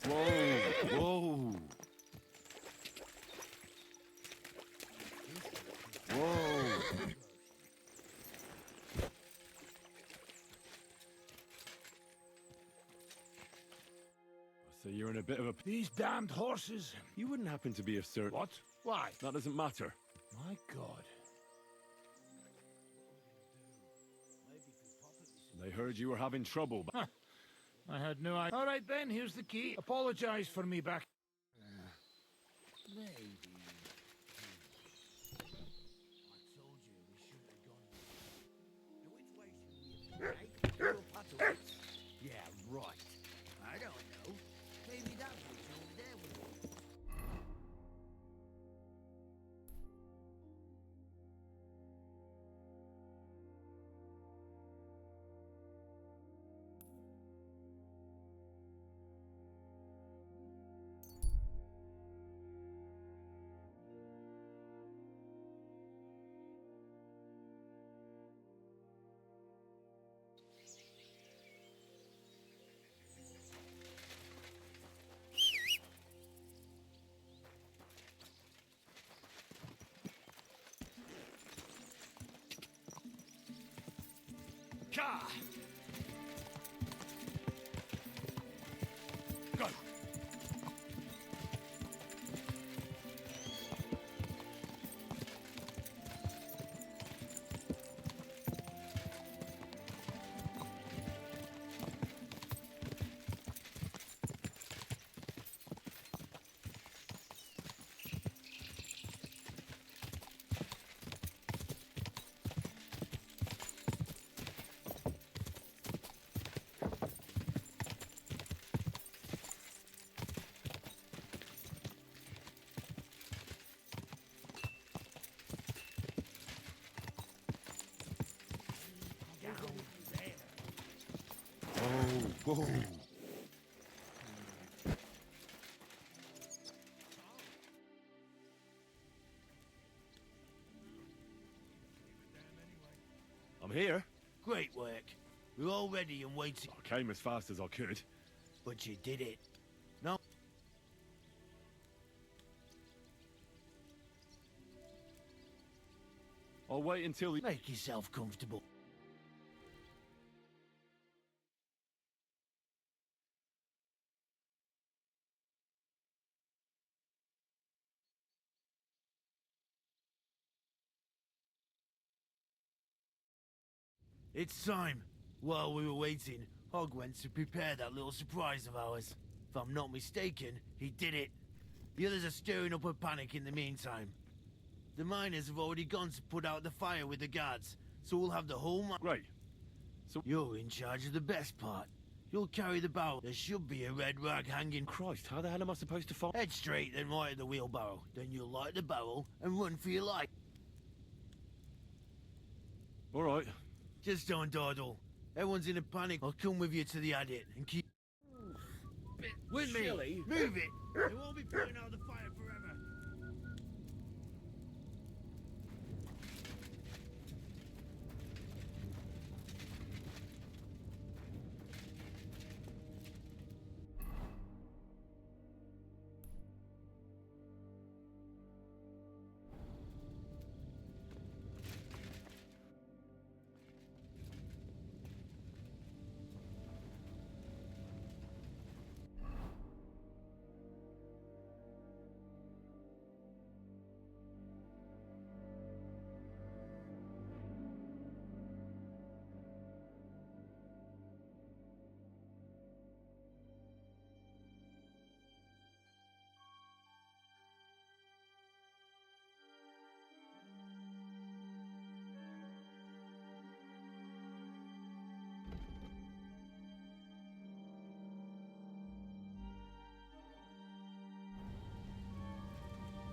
S1: Whoa! Whoa! Whoa! So you're in a bit of a...
S18: These damned horses.
S1: You wouldn't happen to be a certain...
S18: What? Why?
S1: That doesn't matter.
S18: My God.
S1: They heard you were having trouble.
S18: Huh. I had no idea. All right, then, here's the key. Apologize for me back.
S24: Maybe. I told you we shouldn't have gone. Which way should we have gone? Your puddle. Yeah, right. I don't know. Maybe that bridge over there would work.
S18: Ka! Go!
S1: Whoa! I'm here.
S3: Great work. We're all ready and waiting.
S1: I came as fast as I could.
S3: But you did it. No.
S1: I'll wait until...
S3: Make yourself comfortable. It's time. While we were waiting, Hog went to prepare that little surprise of ours. If I'm not mistaken, he did it. The others are stirring up a panic in the meantime. The miners have already gone to put out the fire with the guards, so we'll have the whole Great. So you're in charge of the best part. You'll carry the barrel. There should be a red rag hanging.
S1: Christ, how the hell am I supposed to find...
S3: Head straight, then right at the wheelbarrow. Then you'll light the barrel and run for your life.
S1: All right.
S3: Just don't dawdle. Everyone's in a panic. I'll come with you to the adit and keep... With me! Move it! They won't be putting out the fire forever.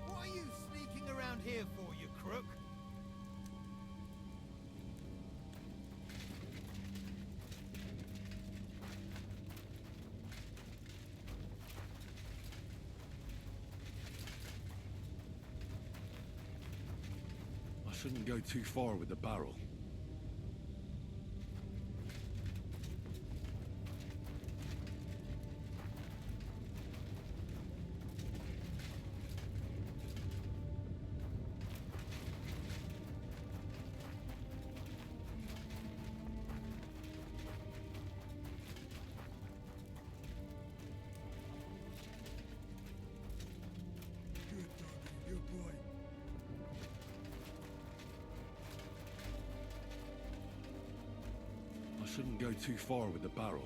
S9: What are you sneaking around here for, you crook?
S1: I shouldn't go too far with the barrel. I shouldn't go too far with the barrel.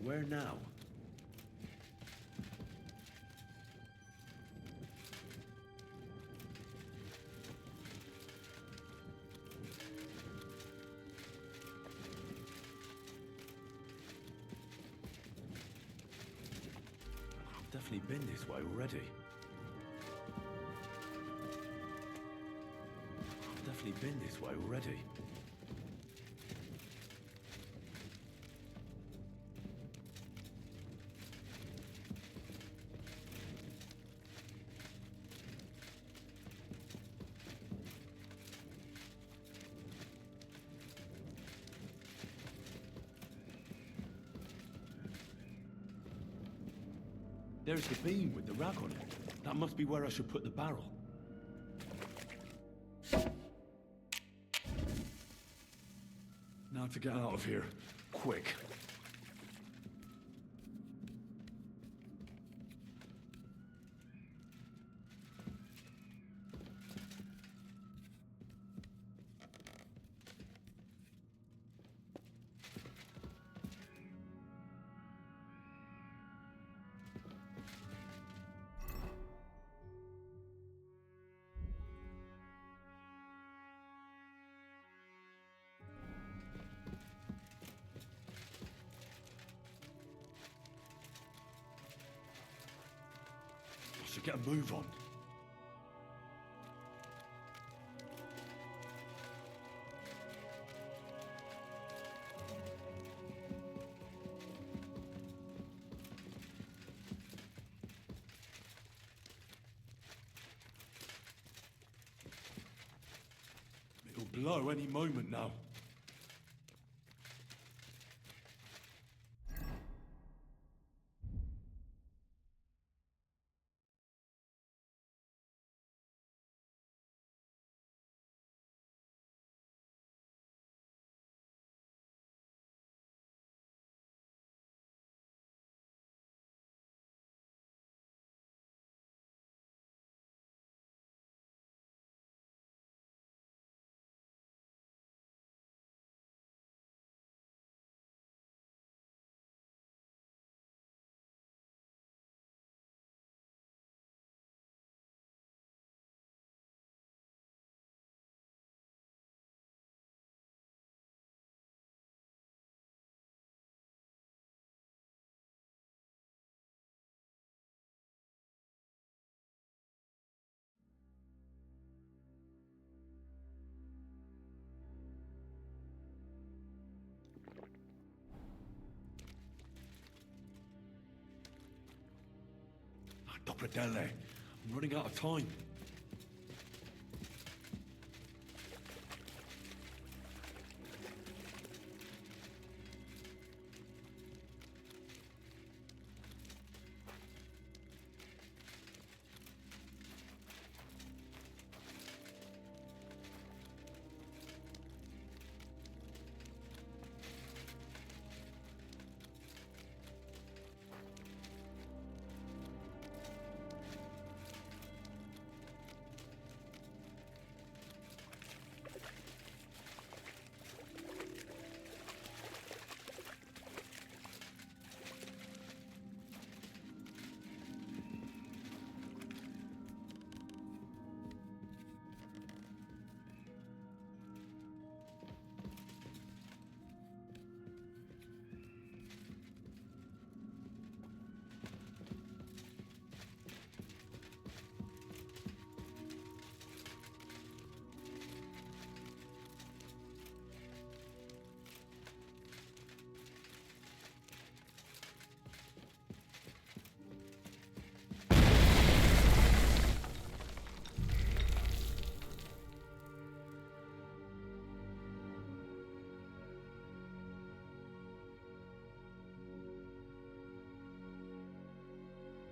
S24: Where now?
S1: I've definitely been this way already. I've definitely been this way already. There's the beam with the rag on it. That must be where I should put the barrel. Now to get out of here. Quick. to get a move on. It'll blow any moment now. Dopradelle, I'm running out of time.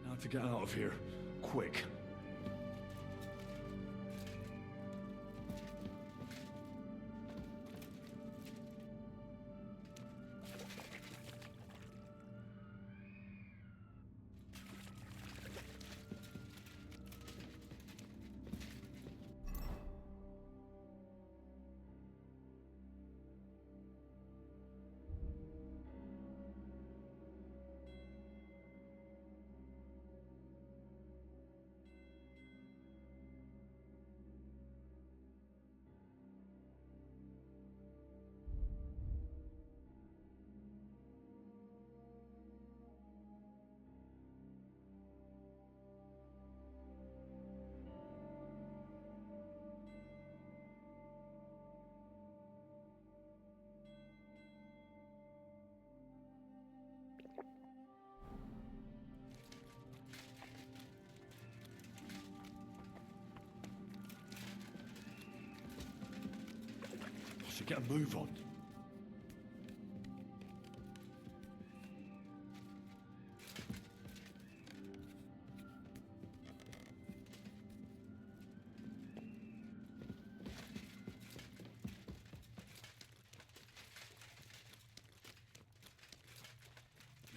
S1: Now to get out of here. Quick. I should get a move on.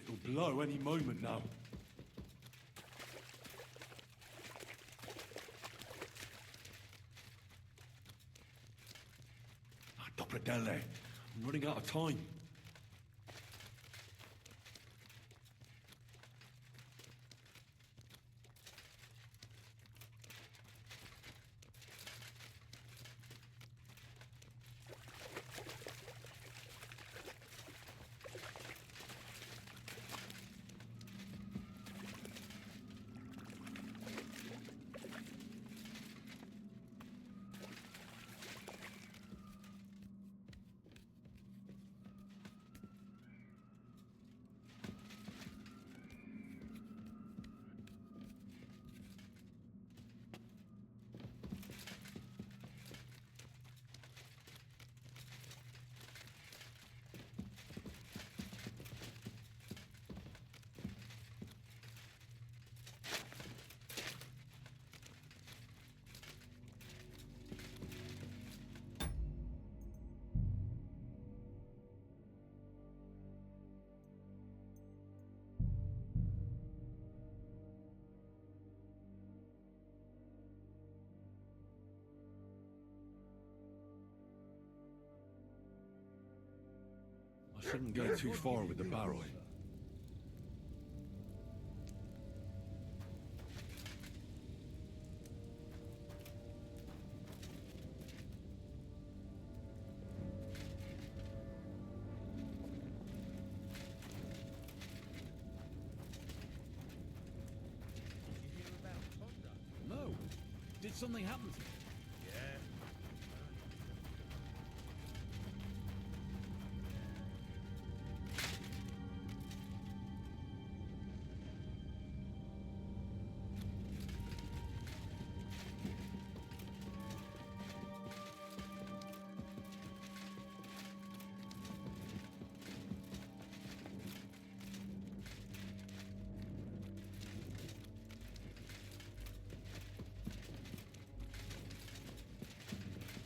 S1: It'll blow any moment now. Dopradelle, I'm running out of time. Shouldn't go too far with the barrel.
S14: No. Did something happen to him?
S24: Yeah.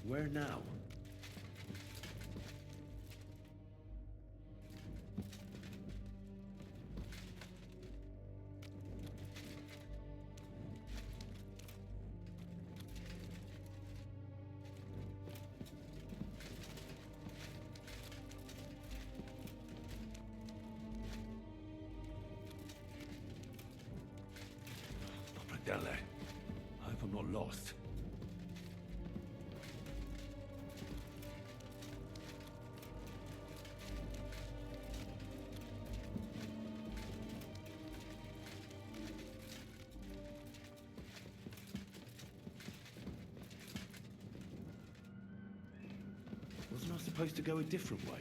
S14: Where now?
S1: Dele. I hope I'm not lost.
S14: Wasn't I supposed to go a different way?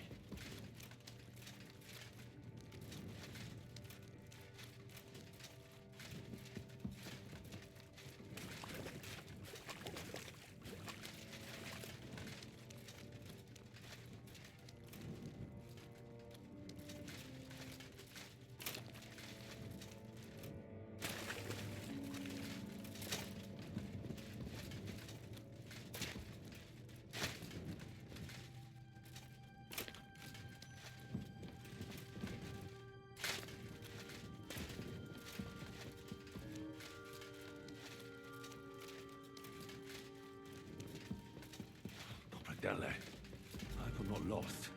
S1: Dele. I hope I'm not lost.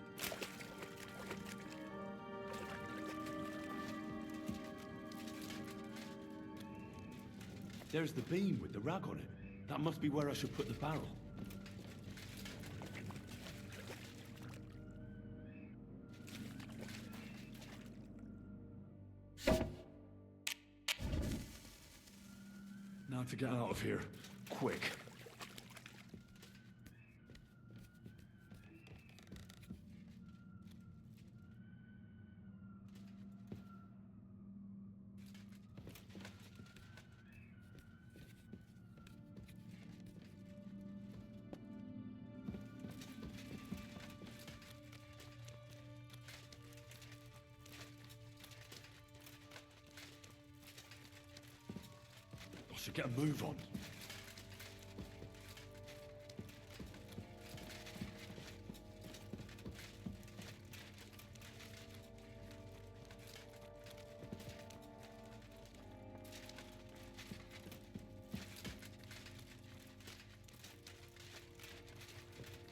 S14: There's the beam with the rag on it. That must be where I should put the barrel.
S1: Now to get out of here. Quick. I should get a move on.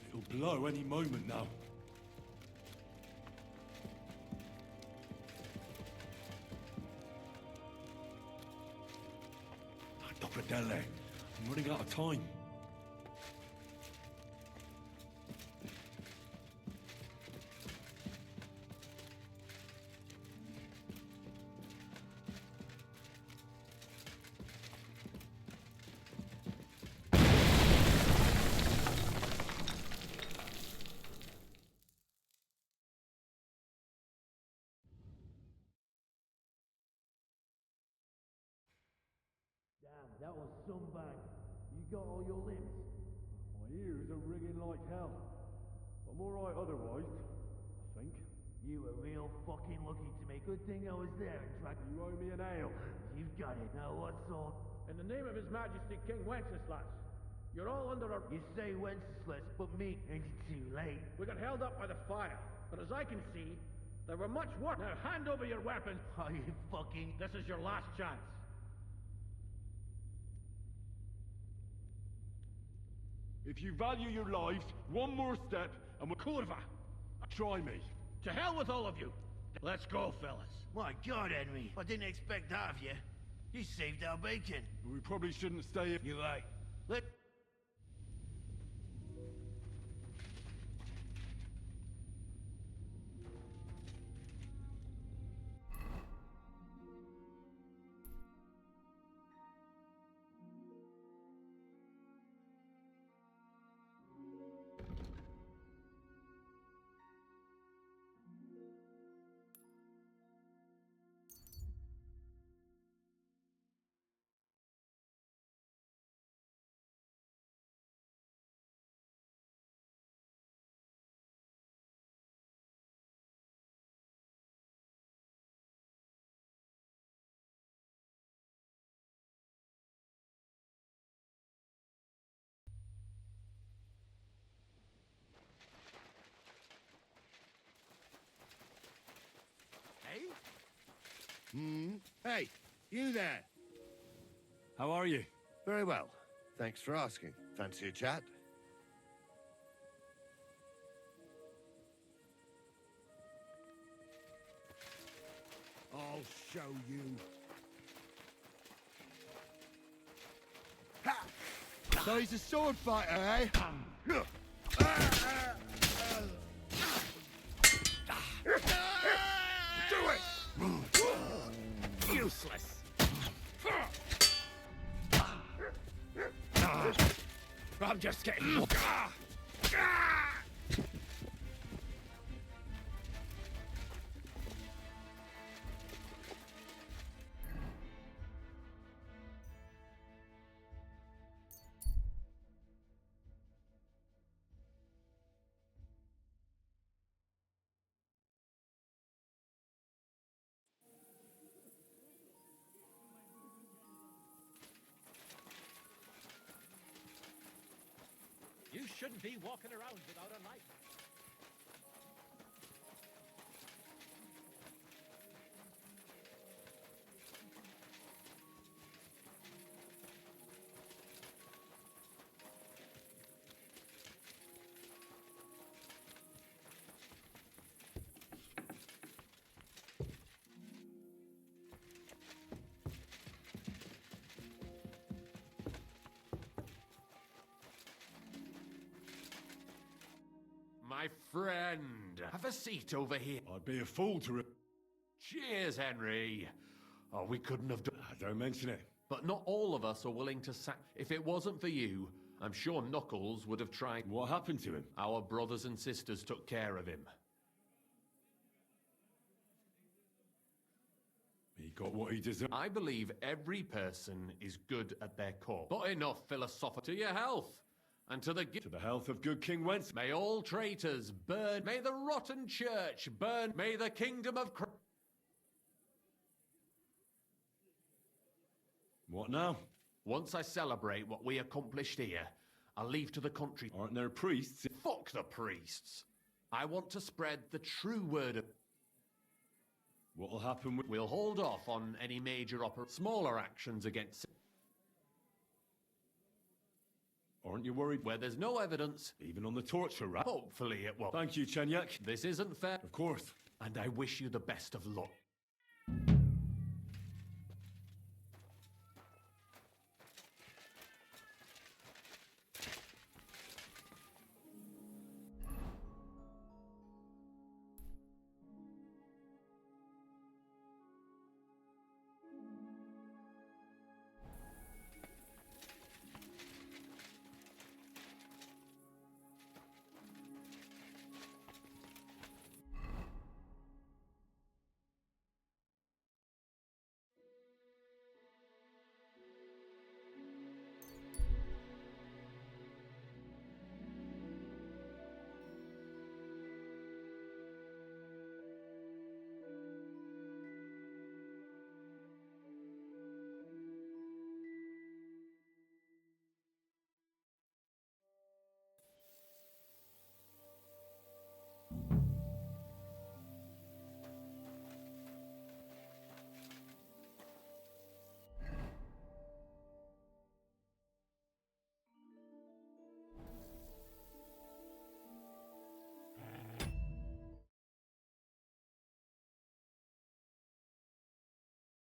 S1: It'll blow any moment now. Dele, I'm running out of time.
S3: Damn, that was some bang. You got all your limbs?
S1: My ears are ringing like hell. I'm alright otherwise, I think.
S3: You were real fucking lucky to me. Good thing I was there and dragged
S1: you. Owe me an ale.
S3: You've got it. Now what sort?
S16: In the name of His Majesty King Wenceslas, you're all under a...
S3: You say Wenceslas, but me, it's too late.
S16: We got held up by the fire, but as I can see, there were much worse. Now hand over your weapon.
S3: Are you fucking...
S16: This is your last chance.
S1: If you value your lives, one more step and we'll...
S16: Kurva!
S1: Try me.
S16: To hell with all of you. Let's go, fellas.
S3: My God, Henry. I didn't expect that of you. You saved our bacon.
S1: We probably shouldn't stay here.
S3: You're right. Let...
S24: Hey, you there.
S1: How are you?
S24: Very well. Thanks for asking. Fancy a chat? I'll show you. Ha! So he's a sword fighter, eh?
S2: Do it! Useless. I'm just getting...
S12: You shouldn't be walking around without a light.
S7: My friend, have a seat over here.
S1: I'd be a fool to...
S7: Cheers, Henry. Oh, we couldn't have done...
S1: Don't mention it.
S7: But not all of us are willing to If it wasn't for you, I'm sure Knuckles would have tried...
S1: What happened to him?
S7: Our brothers and sisters took care of him.
S1: He got what he deserved.
S7: I believe every person is good at their core. But enough philosophical. To your health. And to the
S1: health of good King Wentz.
S7: May all traitors burn. May the rotten church burn. May the kingdom of Christ.
S1: What now?
S7: Once I celebrate what we accomplished here, I'll leave to the country.
S1: Aren't there priests?
S7: Fuck the priests. I want to spread the true word of...
S1: What'll happen with...
S7: We'll hold off on any major smaller actions against...
S1: Aren't you worried?
S7: Where there's no evidence.
S1: Even on the torture rack?
S7: Hopefully it won't.
S1: Thank you, Chenyak.
S7: This isn't fair.
S1: Of course.
S7: And I wish you the best of luck.